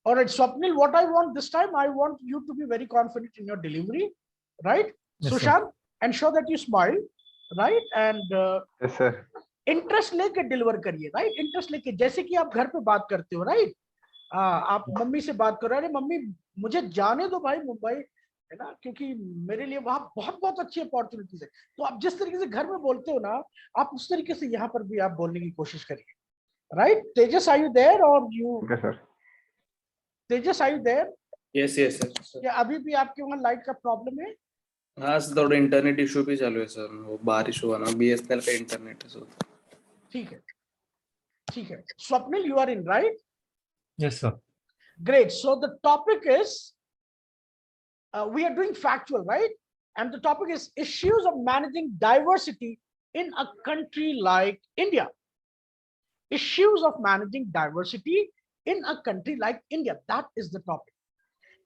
All right, Swapnil, what I want this time, I want you to be very confident in your delivery, right? Yes, Sushant, ensure that you smile, right? And Yes sir. Interest लेके deliver करिए, right? Interest लेके, जैसे कि आप घर पे बात करते हो, राइट? आप मम्मी से बात करो, अरे मम्मी मुझे जाने दो भाई मुंबई, है ना, क्योंकि मेरे लिए वहां बहुत अच्छी अपॉर्चुनिटीज है. तो आप जिस तरीके से घर में बोलते हो ना, आप उस तरीके से यहाँ पर भी आप बोलने की कोशिश करिए, right? Tejas, are you there? और you Okay sir. Tejas, are you there? Yes yes sir. क्या अभी भी आपके वहाँ लाइट का प्रॉब्लम है? हाँ सर, थोड़ा इंटरनेट इशू भी चालू है सर. वो बारिश हुआ ना, बीएसएनएल का इंटरनेट है सर. ठीक है, ठीक है. Swapnil, you are in, right? Yes, sir. Great. So the topic is, we are doing factual, right? And the topic is issues of managing diversity in a country like India. Issues of managing diversity in a country like India. That is the topic.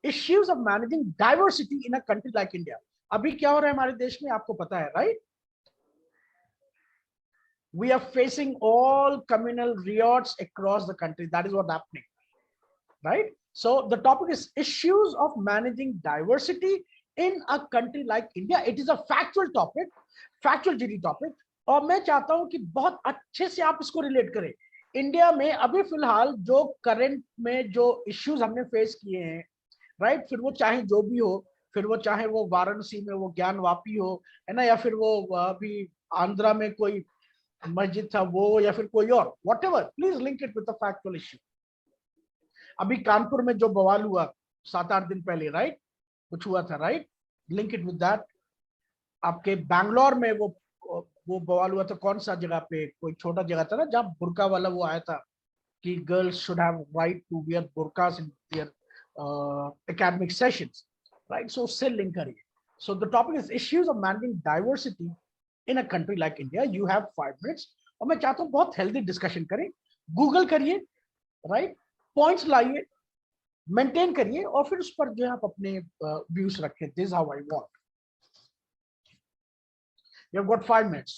Issues of managing diversity in a country like India. अभी क्या हो रहा है हमारे देश में, आपको पता है, right? We are facing all communal riots across the country. That is what's happening, right? So the topic is issues of managing diversity in a country like India. It is a factual topic, factual GD topic. और मैं चाहता हूं कि बहुत अच्छे से आप इसको रिलेट करें. इंडिया में अभी फिलहाल जो करंट में जो इश्यूज हमने फेस किए हैं, राइट? फिर वो चाहे जो भी हो, फिर वो चाहे वो वाराणसी में वो ज्ञान वापी हो, है ना, या फिर वो अभी आंध्रा में कोई मस्जिद था वो, या फिर कोई और, whatever, please link it with the factual issue. अभी कानपुर में जो बवाल हुआ 7-8 दिन पहले, राइट, कुछ हुआ था, right, link it with that. आपके बैंगलोर में वो बवाल हुआ था, कौन सा जगह पे, कोई छोटा जगह था ना, जहां बुर्का वाला वो आया था कि girls should have right to wear burqas in their academic sessions, right? So उससे लिंक करिए. So the topic is issues of managing diversity in a country like India. You have 5 minutes. और मैं चाहता हूँ बहुत हेल्दी डिस्कशन करें. Google करिए, right, points लाइए, मेंटेन करिए, और फिर उस पर जो है आप अपने व्यूज रखें. This how I want. You have got 5 minutes.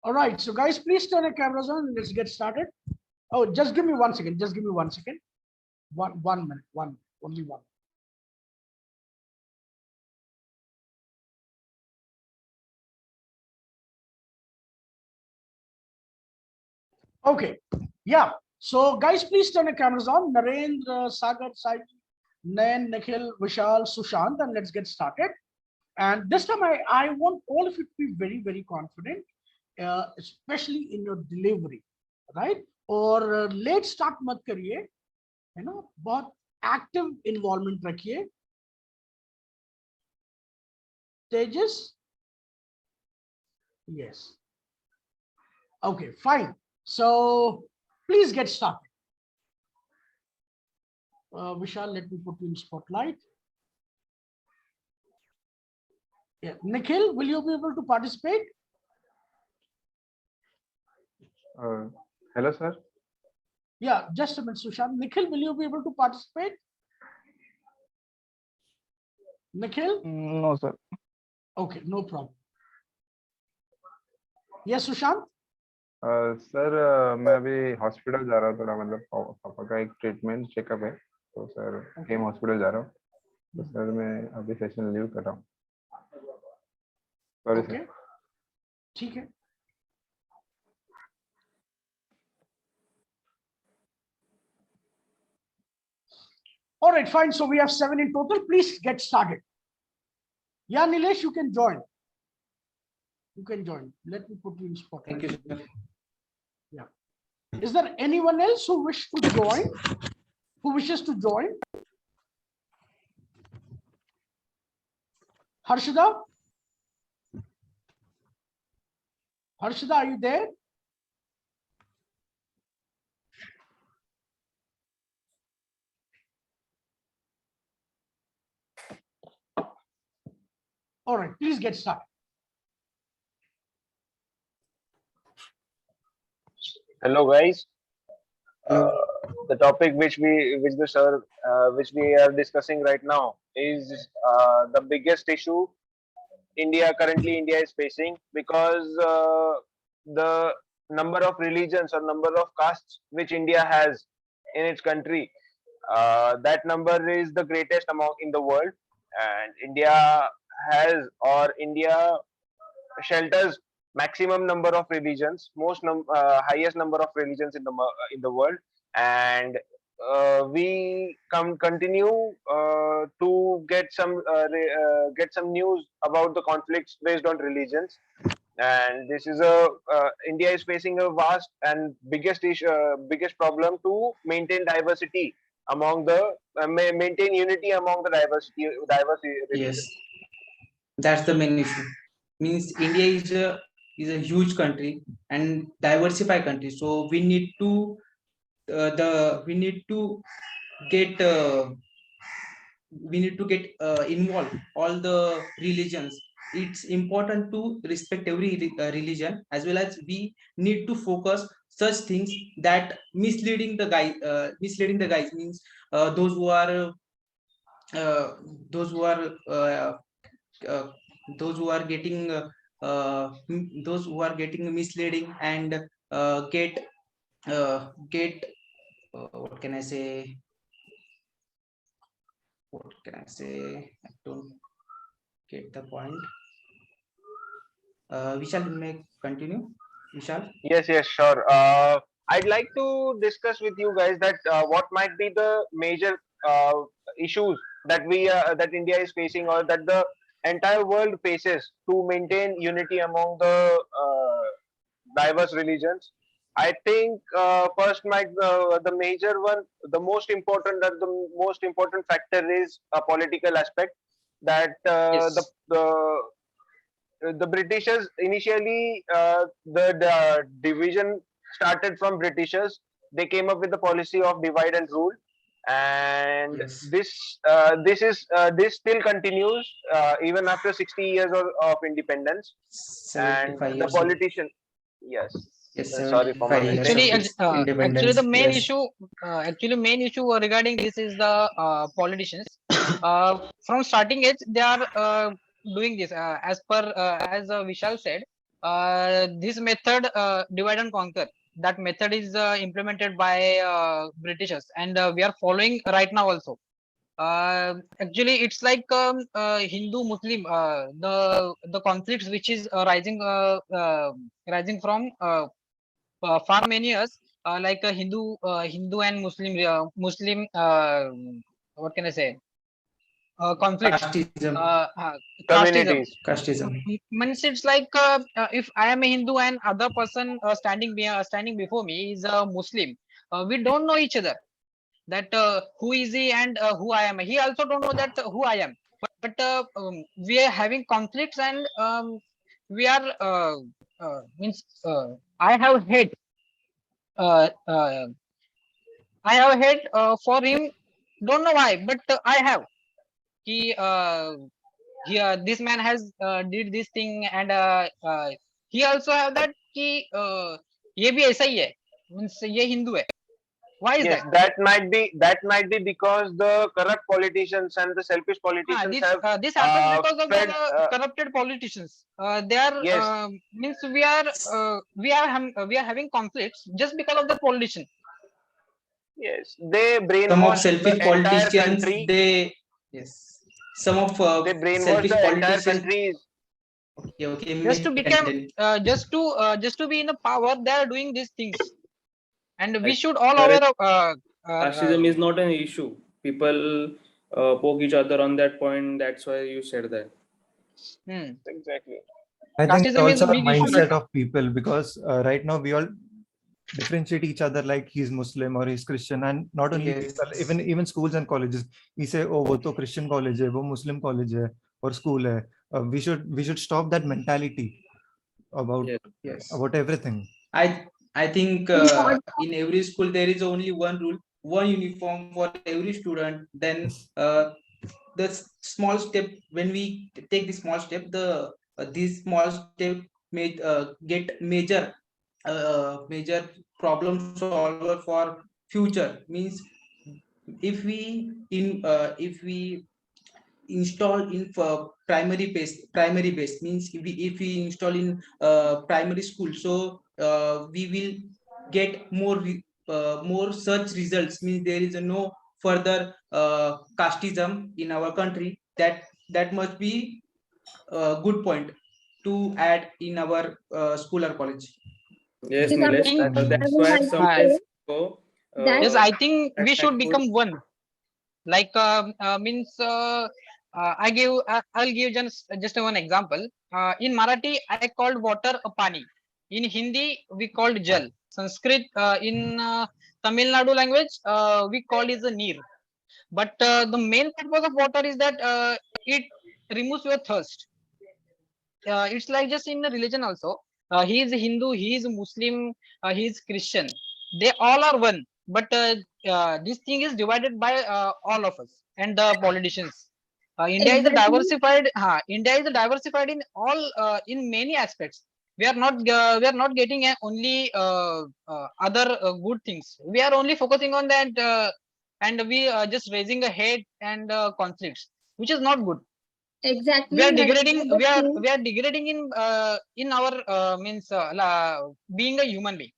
All right, so guys, please turn your cameras on. Let's get started. Oh, just give me 1 second. Just give me 1 second. One minute. Only one. Okay. Yeah. So guys, please turn your cameras on. Narendra, Sagar, Sai, Nayan, Nikhil, Vishal, Sushant, and let's get started. And this time I want all of you to be very, very confident, especially in your delivery, right? Or late start mat kariye, बहुत active involvement रखिए. Tejas? Yes. Okay, fine. So please get started. Vishal, let me put you in spotlight. Yeah. Nikhil, will you be able to participate? Hello, sir. Yeah, just a minute, Sushant. Nikhil, will you be able to participate? Nikhil? No, sir. Okay, no problem. Yes, Sushant? Sir मैं अभी hospital जा रहा हूँ, थोड़ा मतलब पापा का एक ट्रीटमेंट चेकअप है, तो सर केम हॉस्पिटल जा रहा हूँ, तो सर मैं अभी सेशन लीव कर रहा हूँ. Sorry sir. ठीक है. All right, fine. So we have 7 in total. Please get started. Yeah, Nilesh, you can join. You can join. Let me put you in spotlight. Thank you, sir. Yeah. Is there anyone else who wishes to join? Harshada? Harshada, are you there? All right, please get started. Hello, guys. The topic which we are discussing right now is the biggest issue India is facing, because the number of religions or number of castes which India has in its country, that number is the greatest among in the world, and India shelters maximum number of religions, highest number of religions in the world, and we continue to get some news about the conflicts based on religions, and this is India is facing a vast and biggest problem to maintain diversity among the maintain unity among the diverse religions. Yes, that's the main issue. Means India is a huge country and diversified country, so we need to get involved all the religions. It's important to respect every religion, as well as we need to focus such things that misleading the guys means those who are getting misleading and get what can I say? I don't get the point. Vishal, may continue. Vishal? Yes, sure. I'd like to discuss with you guys that what might be the major issues that that India is facing, or that the entire world faces, to maintain unity among the diverse religions. I think first, the major one, the most important factor is a political aspect. That the Britishers initially, the division started from Britishers. They came up with the policy of divide and rule, and this still continues even after 60 years of independence. And 75 the years. politician, yes. Yes, Sorry for my Actually, independence. the main Yes. issue regarding this is the politicians. From starting age, they are doing this as Vishal said. this method, divide and conquer, that method is implemented by Britishers, and we are following right now also. Actually, it's like Hindu Muslim, the conflicts which is rising from far many years, like Hindu and Muslim, what can I say, conflicts, Casteism. casteism. Communities. Casteism. Means it's like if I am a Hindu and other person standing before me is a Muslim, we don't know each other, that who is he and who I am. He also don't know that who I am. But we are having conflicts, and we are means I have hate. Uh, uh, I have hate for him. Don't know why, but I have. He this man has did this thing, and he also have that. कि ये भी ऐसा ही है, means ये हिंदू है. Why is Yes, that? that might be because the corrupt politicians and the selfish politicians have This happens because of fed. the corrupted politicians. They are Yes. means we are having conflicts just because of the politician. Yes, they Some of brainwash selfish the entire politicians, country. yes, some of They brainwash selfish the entire politicians. country. Okay, Just to may become content. just to be in the power, they are doing these things, and we Like, should all there is aware of. casteism is not an issue. People poke each other on that point. That's why you said that. Exactly. I think it's Casteism is also a a big issue right mindset now. of people because right now we all differentiate each other like he's Muslim or he's Christian, and not only Yes. people, even schools and colleges. We say, oh, वो तो Christian college है, वो Muslim college है, or school है. We should stop that mentality about Yes. about everything. I think in every school there is only one rule, one uniform for every student. Then the small step, when we take the small step, this small step may get major problem solver for future. Means if we install in for primary base means if we install in primary school, so we will get more such results. Means there is no further casteism in our country. That must be a good point to add in our school or college. Yes, Yes, Nilesh. I That's would why like some to days say ago, that Yes, I think we should hashtag become one. Like means I'll give just one example. In Marathi, I called water a pani. In Hindi, we called jal. Sanskrit, in Tamil Nadu language, we call is a neer. But the main purpose of water is that it removes your thirst. It's like just in the religion also. He is a Hindu, he is a Muslim, he is Christian. They all are one. But this thing is divided by all of us and the politicians. India is a exactly, diversified. India is a diversified in all in many aspects. We are not getting only other good things. We are only focusing on that, and we just raising a hate and conflicts, which is not good. We exactly, are Narendra, degrading. the thing. We are degrading in our means being a human being.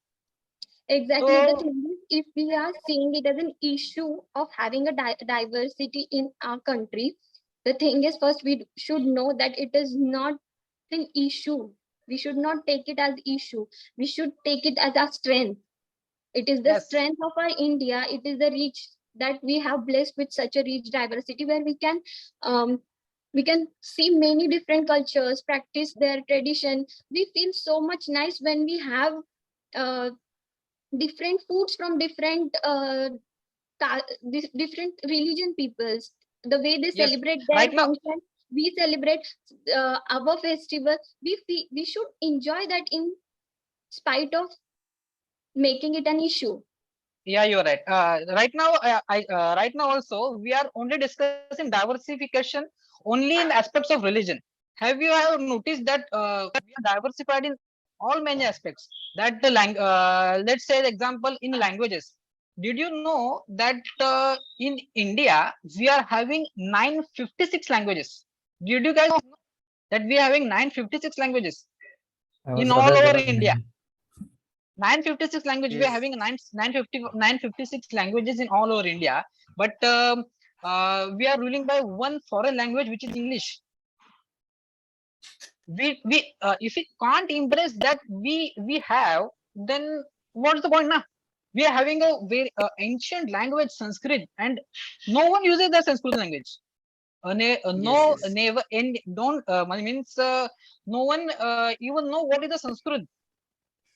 Exactly. The So thing is, if we are seeing it as an issue of having a diversity in our country, the thing is, first we should know that it is not an issue. We should not take it as issue. We should take it as our strength. It is the yes, strength of our India. It is the rich that we have blessed with such a rich diversity where um, we can see many different cultures, practice their tradition. We feel so much nice when we have uh, different foods from different different religion peoples, the way they yes. celebrate their Right now, function, we celebrate our festival. We should enjoy that in spite of making it an issue. yeah, you're right. Right now also we are only discussing diversification only in aspects of religion. Have you ever noticed that we are diversified in all many aspects? That the let's say the example in languages. Did you know that in India we are having 956 languages? Did you guys know that we are having 956 languages? in all over India. 956 language, we are having 956 languages in all over India, but we are ruling by one foreign language, which is English. We if we can't embrace that we have, then what's the point now? We are having a very ancient language, Sanskrit, and no one uses the Sanskrit language. No, never, and don't means no one even know what is the Sanskrit.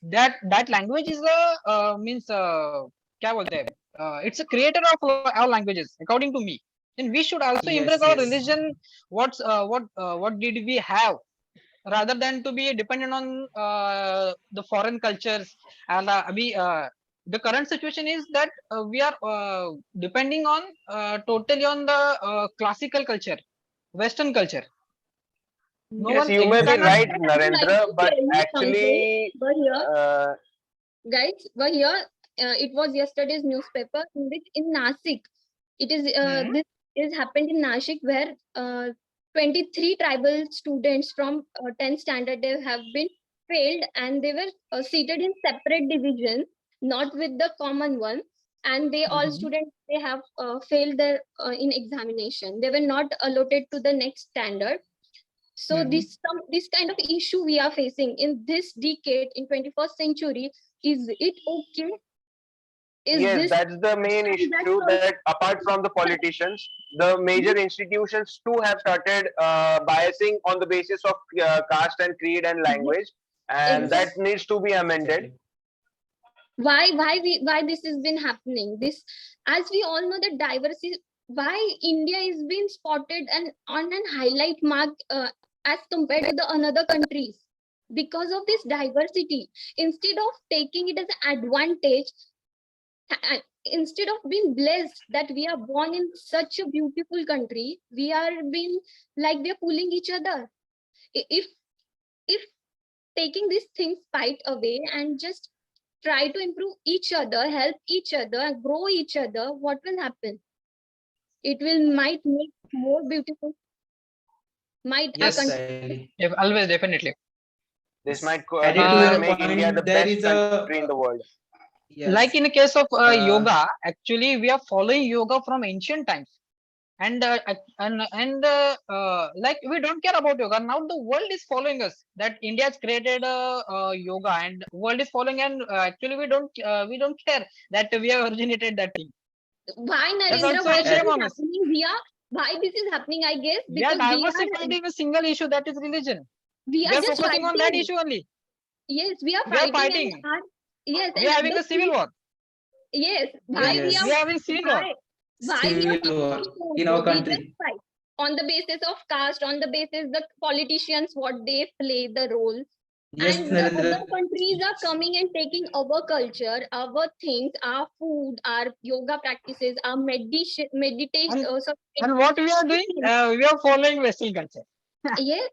That language is a means क्या बोलते हैं? It's a creator of our languages, according to me. And we should also embrace our religion. What did we have, rather than to be dependent on the foreign cultures. And the current situation is that we are depending on totally on the classical culture, Western culture. No Yes, one you may be cannot. right, I would like Narendra, to but tell you something, actually, but here, uh, guys, but here, it was yesterday's newspaper in which in Nasik, it is this is happened in Nashik, where 23 tribal students from 10th standard, they have been failed, and they were seated in separate divisions, not with the common one, and they all students, they have failed their in examination. They were not allotted to the next standard. So this kind of issue we are facing in this decade in 21st century. Is it okay? Is yes, this that's the main issue, that apart from the politicians, the major institutions too have started biasing on the basis of caste and creed and language, and that needs to be amended. Why this has been happening? This, as we all know, the diversity, why India is being spotted and on an highlight mark as compared to the another countries, because of this diversity. Instead of taking it as an advantage, instead of being blessed that we are born in such a beautiful country, we are being like we are pulling each other. If taking these things fight away and just try to improve each other, help each other, grow each other, what will happen? It will might make more beautiful. Might our Yes, country. Always, definitely. This might Added to your make India the point, there best is a country in the world. Like in the case of yoga, actually we are following yoga from ancient times, and like we don't care about yoga. Now the world is following us, that India has created yoga, and world is following, and actually we don't care that we have originated that thing. Why, That's Narendra? also Why a this is shame on us. happening? Why this is happening? I guess We are because diversified in a single issue, that is religion. we We are are just focusing on that fighting. issue only. Yes, we are We are fighting, fighting. yes, We are having the a civil war. yes, why we Yes. are We are having civil war. why we are Civil war fighting in also? our We country. just fight on the basis of caste, on the basis the politicians what they play the role, Yes, and the Narendra. other countries are coming and taking our culture, our things, our food, our yoga practices, our meditation. And what we are doing, we are following Western culture. Yes.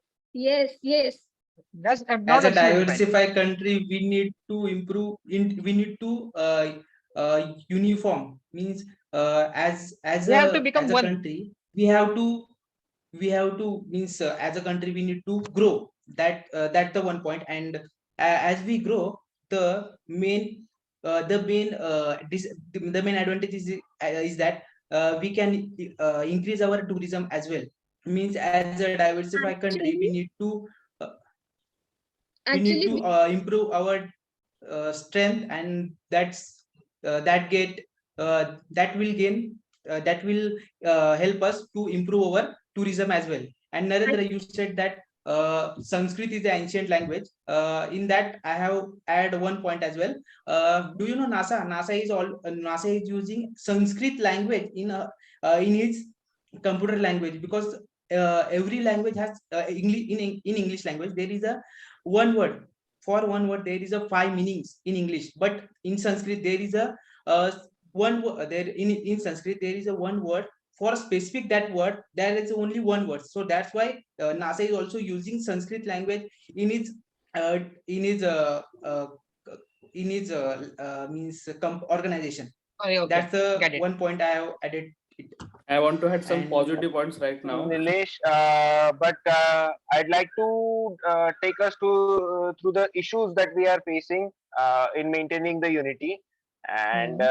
That's As not a absolutely fine. diversified country, we need to improve. We need to uniform, means as We have to a become one. country, we have to means as a country we need to grow. That's the one point. And as we grow, the main the main advantage is that we can increase our tourism as well. Means as a diversified country, we need to improve our strength, and that will gain that will help us to improve our tourism as well. And Narendra, you said that Sanskrit is the ancient language. In that, I have add one point as well. Do you know NASA is using Sanskrit language in its computer language, because every language has English. In English language, there is a one word. For one word there is a 5 meanings in English, but in Sanskrit there is a there in Sanskrit there is a one word for specific that word. There is only one word, so that's why NASA is also using Sanskrit language in its means organization. Okay. That's the one point I have added I want to add some And positive points right now. Nilesh, but I'd like to take us to through the issues that we are facing in maintaining the unity, and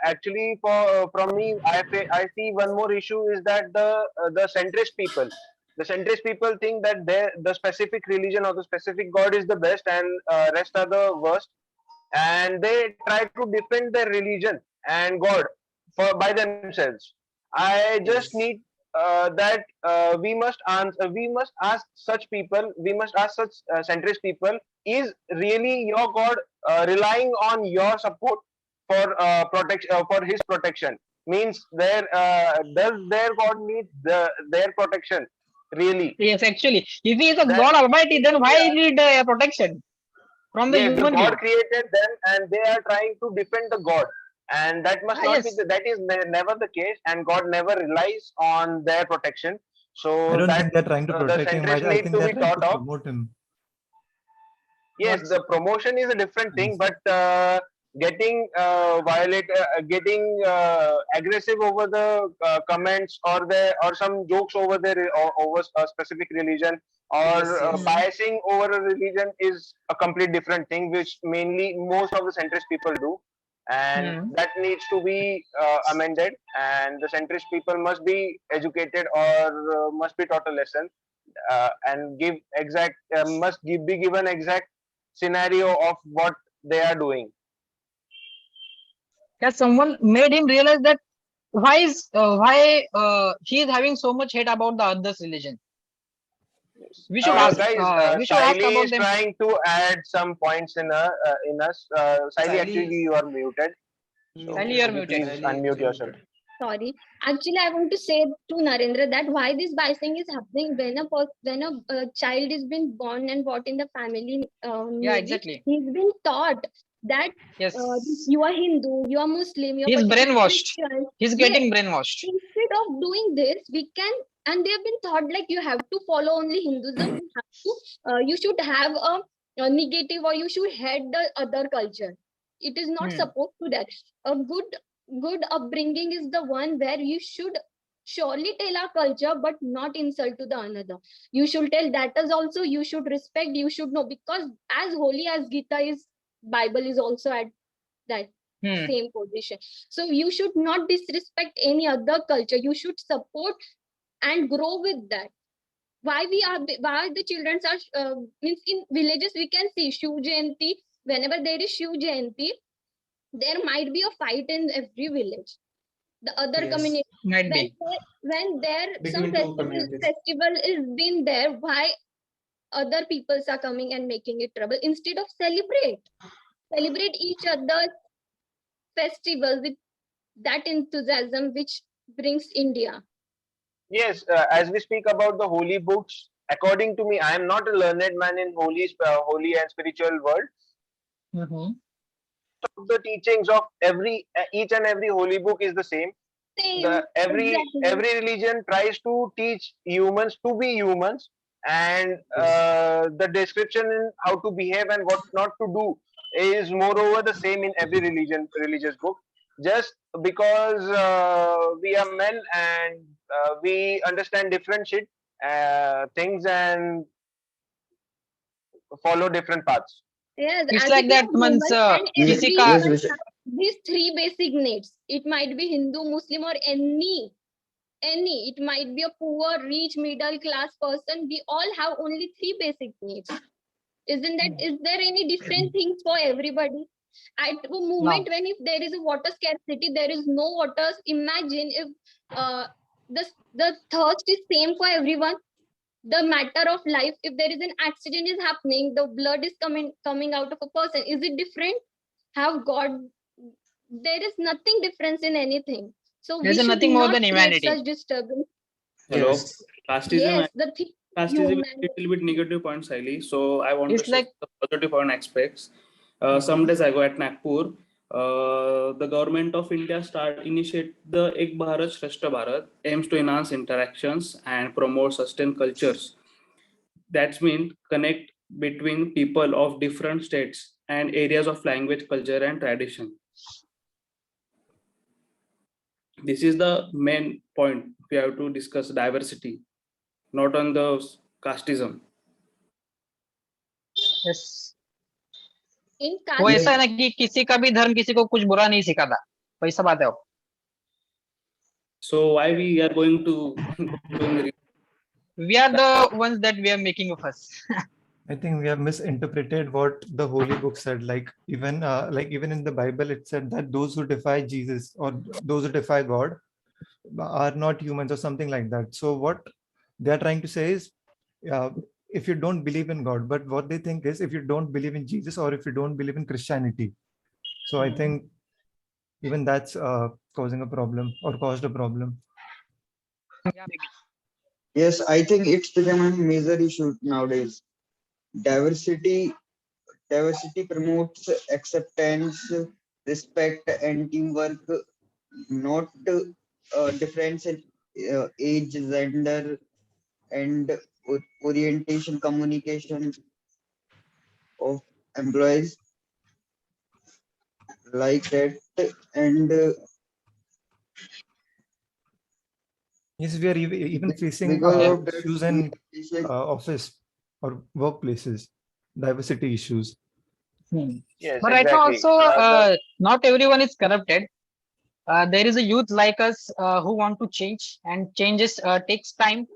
actually from me, I see one more issue is that the centrist people. The centrist people think that the specific religion or the specific God is the best and rest are the worst, and they try to defend their religion and God for by themselves. I just yes, need that we must ask such people, we must ask such centrist people, is really your God relying on your support for for his protection? Means does their God need their protection really? Yes, actually, if he is a That God Almighty, then why yeah, he need protection from the yes, the human God being? created them and they are trying to defend the God, and that must Ah, not be yes. that is never the case, and God never relies on their protection. I So don't that think they're trying to the protect him. centrists I need think to they're be trying to taught of. promote him. Yes, What's the promotion is a different thing, Yes. but getting aggressive over the comments or some jokes over over a specific religion, yes, or yes, biasing over a religion is a complete different thing, which mainly most of the centrist people do, and Hmm. that needs to be amended. And the centrist people must be educated or must be taught a lesson and give exact be given exact scenario of what they are doing. That someone made him realize that why he is having so much hate about the others religion. We should ask. Guys, We should ask Siley about is them. trying to add some points in us. Siley, actually, Sally, you are muted. So Sally, you are could you muted. please Sally is unmute yourself? muted. Sorry. Actually, I want to say to Narendra that why this biasing is happening when a child is being born and brought in the family, Yeah, maybe exactly. he's been taught that Yes. you are Hindu, you are Muslim, you are He's particularly brainwashed. Christian. He's Yes. getting brainwashed. Instead of doing this, we can, and they have been taught like you have to follow only Hinduism. You have to, you should have a negative, or you should hate the other culture. It is not Hmm. supposed to that. A good upbringing is the one where you should surely tell our culture but not insult to the another. You should tell that is also, you should respect, you should know, because as holy as Gita is, Bible is also at that Hmm. same position. So you should not disrespect any other culture, you should support and grow with that. Why the children are means in villages we can see Shiv Jayanti. Whenever there is Shiv Jayanti, there might be a fight in every village. The other Yes, community, Might when be. there some between two communities. festival is been there, why other peoples are coming and making it trouble? Instead of celebrate each other's festival with that enthusiasm which brings India. Yes, as we speak about the holy books, according to me, I am not a learned man in holy and spiritual world. Mhm. The teachings of each and every holy book is the same. Same, The exactly. every religion tries to teach humans to be humans, and Yes, the description in how to behave and what not to do is moreover the same in every religious book. Just because we are men and we understand different shit things and follow different paths. Yes, It's as like if we that are man's humans and Yes, every Jessica. yes, human Vishal. has these three basic needs. It might be Hindu, Muslim, or any. It might be a poor, rich, middle class person. We all have only three basic needs. Isn't that? Is there any different things for everybody? At the No. moment when if there is a water scarcity, there is no water. Imagine if uh, the thirst is same for everyone. The matter of life, if there is an accident is happening, the blood is coming out of a person, is it different? Have God, there is nothing difference in anything, so we There's should nothing more not than create humanity. such disturbance. Hello. yes, Casteism, Yes, the thing, casteism is human. a little bit negative point, Siley. So I want to It's shift like the positive point aspects. Some mhm, days ago at Nagpur, the government of India initiate the Ek Bharat Shrestha Bharat aims to enhance interactions and promote sustained cultures. That's mean connect between people of different states and areas of language, culture, and tradition. This is the main point. We have to discuss diversity, not on the casteism. Yes. In वो caste, ऐसा है ना कि किसी का भी धर्म किसी को कुछ बुरा नहीं सिखाता, वैसा बात है वो. So why we are going to doing We are the ones that we are making a fuss. I think we have misinterpreted what the holy book said. Like even in the Bible, it said that those who defy Jesus or those who defy God are not humans or something like that. So what they are trying to say is, if you don't believe in God, but what they think is if you don't believe in Jesus or if you don't believe in Christianity. So I think even that's causing a problem or caused a problem. Yeah, maybe. Yes, I think it's become a major issue nowadays. Diversity promotes acceptance, respect, and teamwork, not difference in age, gender, and orientation, communication of employees like that. And Yes, we are even facing because of that, issues in office or workplaces, diversity issues. Yes, But right now exactly. also, The not everyone is corrupted. There is a youth like us who want to change, and changes takes time.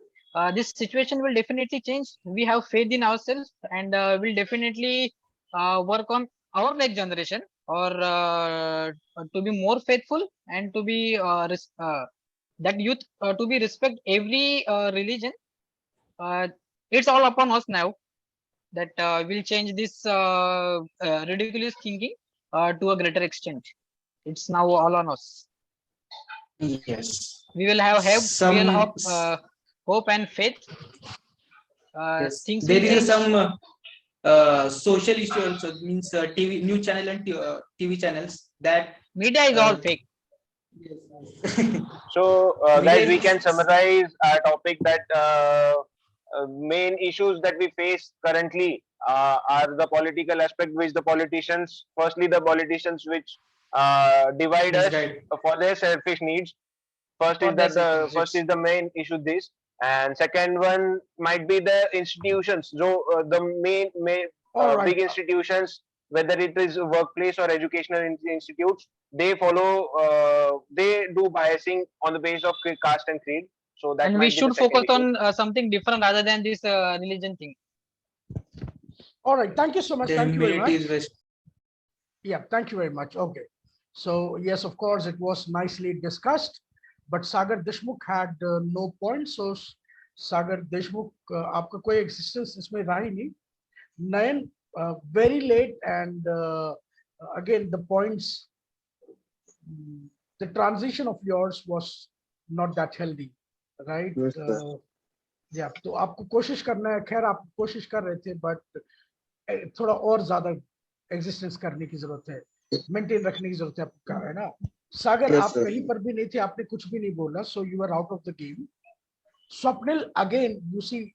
This situation will definitely change. We have faith in ourselves, and will definitely work on our next generation, or to be more faithful and to be that youth to be respect every religion. It's all upon us now that will change this ridiculous thinking to a greater extent. It's now all on us. Yes. We will have we will have hope and faith. Yes. Things There will is change. some social issue also, means TV news channel and TV channels that Media is all fake. So, Media guys, we is- can summarize our topic that main issues that we face currently are the political aspect, which the politicians, firstly, the politicians which divide Yes, us right. for their selfish needs. First For is their that the selfish first needs. is the main issue this, and second one might be the institutions. So the main All right. big institutions, whether it is a workplace or educational institutes, they follow they do biasing on the basis of caste and creed. So that And we might be the should second focus issue. on something different other than this religion thing. All right. Thank you so much. Thank you very Humility much. is best. Yeah, thank you very much. Okay. So yes, of course, it was nicely discussed, but Sagar Deshmukh had no points. So Sagar Deshmukh, आपका कोई existence इसमें रहा ही नहीं. Nayan, very late, and again the points, the transition of yours was not that healthy, right? Yes, sir. Yeah. तो आपको कोशिश करना है. खैर आप कोशिश कर रहे थे, but थोड़ा और ज्यादा एग्जिस्टेंस करने की जरूरत है, मेंटेन रखने की जरूरत है आपको, है ना? सागर, Yes, आप sir. कहीं पर भी नहीं थे, आपने कुछ भी नहीं बोला, so you are out of the game. Swapnil, again, you see,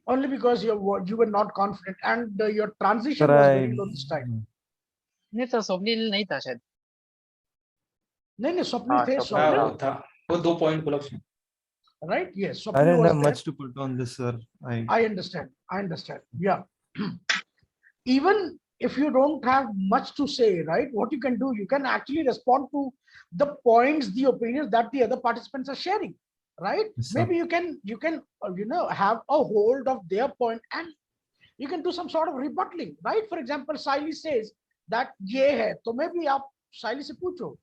only because you were not confident, and your transition was very low this time. नहीं सर, स्वप्निल नहीं था शायद. नहीं, स्वप्निल थे. Swapnil स्वप्निल, वो 2 point बोला उसने. right? Yes, I Swapnil didn't was have there. much to put on this, sir. I understand. Yeah. Even if you don't have much to say, right, what you can do, you can actually respond to the points, the opinions that the other participants are sharing, right? Yes, sir. Maybe you can have a hold of their point, and you can do some sort of rebuttaling, right? For example, Saili says that ye hai, so maybe aap Saili se pucho,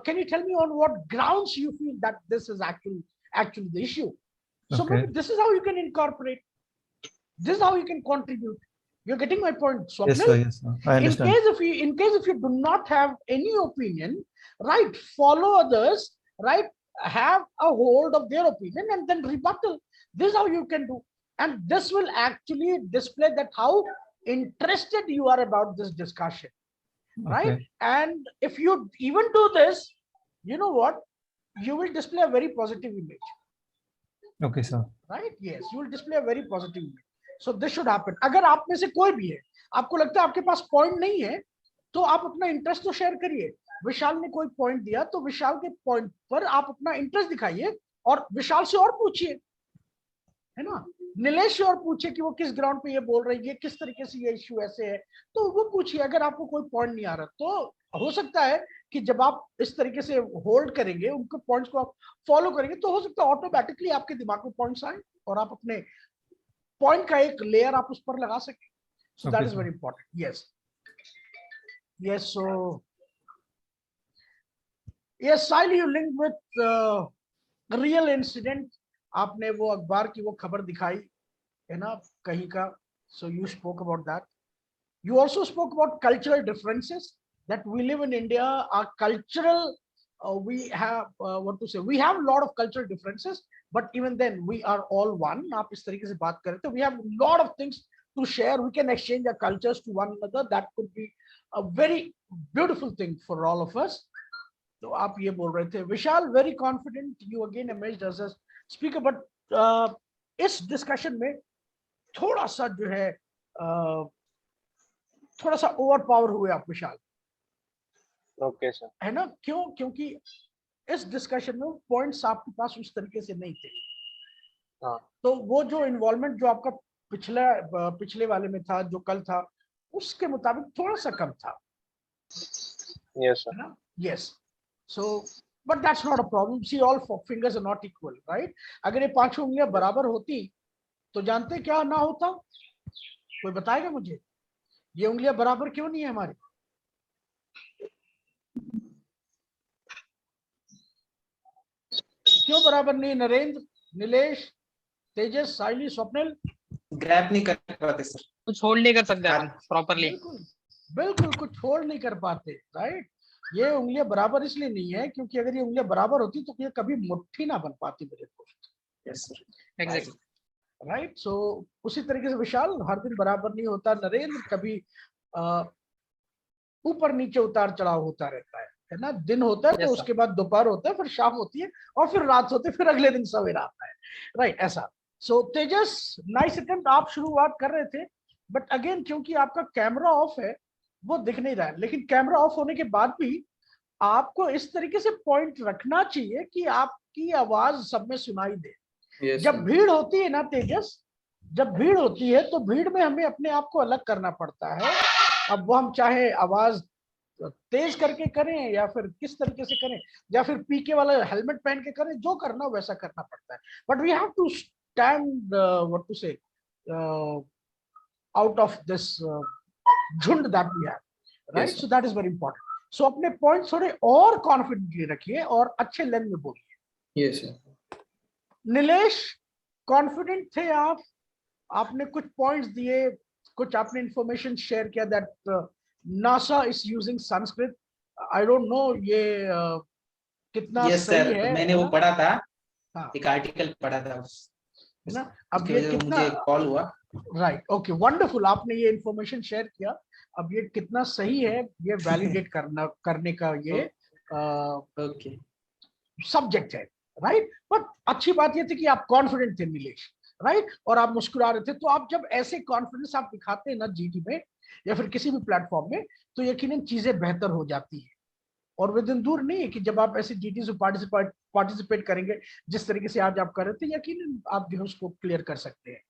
can you tell me on what grounds you feel that this is actually the issue? So Okay. maybe this is how you can incorporate. This is how you can contribute. You're getting my point, Swapnil? Yes, sir. Yes, sir. I In understand. case if you do not have any opinion, right, follow others, right, have a hold of their opinion and then rebuttal. This is how you can do. And this will actually display that how interested you are about this discussion, right? Okay. And if you even do this, you know what? You will display a very positive image. Okay, sir. Right? Yes, you will display a very positive image. So this should happen. अगर आप में से कोई भी है, आपको लगता है आपके पास पॉइंट नहीं है, तो आप अपना इंटरेस्ट तो शेयर करिए. विशाल ने कोई पॉइंट दिया तो विशाल के पॉइंट पर आप अपना इंटरेस्ट दिखाइए और विशाल से और पूछिए, है ना। नीलेश से और पूछिए कि वो किस ग्राउंड पे ये बोल रही है, किस तरीके से ये इश्यू ऐसे है, तो वो पूछिए। अगर आपको कोई पॉइंट नहीं आ रहा तो हो सकता है कि जब आप इस तरीके से होल्ड करेंगे, उनके पॉइंट्स को आप फॉलो करेंगे, तो हो सकता है ऑटोमेटिकली आपके दिमाग में पॉइंट्स आए और आप अपने पॉइंट का एक लेयर आप उस पर लगा सकें। So that Okay, is sir. very important. Yes. Yes. So yes, Sahil, you linked with real incident. आपने वो अखबार की वो खबर दिखाई है ना कहीं का. So you spoke about that. You also spoke about cultural differences that we live in India. Our cultural, we have what to say. We have a lot of cultural differences, but even then we are all one. आप इस तरीके से बात करें तो we have a lot of things to share. We can exchange our cultures to one another. That could be a very beautiful thing for all of us. तो आप ये बोल रहे थे. विशाल, very confident. You again emerged as a speaker, but इस discussion में थोड़ा सा जो है थोड़ा सा ओवर पावर हुए आप विशाल. Okay sir. है ना, क्यों? क्योंकि इस डिस्कशन में पॉइंट्स आपके पास उस तरीके से नहीं थे. हाँ. तो वो जो इन्वॉल्वमेंट जो आपका पिछले वाले में था, जो कल था, उसके मुताबिक थोड़ा सा कम था. Yes sir. Yes. So but that's not a problem. See, all fingers are not equal, right? अगर ये पांचों उंगलियां बराबर होती तो जानते क्या ना होता? कोई बताएगा मुझे? ये उंगलियां बराबर क्यों नहीं है हमारी? क्यों बराबर नहीं? नरेंद्र, नीलेश, तेजस, साइली, स्वप्निल ग्रैप नहीं कर पाते सर, कुछ होल्ड नहीं कर सकते प्रॉपरली. बिल्कुल बिल्कुल कुछ होल्ड नहीं कर पाते, राइट? ये उंगलियां बराबर इसलिए नहीं है क्योंकि अगर ये उंगलियां बराबर होती तो ये कभी मुट्ठी ना बन पाती मेरे दोस्त. Yes sir. एग्जैक्टली. राइट. सो उसी तरीके से विशाल हर दिन बराबर नहीं होता. नरेंद्र, कभी ऊपर नीचे उतार चढ़ाव होता रहता है ना. दिन होता है तो उसके बाद दोपहर होता है, फिर शाम होती है और फिर रात होती है, फिर अगले दिन सवेरा आता है, राइट? ऐसा. सो तेजस, नाइस अटेम्प्ट. आप शुरुआत कर रहे थे बट अगेन क्योंकि आपका कैमरा ऑफ है वो दिख नहीं रहा है, लेकिन कैमरा ऑफ होने के बाद भी आपको इस तरीके से पॉइंट रखना चाहिए कि आपकी आवाज सब में सुनाई दे. जब भीड़ होती है ना तेजस, जब भीड़ होती है तो भीड़ में हमें अपने आप को अलग करना पड़ता है. अब वो हम चाहे आवाज तेज करके करें या फिर किस तरीके से करें, या फिर पीके वाला हेलमेट पहन के करें, जो करना वैसा करना पड़ता है. But we have to stand what to say out of this झुंड that we have, right? So that is very important. So अपने पॉइंट थोड़े और कॉन्फिडेंटली रखिए और अच्छे लेंथ में बोलिए. Yes sir. नीलेश, कॉन्फिडेंट थे आप, आपने कुछ पॉइंट्स दिए, कुछ आपने इंफॉर्मेशन शेयर किया that NASA is using Sanskrit. I don't know ये कितना सही है. मैंने वो पढ़ा था. हाँ. एक आर्टिकल पढ़ा था है ना. अब ये कितना मुझे कॉल हुआ. राइट. Okay, wonderful. आपने ये इंफॉर्मेशन शेयर किया. अब ये कितना सही है ये वैलिडेट करने का ये ओके सब्जेक्ट है, राइट? बट अच्छी बात ये थी कि आप कॉन्फिडेंट थे नीलेश, राइट? और आप मुस्कुरा रहे थे. तो आप जब ऐसे कॉन्फिडेंस आप दिखाते हैं ना जीटी में या फिर किसी भी प्लेटफॉर्म में, तो यकीनन चीजें बेहतर हो जाती है. और वो दिन दूर नहीं है कि जब आप ऐसे जीटी से पार्टिसिपेट करेंगे जिस तरीके से आज आप कर रहे थे, यकीनन आप जो है उसको क्लियर कर सकते हैं.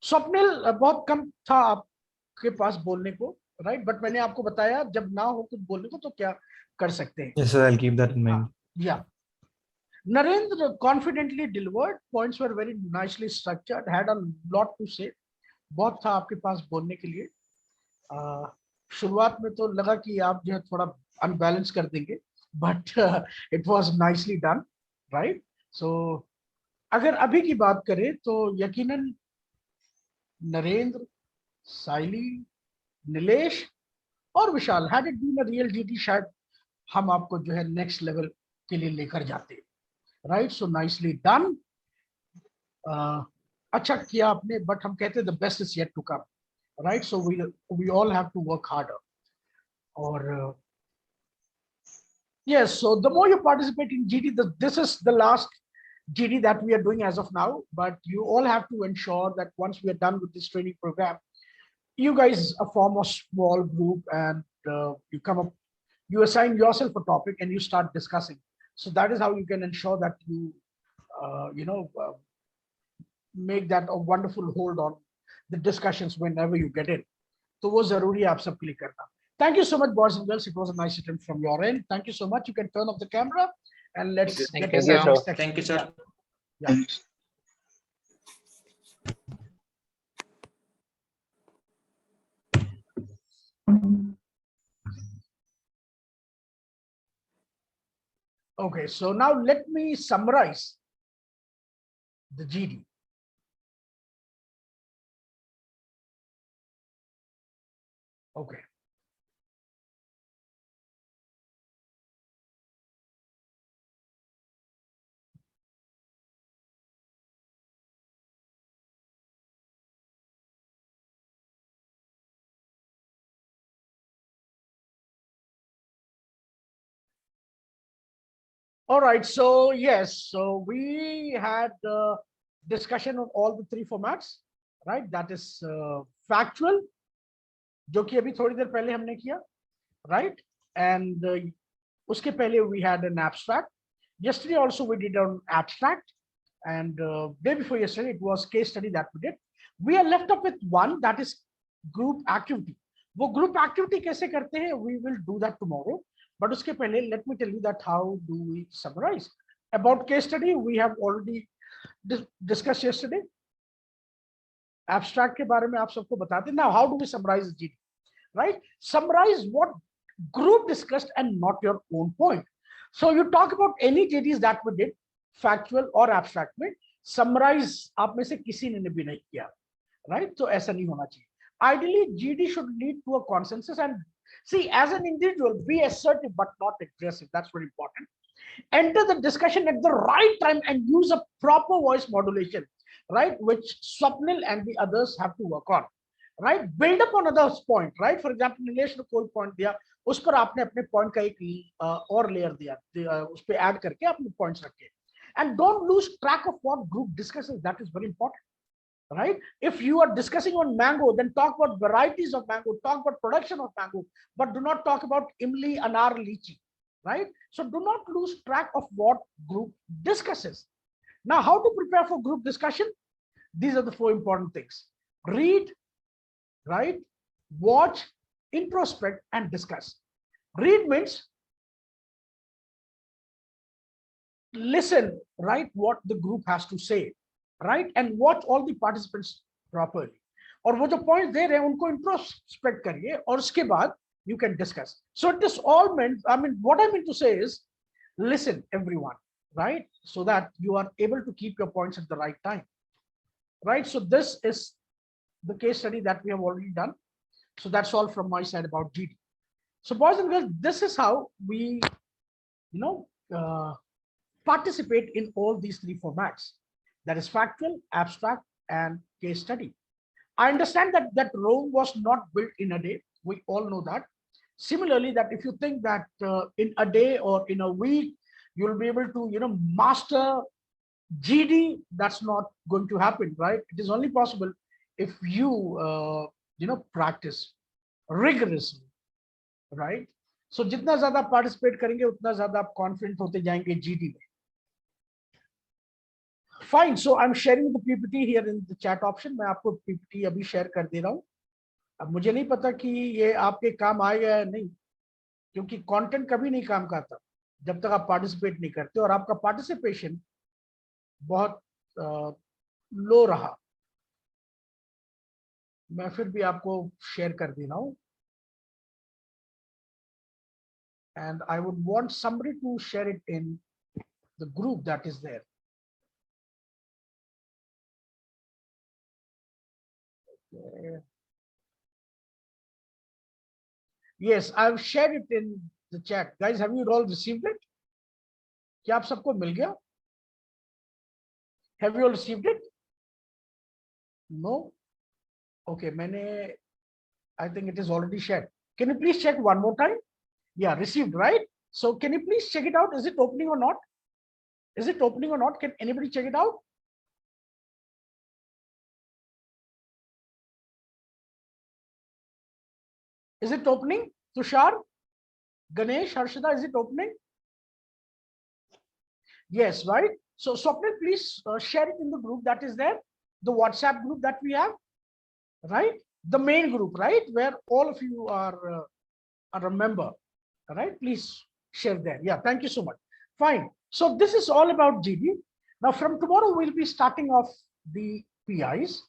स्वप्निल, बहुत कम था आपके पास बोलने को, राइट? बट मैंने आपको बताया जब ना हो कुछ बोलने को तो क्या कर सकते हैं. Yes, sir, I'll keep that in mind. Yeah. Narendra confidently delivered. Points were very nicely structured. Had a lot to say. बहुत था आपके पास बोलने के लिए. शुरुआत में तो लगा कि आप जो है थोड़ा अनबैलेंस कर देंगे, but it was nicely done, right? So अगर अभी की बात करें तो यकीनन नरेंद्र, साइली, नीलेश और Vishal, had it been a real GT, शायद हम आपको जो है नेक्स्ट लेवल के लिए लेकर जाते, राइट? So nicely done. अच्छा किया आपने, बट हम कहते हैं the best is yet to come, right? So we all have to work harder. और yes, so the more you participate in GT, this is the last GT that we are doing as of now, but you all have to ensure that once we are done with this training program, you guys form a small group and you come up you assign yourself a topic and you start discussing. So that is how you can ensure that you, make that a wonderful hold on the discussions whenever you get in. तो वो जरूरी है आप सबके लिए करना. Thank you so much, boys and girls. It was a nice attempt from your end. Thank you so much. You can turn off the camera and let's Thank get you, into the sir. next section. Thank you, sir. Yeah. Okay, so now let me summarize the GD. Okay. All right, so yes, so we had discussion on all the three formats, right? That is factual, जो कि अभी थोड़ी देर पहले हमने किया, right? And उसके पहले we had an abstract. Yesterday also we did an abstract, and day before yesterday it was case study that we did. We are left up with one, that is group activity. वो group activity कैसे करते हैं? We will do that tomorrow. But उसके पहले let me tell you that how do we summarize. About case study we have already discussed yesterday. Abstract के बारे में आप सबको बताते. Now how do we summarize GD? Right? Summarize what group discussed and not your own point. So you talk about any GDs that we did, factual or abstract में, summarize आप में से किसी ने भी नहीं किया, right? तो ऐसा नहीं होना चाहिए. Ideally, GD should lead to a consensus, and see, as an individual, be assertive but not aggressive. That's very important. Enter the discussion at the right time and use a proper voice modulation, right? Which Swapnil and the others have to work on, right? Build up on others' point, right? For example, Nilesh ने कोई point दिया, उस पर आपने अपने point का एक और layer दिया, उस पे add करके अपने points रखे. And don't lose track of what group discusses. That is very important. Right? If you are discussing on mango, then talk about varieties of mango, talk about production of mango, but do not talk about imli, anar, lychee, right? So do not lose track of what group discusses. Now, how to prepare for group discussion? These are the 4 important things. Read, right? Watch, introspect, and discuss. Read means listen, right? What the group has to say. Right, and watch all the participants properly. और वो जो points दे रहे हैं उनको introspect करिए और उसके बाद you can discuss. So this all meant, I mean, what I mean to say is listen everyone, right? So that you are able to keep your points at the right time, right? So this is the case study that we have already done. So that's all from my side about GD. So boys and girls, this is how we, participate in all these 3 formats. That is factual, abstract, and case study. I understand that that Rome was not built in a day. We all know that. Similarly, that if you think that in a day or in a week, you'll be able to, master GD, that's not going to happen, right? It is only possible if you, practice rigorously, right? So, जितना ज़्यादा participate करेंगे, उतना ज़्यादा आप confident होते जाएंगे GD में. Fine, so I'm sharing the PPT here in the chat option. मैं आपको PPT अभी share कर दे रहा हूँ. अब मुझे नहीं पता कि ये आपके काम आएगा या नहीं, क्योंकि content कभी नहीं काम का था जब तक आप participate नहीं करते, और आपका participation बहुत low रहा. मैं फिर भी आपको share कर दे रहा हूँ. And I would want somebody to share it in the group that is there. Yes, I've shared it in the chat. Guys, have you all received it? क्या आप सबको मिल गया? Have you all received it? No? Okay, I think it is already shared. Can you please check one more time? Yeah, received, right? So can you please check it out? Is it opening or not? Is it opening or not? Can anybody check it out? Is it opening, Tushar? Ganesh, Harshada, is it opening? Yes, right. So Swapnil, please share it in the group that is there, the WhatsApp group that we have, right? The main group, right, where all of you are a member, right? Please share there. Yeah, thank you so much. Fine. So this is all about GD. Now from tomorrow we'll be starting off the PIs.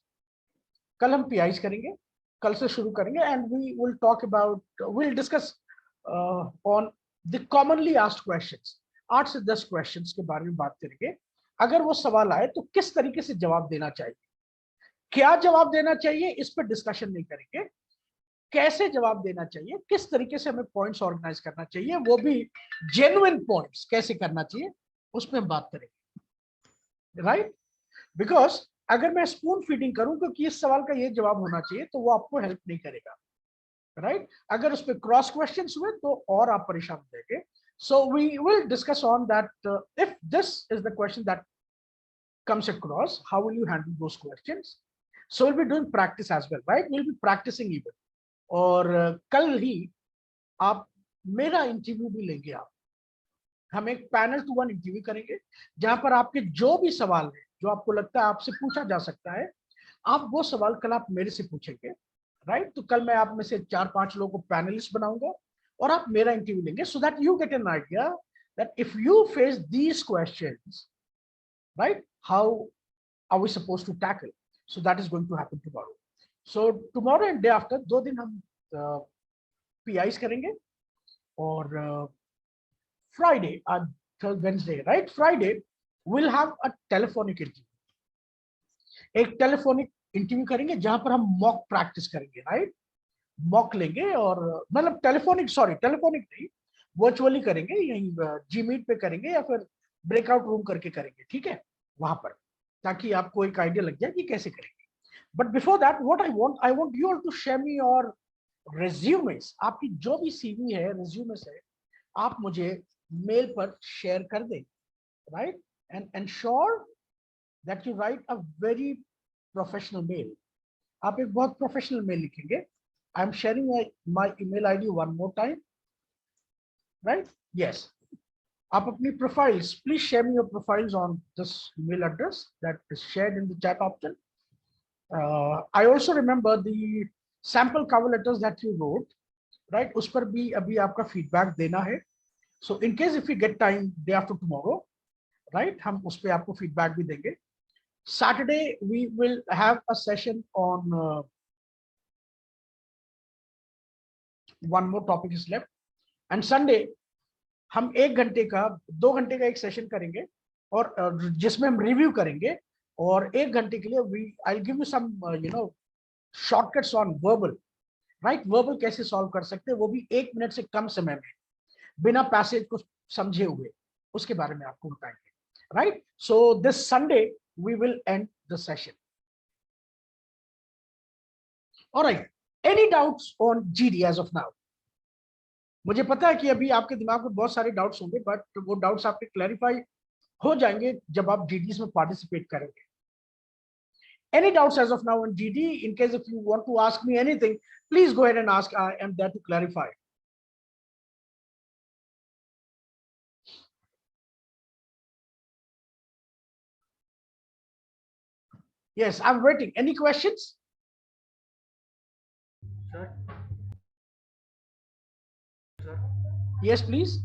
कल हम PIs करेंगे, कल से शुरू करेंगे, and we will talk about, we'll discuss on the commonly asked questions. 8 से 10 questions के बारे में बात करेंगे. अगर वो सवाल आए तो किस तरीके से जवाब देना चाहिए, क्या जवाब देना चाहिए, इस पर डिस्कशन नहीं करेंगे. कैसे जवाब देना चाहिए, किस तरीके से हमें पॉइंट्स ऑर्गेनाइज करना चाहिए, वो भी जेन्युइन पॉइंट्स कैसे करना चाहिए, उस पर हम बात करेंगे, राइट? बिकॉज अगर मैं स्पून फीडिंग करूं कि इस सवाल का ये जवाब होना चाहिए, तो वो आपको हेल्प नहीं करेगा, राइट? अगर उस पर क्रॉस क्वेश्चंस हुए तो और आप परेशान हो जाएंगे. So we will discuss on that. If this is the question that comes across, how will you handle those questions? So we'll be doing practice as well, right? We'll be practicing even. और कल ही आप मेरा interview भी लेंगे. आप हम एक panel to one interview करेंगे, जहां पर आपके जो भी सवाल है, जो आपको लगता है आपसे पूछा जा सकता है, आप वो सवाल कल आप मेरे से पूछेंगे, राइट? तो कल मैं आप में से 4-5 लोगों को पैनलिस्ट बनाऊंगा और आप मेरा इंटरव्यू लेंगे, so that you get an idea that if you face these questions, right, how are we supposed to tackle? So that is going to happen tomorrow. So tomorrow and day after, 2 दिन हम PIs करेंगे, और Friday, Wednesday, right? Friday we'll have a telephonic interview. एक telephonic interview करेंगे जहां पर हम mock practice करेंगे, राइट? मॉक लेंगे, और मतलब टेलीफोनिक नहीं, वर्चुअली करेंगे, यहीं जी मीट पे करेंगे या फिर ब्रेकआउट रूम करके करेंगे, ठीक है, वहां पर, ताकि आपको एक आइडिया लग जाए कि कैसे करेंगे. But before that what I want you all to share me your resumes. आपकी जो भी सीवी है, रेज्यूमेस है, आप मुझे मेल पर शेयर कर दें, right? And ensure that you write a very professional mail. आप एक बहुत प्रोफेशनल मेल लिखेंगे. I'm sharing my email ID one more time, right? Yes. आप अपनी profiles, please share me your profiles on this email address that is shared in the chat option. I also remember the sample cover letters that you wrote, right? उस पर भी अभी आपका feedback देना है. So in case if we get time day after tomorrow, right, हम उस पे आपको feedback भी देंगे. Saturday we will have a session on one more topic is left, and Sunday हम 1 घंटे का 2 घंटे का एक सेशन करेंगे, और जिसमें हम रिव्यू करेंगे, और 1 घंटे के लिए I'll give you some shortcuts on verbal, right? Verbal कैसे सॉल्व कर सकते हैं, वो भी 1 मिनट से कम समय में, बिना पैसेज को समझे हुए, उसके बारे में आपको बताएंगे, right? So this Sunday we will end the session. All right. Any doubts on GD as of now? मुझे पता है कि अभी आपके दिमाग में बहुत सारे डाउट्स होंगे, बट वो डाउट्स आपके क्लैरिफाई हो जाएंगे जब आप GDs में पार्टिसिपेट करेंगे. Any doubts as of now on GD? In case if you want to ask me anything, please go ahead and ask. I am there to clarify. Yes, I'm waiting. Any questions? Sir. Yes, please.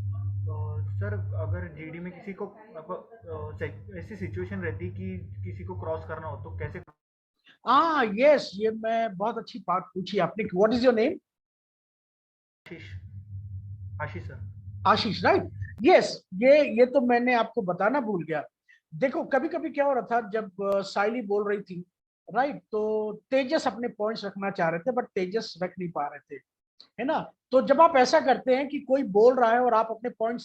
Sir अगर GD में किसी को ऐसी situation रहती कि किसी को cross करना हो तो कैसे? Yes, ये मैं बहुत अच्छी बात पूछी आपने. What is your name? Ashish sir. Ashish, right? Yes, ये तो मैंने आपको बताना भूल गया. देखो, कभी कभी क्या हो रहा था, जब साइली बोल रही थी, राइट, तो तेजस अपने पॉइंट्स रखना चाह रहे थे, बट तेजस रख नहीं पा रहे थे, है ना? तो जब आप ऐसा करते हैं कि कोई बोल रहा है और आप अपने पॉइंट्स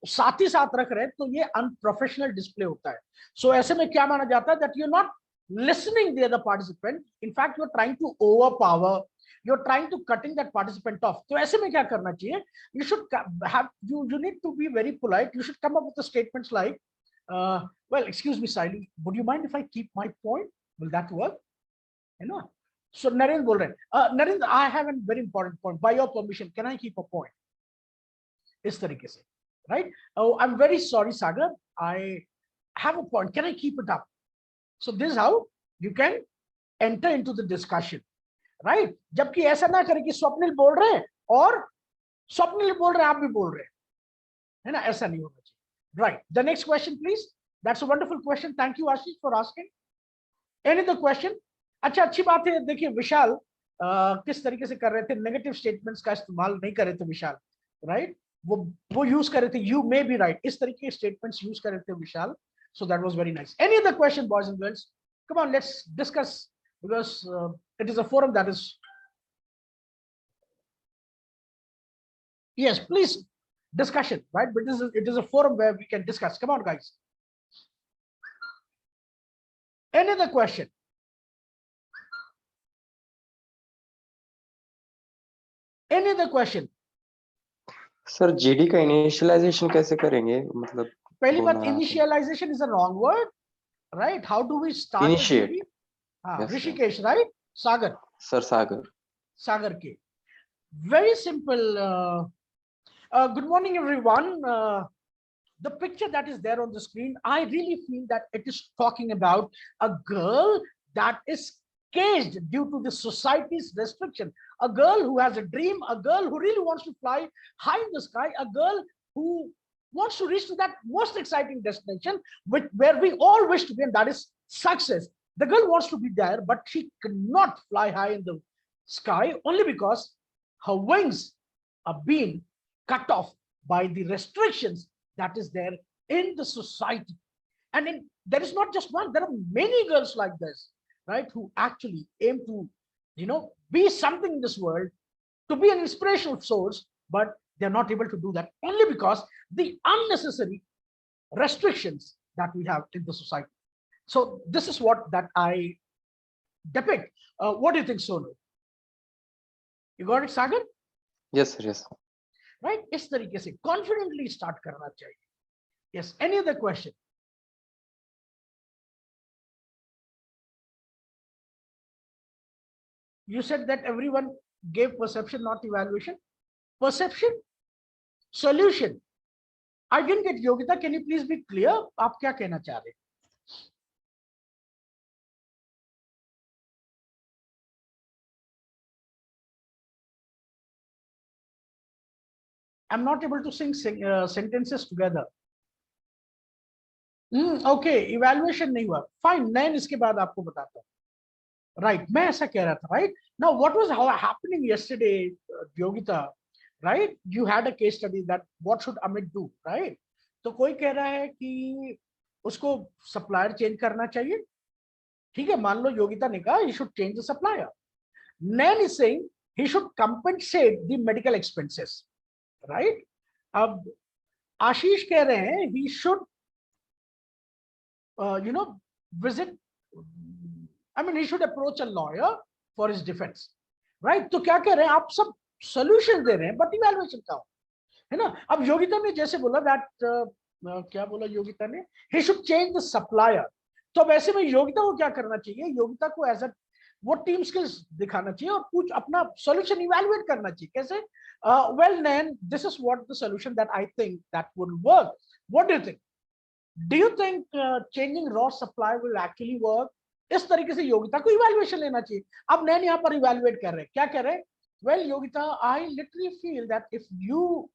साथ ही साथ रख रहे हैं, तो ये अनप्रोफेशनल डिस्प्ले होता है. सो ऐसे में क्या माना जाता है, that you not listening the other participant, in fact you are trying to overpower, you are trying to cutting that participant off. तो ऐसे में क्या करना चाहिए, you should have, you need to be very polite. You should come up with the statements like, well, excuse me Saili, would you mind if I keep my point? Will that work? You know? So Narendra बोल रहे हैं, Narendra, I have a very important point. By your permission, can I keep a point? इस तरीके से, right? Oh, I'm very sorry, Sagar. I have a point. Can I keep it up? So this is how you can enter into the discussion, right? जबकि ऐसा ना करें कि स्वप्निल बोल रहे हैं और स्वप्निल बोल रहे हैं, आप भी बोल रहे हैं, है ना? ऐसा नहीं होना चाहिए, right? The next question, please. That's a wonderful question. Thank you, Ashish, for asking. Any other question? अच्छा, अच्छी बात है. देखिए विशाल किस तरीके से कर रहे थे, नेगेटिव स्टेटमेंट्स का इस्तेमाल नहीं कर रहे थे विशाल, राइट? वो यूज कर रहे थे, यू मे बी राइट, इस तरीके के स्टेटमेंट्स यूज कर रहे थे विशाल. So that was very nice. Any other question, boys and girls? Come on, let's discuss, because it is a forum that is. Yes, please, discussion, right? But it is a forum where we can discuss. Come on, guys. Any other question? Any other question? Sir GD का initialisation कैसे करेंगे, मतलब पहली बात, बोलना है आपने। initialization is a wrong word, right? How do we start? Initiate. The GD? Yes, sir. Rishikesh, right? Sagar. Sir Sagar. Sagar K. Very simple. Good morning, everyone. The picture that is there on the screen, I really feel that it is talking about a girl that is caged due to the society's restriction. A girl who has a dream, a girl who really wants to fly high in the sky, a girl who wants to reach to that most exciting destination, where we all wish to be, and that is success. The girl wants to be there, but she cannot fly high in the sky only because her wings are being cut off by the restrictions that is there in the society. And there is not just one, there are many girls like this, right, who actually aim to, be something in this world, to be an inspirational source, but they're not able to do that only because the unnecessary restrictions that we have in the society. So this is what that I depict. What do you think, Sonu? You got it, Sagar? Yes, sir, yes. Right? इस तरीके से confidently start करना चाहिए. Yes. Any other question? You said that everyone gave perception, not evaluation. Perception, solution. I didn't get Yogita. Can you please be clear? आप क्या कहना चाह रहे हैं? I'm not able to sing sentences together. Okay, evaluation नहीं हुआ. Fine. मैं इसके बाद आपको बताता हूँ. Right, मैं ऐसा कह रहा था, right? Now, what was happening yesterday, Yogita? Right? You had a case study that what should Amit do, right? तो कोई कह रहा है कि उसको supplier change करना चाहिए. ठीक है, मान लो योगिता ने कहा he should change the supplier. Nan is saying he should compensate the medical expenses, right? अब आशीष कह रहे हैं he should, visit. I mean, he should approach a lawyer for his defense, right? तो क्या कह रहे हैं आप सब solution दे रहे हैं, but evaluation का है ना? अब योगिता ने जैसे बोला that क्या बोला योगिता ने, he should change the supplier. तो अब ऐसे में योगिता को क्या करना चाहिए? योगिता को as a वो टीम स्किल्स दिखाना चाहिए और कुछ अपना solution evaluate करना चाहिए. कैसे? Well, Nan, this is what the solution that I think that would work. What do you think? Do you think changing raw supply will actually work? इस तरीके से योगिता को इवैल्यूएशन लेना चाहिए. अब नैन यहाँ पर इवैल्यूएट कर रहे हैं, क्या कर रहे हैं? Well, Yogita, I literally feel that if you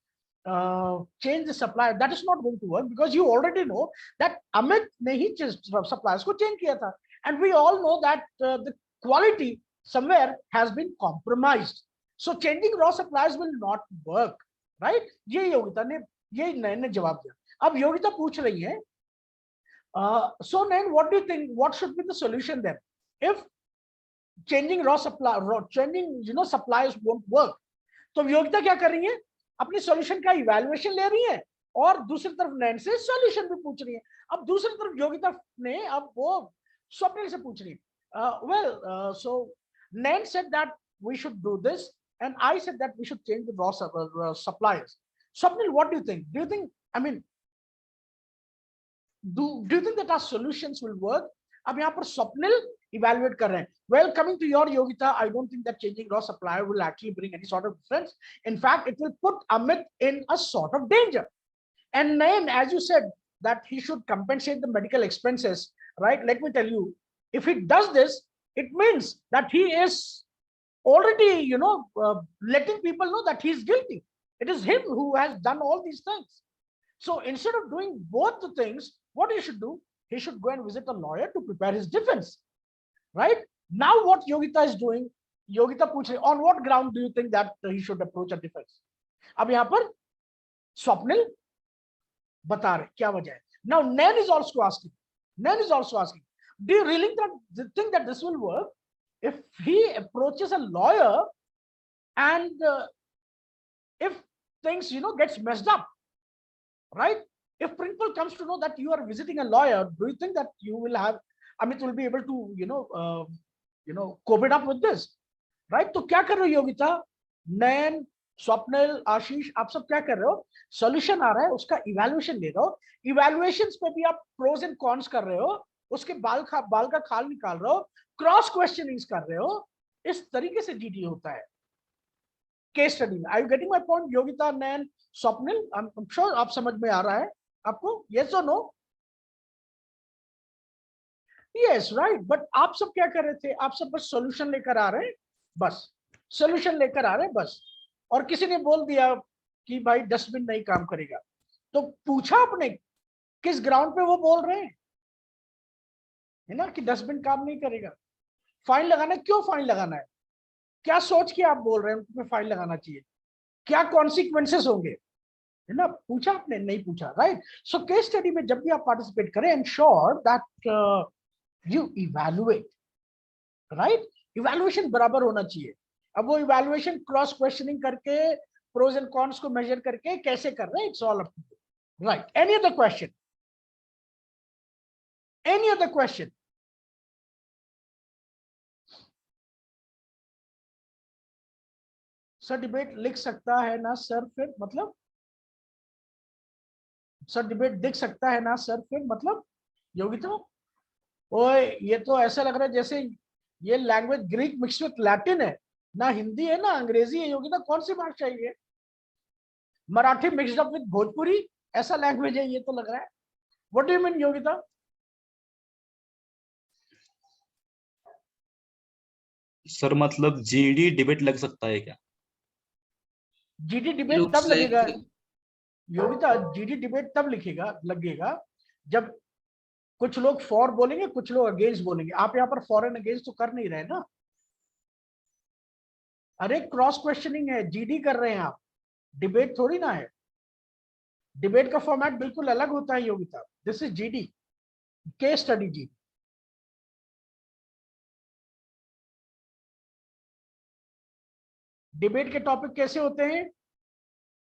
change the supplier, that is not going to work because you already know that Amit ने ही suppliers को change किया था, and we all know that the quality somewhere has been compromised. So changing raw suppliers will not work, right? ये योगिता ने, ये नैन ने जवाब दिया. अब योगिता पूछ रही है, so Nan, what do you think? What should be the solution then? If changing changing suppliers won't work, तो योगिता क्या कर रही है? अपनी solution का evaluation ले रही है और दूसरी तरफ नैन से solution भी पूछ रही है. अब दूसरी तरफ योगिता ने अब वो स्वप्निल से पूछ रही है. So Nan said that we should do this, and I said that we should change the raw suppliers. Swapnil, what do you think? Do you think? I mean, do you think that our solutions will work? अब यहाँ पर Swapnil evaluate कर रहे हैं. Well, coming to your Yogita, I don't think that changing raw supplier will actually bring any sort of difference. In fact, it will put Amit in a sort of danger. And then, as you said, that he should compensate the medical expenses, right? Let me tell you, if he does this, it means that he is already, letting people know that he is guilty. It is him who has done all these things. So instead of doing both the things, what he should do, he should go and visit a lawyer to prepare his defense, right? Now what Yogita is doing, Yogita पूछ रही, on what ground do you think that he should approach a defense? अब यहाँ पर स्वप्निल बता रहे क्या वजह है. Now Nan is also asking, do you really think that this will work if he approaches a lawyer and if things gets messed up, right? If principal comes to know that you are visiting a lawyer, do you think that you will have Amit will be able to cope it up with this, right? तो क्या कर रहे हो योगिता, नैन, स्वप्निल, आशीष, आप सब क्या कर रहे हो? सॉल्यूशन आ रहा है, उसका इवैल्यूएशन ले रहे हो. इवैल्यूएशंस पे भी आप प्रोज एंड कॉन्स कर रहे हो, उसके बाल का खाल निकाल रहे हो, क्रॉस क्वेश्चनिंग्स कर रहे हो. इस तरीके से जीडी होता है केस स्टडी में. Are you getting my point Yogita, Nain, Swapnil? I am sure आप समझ में आ रहा है आपको. यस और नो? Yes, right. बट आप सब क्या कर रहे थे? आप सब बस सॉल्यूशन लेकर आ रहे हैं, बस सॉल्यूशन लेकर आ रहे हैं बस. और किसी ने बोल दिया कि भाई डस्टबिन नहीं काम करेगा, तो पूछा आपने किस ग्राउंड पे वो बोल रहे हैं, है ना, कि डस्टबिन काम नहीं करेगा. फाइन लगाना है, क्यों फाइन लगाना है? क्या सोच के आप बोल रहे हैं उनको फाइन लगाना चाहिए? क्या कॉन्सिक्वेंसेस होंगे, है ना? पूछा आपने? नहीं पूछा, राइट? सो केस स्टडी में जब भी आप पार्टिसिपेट करें, ensure that you evaluate, right? Evaluation बराबर होना चाहिए. अब वो इवैल्यूएशन क्रॉस क्वेश्चनिंग करके, प्रोज एंड कॉन्स को मेजर करके कैसे कर रहे हैं, it's all up to you, right? Any other question? Any other question? Sir debate लिख सकता है ना सर फिर मतलब? सर डिबेट दिख सकता है ना सर फिर मतलब? योगिता, ओए ये तो ऐसा लग रहा है जैसे ये language Greek mix with Latin है, ना हिंदी है ना अंग्रेजी है. योगिता कौन सी भाषा है ये? Marathi mixed up with Bhojpuri, ऐसा लैंग्वेज है ये तो लग रहा है. What do you mean Yogita? Sir मतलब जीडी डिबेट लग सकता है क्या? जीडी डिबेट तब लगेगा योगिता, जीडी डिबेट तब लगेगा जब कुछ लोग फॉर बोलेंगे, कुछ लोग अगेंस्ट बोलेंगे. आप यहाँ पर फॉर एंड अगेंस्ट तो कर नहीं रहे ना. अरे क्रॉस क्वेश्चनिंग है, जीडी कर रहे हैं आप, डिबेट थोड़ी ना है. डिबेट का फॉर्मेट बिल्कुल अलग होता है Yogita. This is GD, case study. जी डिबेट के टॉपिक कैसे होते हैं?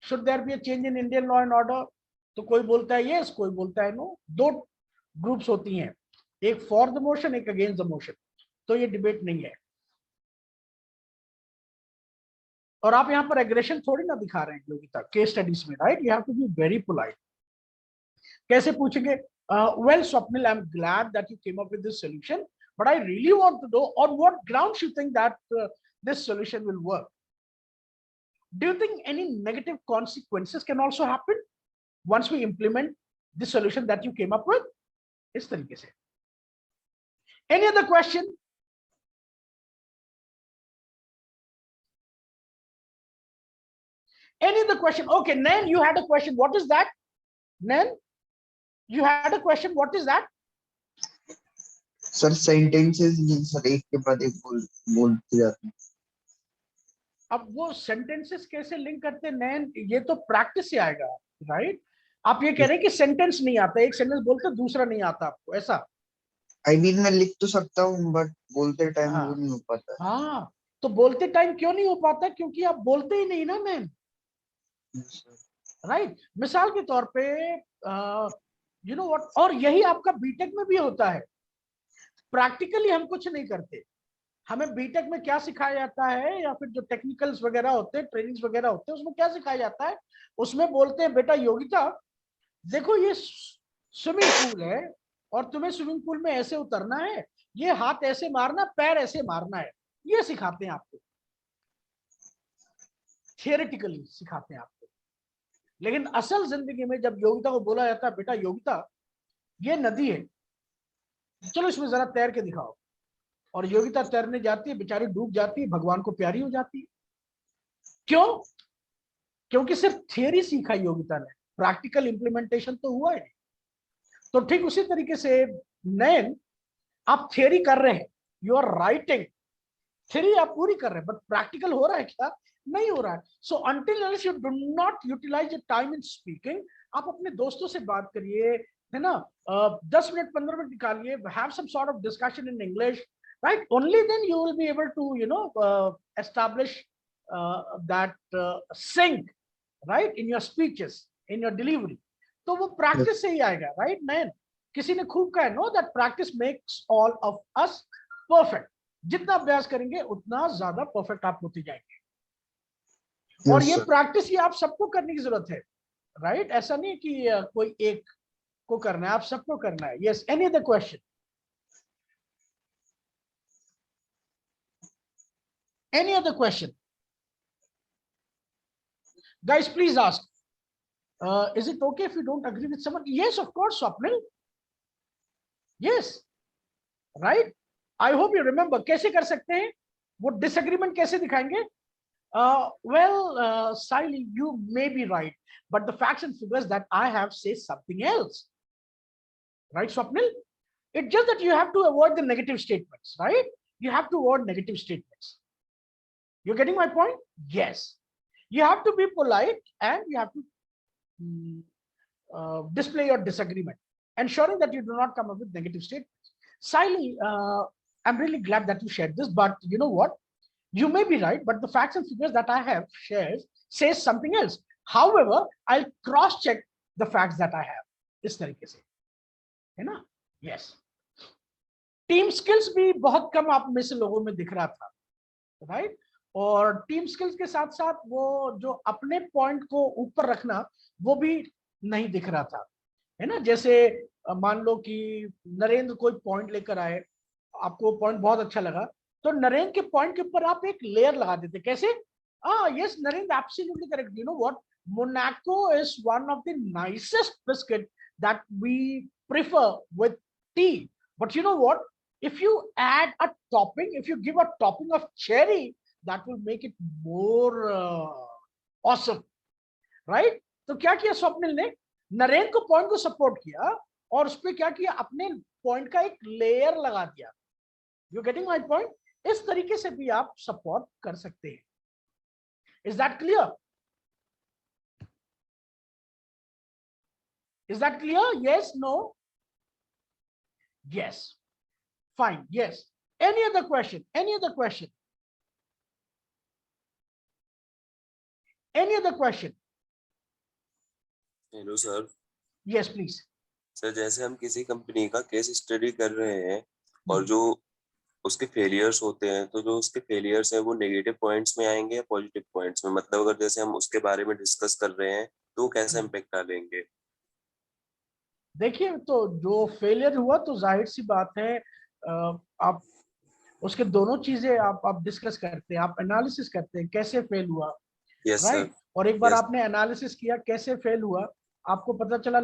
Should there be a change in Indian law and order? तो कोई बोलता है यस, कोई बोलता है नो. दो ग्रुप्स होती हैं, एक फॉर द मोशन, एक अगेंस्ट द मोशन. तो ये डिबेट नहीं है. और आप यहाँ पर एग्रेशन थोड़ी ना दिखा रहे हैं योगिता केस स्टडीज में, right? You have to be very polite. कैसे पूछेंगे? Well Swapnil, I am glad that you came up with this solution, but I really want to know on what grounds you think that this solution will work. Do you think any negative consequences can also happen once we implement the solution that you came up with? इस तरीके से. Any other question? Any other question? Okay, Nan, you had a question. What is that? Nan, you had a question. What is that? Sir sentences sir एक के बाद एक बोलते जाते हैं. अब वो सेंटेंसेस कैसे लिंक करते हैं नैन? ये तो प्रैक्टिस से आएगा, राइट? आप ये कह रहे हैं कि सेंटेंस नहीं आता, एक सेंटेंस बोलते दूसरा नहीं आता आपको, ऐसा? आई मीन मैं लिख तो सकता हूँ बट बोलते टाइम वो नहीं हो पाता. हाँ, तो बोलते टाइम क्यों नहीं हो पाता? क्योंकि आप बोलते ही नहीं ना मैन, राइट? मिसाल के तौर पे यू नो व्हाट, और यही आपका बीटेक में भी होता है. प्रैक्टिकली हम कुछ नहीं करते. हमें बीटेक में क्या सिखाया जाता है, या फिर जो टेक्निकल्स वगैरह होते हैं, ट्रेनिंग्स वगैरह होते हैं, उसमें क्या सिखाया जाता है? उसमें बोलते हैं बेटा योगिता देखो ये स्विमिंग पूल है और तुम्हें स्विमिंग पूल में ऐसे उतरना है, ये हाथ ऐसे मारना, पैर ऐसे मारना है, ये सिखाते हैं आपको, थियोरेटिकली सिखाते हैं आपको। लेकिन असल जिंदगी में जब योगिता को बोला जाता है बेटा योगिता ये नदी है, चलो इसमें जरा तैर के दिखाओ, और योगिता तैरने जाती है, बेचारी डूब जाती है, भगवान को प्यारी हो जाती है। क्यों? क्योंकि सिर्फ थियरी सीखा योगिता ने, प्रैक्टिकल इंप्लीमेंटेशन तो हुआ है। तो ठीक उसी तरीके से नयन, आप थियरी कर रहे हैं, यू आर राइटिंग, थियरी आप पूरी कर रहे हैं, बट प्रैक्टिकल हो रहा है क्या? नहीं हो रहा है। So until you do not utilize time in speaking, आप अपने दोस्तों से बात करिए, है ना, 10 मिनट 15 मिनट निकालिए, have some sort of discussion in English, right? Only then you will be able to, establish that sync, right, in your speeches, in your delivery. तो वो प्रैक्टिस से ही आएगा, राइट? मैन किसी ने खूब कहा, know that practice makes all of us perfect. जितना अभ्यास करेंगे उतना ज्यादा परफेक्ट आप होते जाएंगे। और ये प्रैक्टिस ये आप सबको करने की जरूरत है, राइट? ऐसा नहीं कि कोई एक को करना है, आप सबको करना है। Yes, any other question? Any other question? Guys, please ask. Is it okay if you don't agree with someone? Yes, of course, Swapnil. Yes, right? I hope you remember. कैसे कर सकते हैं? वो disagreement कैसे दिखाएंगे? Well, Sally, you may be right, but the facts and figures that I have say something else. Right, Swapnil? It's just that you have to avoid the negative statements, right? You have to avoid negative statements. You're getting my point? Yes. You have to be polite and you have to display your disagreement, ensuring that you do not come up with negative statements. Siley, I'm really glad that you shared this, but you know what? You may be right, but the facts and figures that I have shared says something else. However, I'll cross-check the facts that I have. इस तरीके से, है ना? Yes. Team skills भी बहुत कम आप में से लोगों में दिख रहा था, right? और टीम स्किल्स के साथ साथ वो जो अपने पॉइंट को ऊपर रखना वो भी नहीं दिख रहा था, है ना? जैसे मान लो कि नरेंद्र कोई पॉइंट लेकर आए, आपको पॉइंट बहुत अच्छा लगा, तो नरेंद्र के पॉइंट के ऊपर आप एक लेयर लगा देते। कैसे? Yes Narendra, absolutely correct. You know what, Monaco is one of the nicest biscuit that we prefer with tea, but you know what, if you add a topping, if you give a topping of cherry, that will make it more awesome, right? तो क्या किया स्वप्निल ने? नरेंद्र को point को support किया और उस पर क्या किया, अपने पॉइंट का एक लेयर लगा दिया। You getting my point? इस तरीके से भी आप सपोर्ट कर सकते हैं। Is that clear? Is that clear? Yes, no? Yes, fine, yes. Any other question? Any other question? Any other question? Hello sir. Yes, please. Sir जैसे हम किसी कंपनी का केस स्टडी कर रहे हैं और जो उसके फेलियर्स होते हैं, तो जो उसके फेलियर्स हैं वो नेगेटिव पॉइंट्स में आएंगे या पॉजिटिव पॉइंट्स में? मतलब अगर जैसे हम उसके बारे में डिस्कस कर रहे हैं तो कैसा इम्पेक्ट डालेंगे? देखिए, तो जो फेलियर हुआ तो जाहिर सी बात है, आप उसके दोनों चीजें आप डिस्कस करते हैं, आप एनालिसिस करते हैं कैसे फेल हुआ, राइट? और एक बार आपने एनालिसिस किया कैसे फेल हुआ, आपको पता चला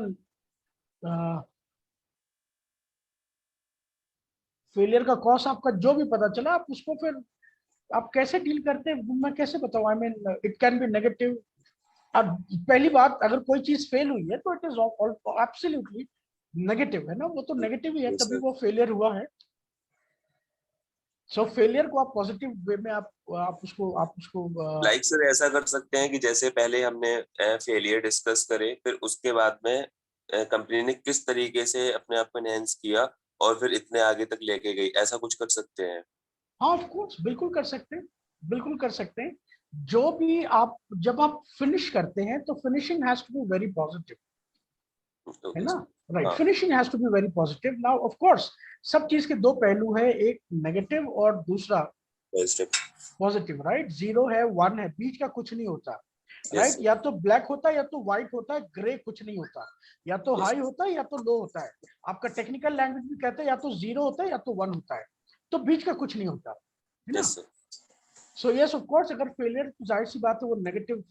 फेलियर का कॉज आपका जो भी पता चला, आप उसको फिर आप कैसे डील करते हैं मैं कैसे बताऊं? I mean it can be negative. अब पहली बात, अगर कोई चीज फेल हुई है तो इट इज एब्सोल्युटली नेगेटिव, है ना? वो तो नेगेटिव ही है, तभी वो फेलियर हुआ है। सो फेलियर को आप पॉजिटिव वे में आप उसको लाइक सर ऐसा कर सकते हैं कि जैसे पहले हमने फेलियर डिस्कस करे, फिर उसके बाद में कंपनी ने किस तरीके से अपने आप को एनहांस किया और फिर इतने आगे तक लेके गई, ऐसा कुछ कर सकते हैं? हाँ, ऑफ कोर्स, बिल्कुल कर सकते हैं, बिल्कुल कर सकते हैं। जो भी आप जब आप फिनिश करते हैं तो finishing has to be very positive, है ना? Right, finishing has to be very positive. Now of course सब चीज के दो पहलू है, एक नेगेटिव और दूसरा पॉजिटिव, राइट? 0 है 1 है, बीच का कुछ नहीं होता। राइट या तो ब्लैक होता है या तो व्हाइट होता है, ग्रे कुछ नहीं होता, या तो हाई होता है या तो लो होता है। आपका टेक्निकल लैंग्वेज भी कहते हैं या तो 0 होता है या तो 1 होता है, तो बीच का कुछ नहीं होता है ना। सो यस ऑफ कोर्स, अगर फेलियर जाहिर सी बात है वो नेगेटिव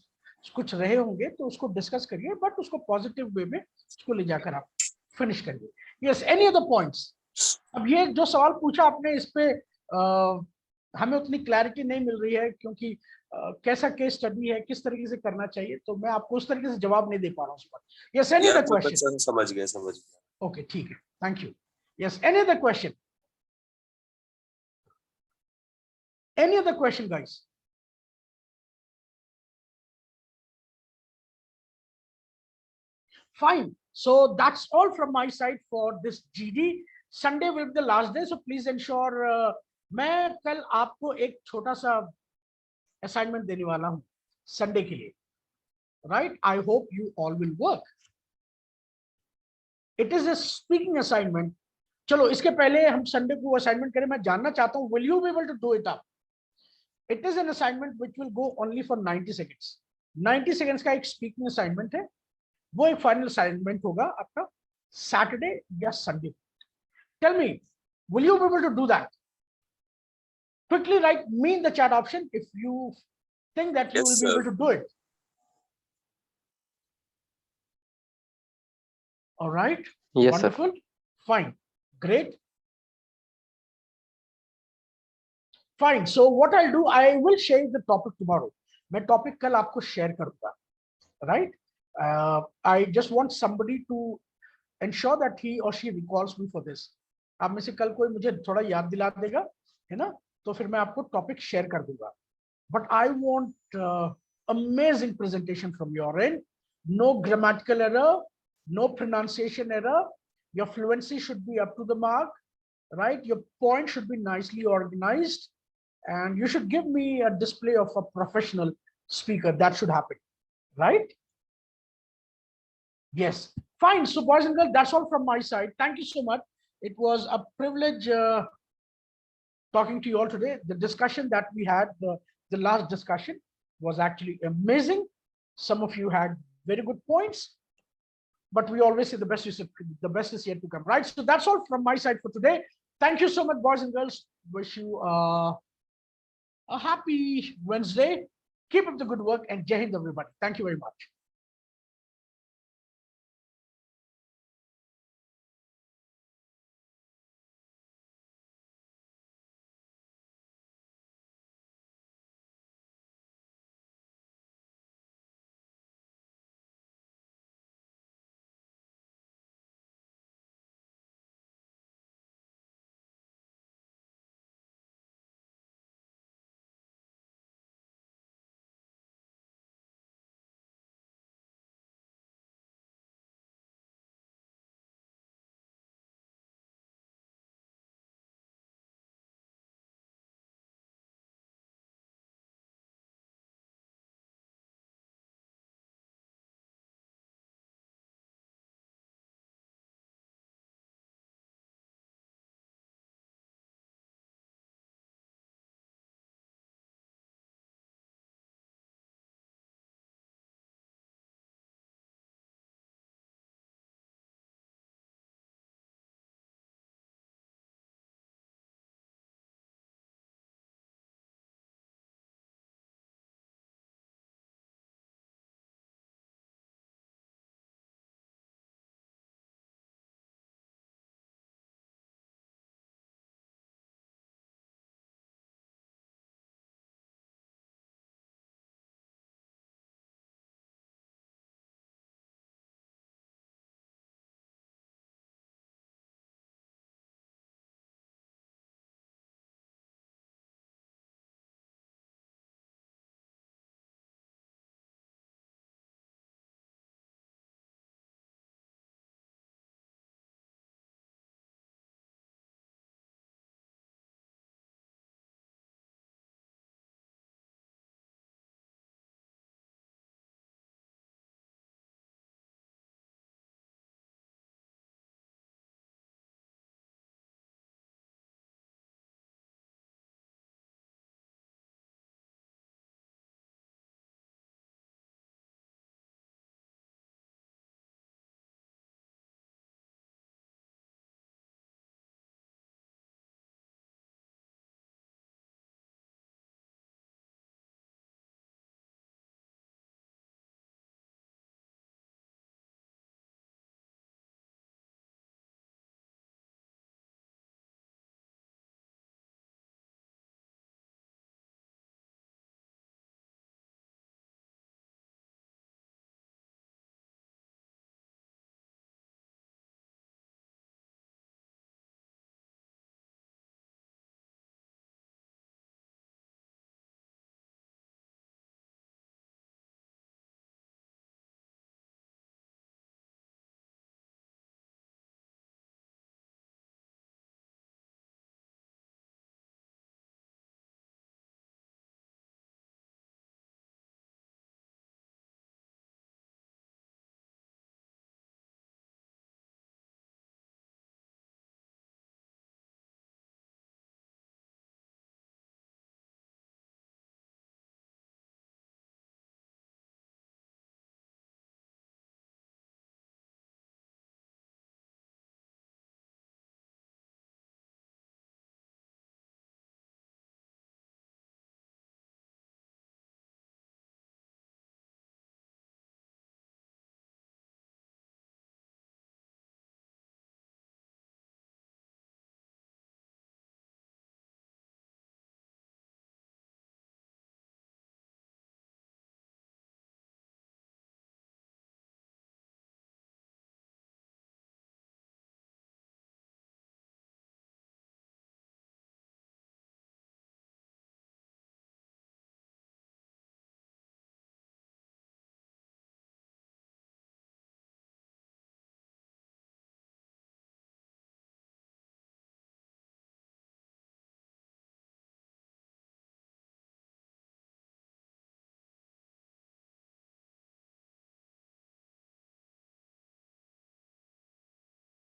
कुछ रहे होंगे तो उसको डिस्कस करिए, बट उसको पॉजिटिव वे में उसको ले जाकर आप फिनिश करिए। Yes, any other points? अब ये जो सवाल पूछा आपने, इस पे हमें उतनी क्लैरिटी नहीं मिल रही है, क्योंकि कैसा केस स्टडी है, किस तरीके से करना चाहिए, तो मैं आपको उस तरीके से जवाब नहीं दे पा रहा हूँ उस पर। Yes, any other question? समझ गए। ओके, ठीक है, thank you. Yes, any other question? Any other question, guys? Fine. So that's all from my side for this GD. Sunday will be the last day, so please ensure मैं कल आपको एक छोटा सा असाइनमेंट देने वाला हूं संडे के लिए, right? I hope you all will work. It is a speaking assignment. चलो, इसके पहले हम संडे को असाइनमेंट करें, मैं जानना चाहता हूं, will you be able to do it up? It is an assignment which will go only for 90 seconds. 90 seconds का एक स्पीकिंग असाइनमेंट है, वो एक फाइनल असाइनमेंट होगा आपका सैटरडे या Sunday. Tell me, will you be able to do that? Quickly write me in the chat option if you think that you will be able to do it. All right. Yes, wonderful. Fine, great. Fine. So what I'll do, I will share the topic tomorrow. मैं topic कल आपको share करूंगा, right? I just want somebody to ensure that he or she recalls me for this. आप में से कल कोई मुझे थोड़ा याद दिला देगा, है ना? तो फिर मैं आपको टॉपिक शेयर कर दूंगा। But I want amazing presentation from your end. No grammatical error, no pronunciation error. Your fluency should be up to the mark, right? Your point should be nicely organized. And you should give me a display of a professional speaker. That should happen, right? Yes, fine. So boys and girls, that's all from my side. Thank you so much. It was a privilege talking to you all today. The discussion that we had, the last discussion was actually amazing. Some of you had very good points, but we always say the best is yet to come, right? So that's all from my side for today. Thank you so much, boys and girls. Wish you a happy Wednesday. Keep up the good work, and Jai Hind, everybody. Thank you very much.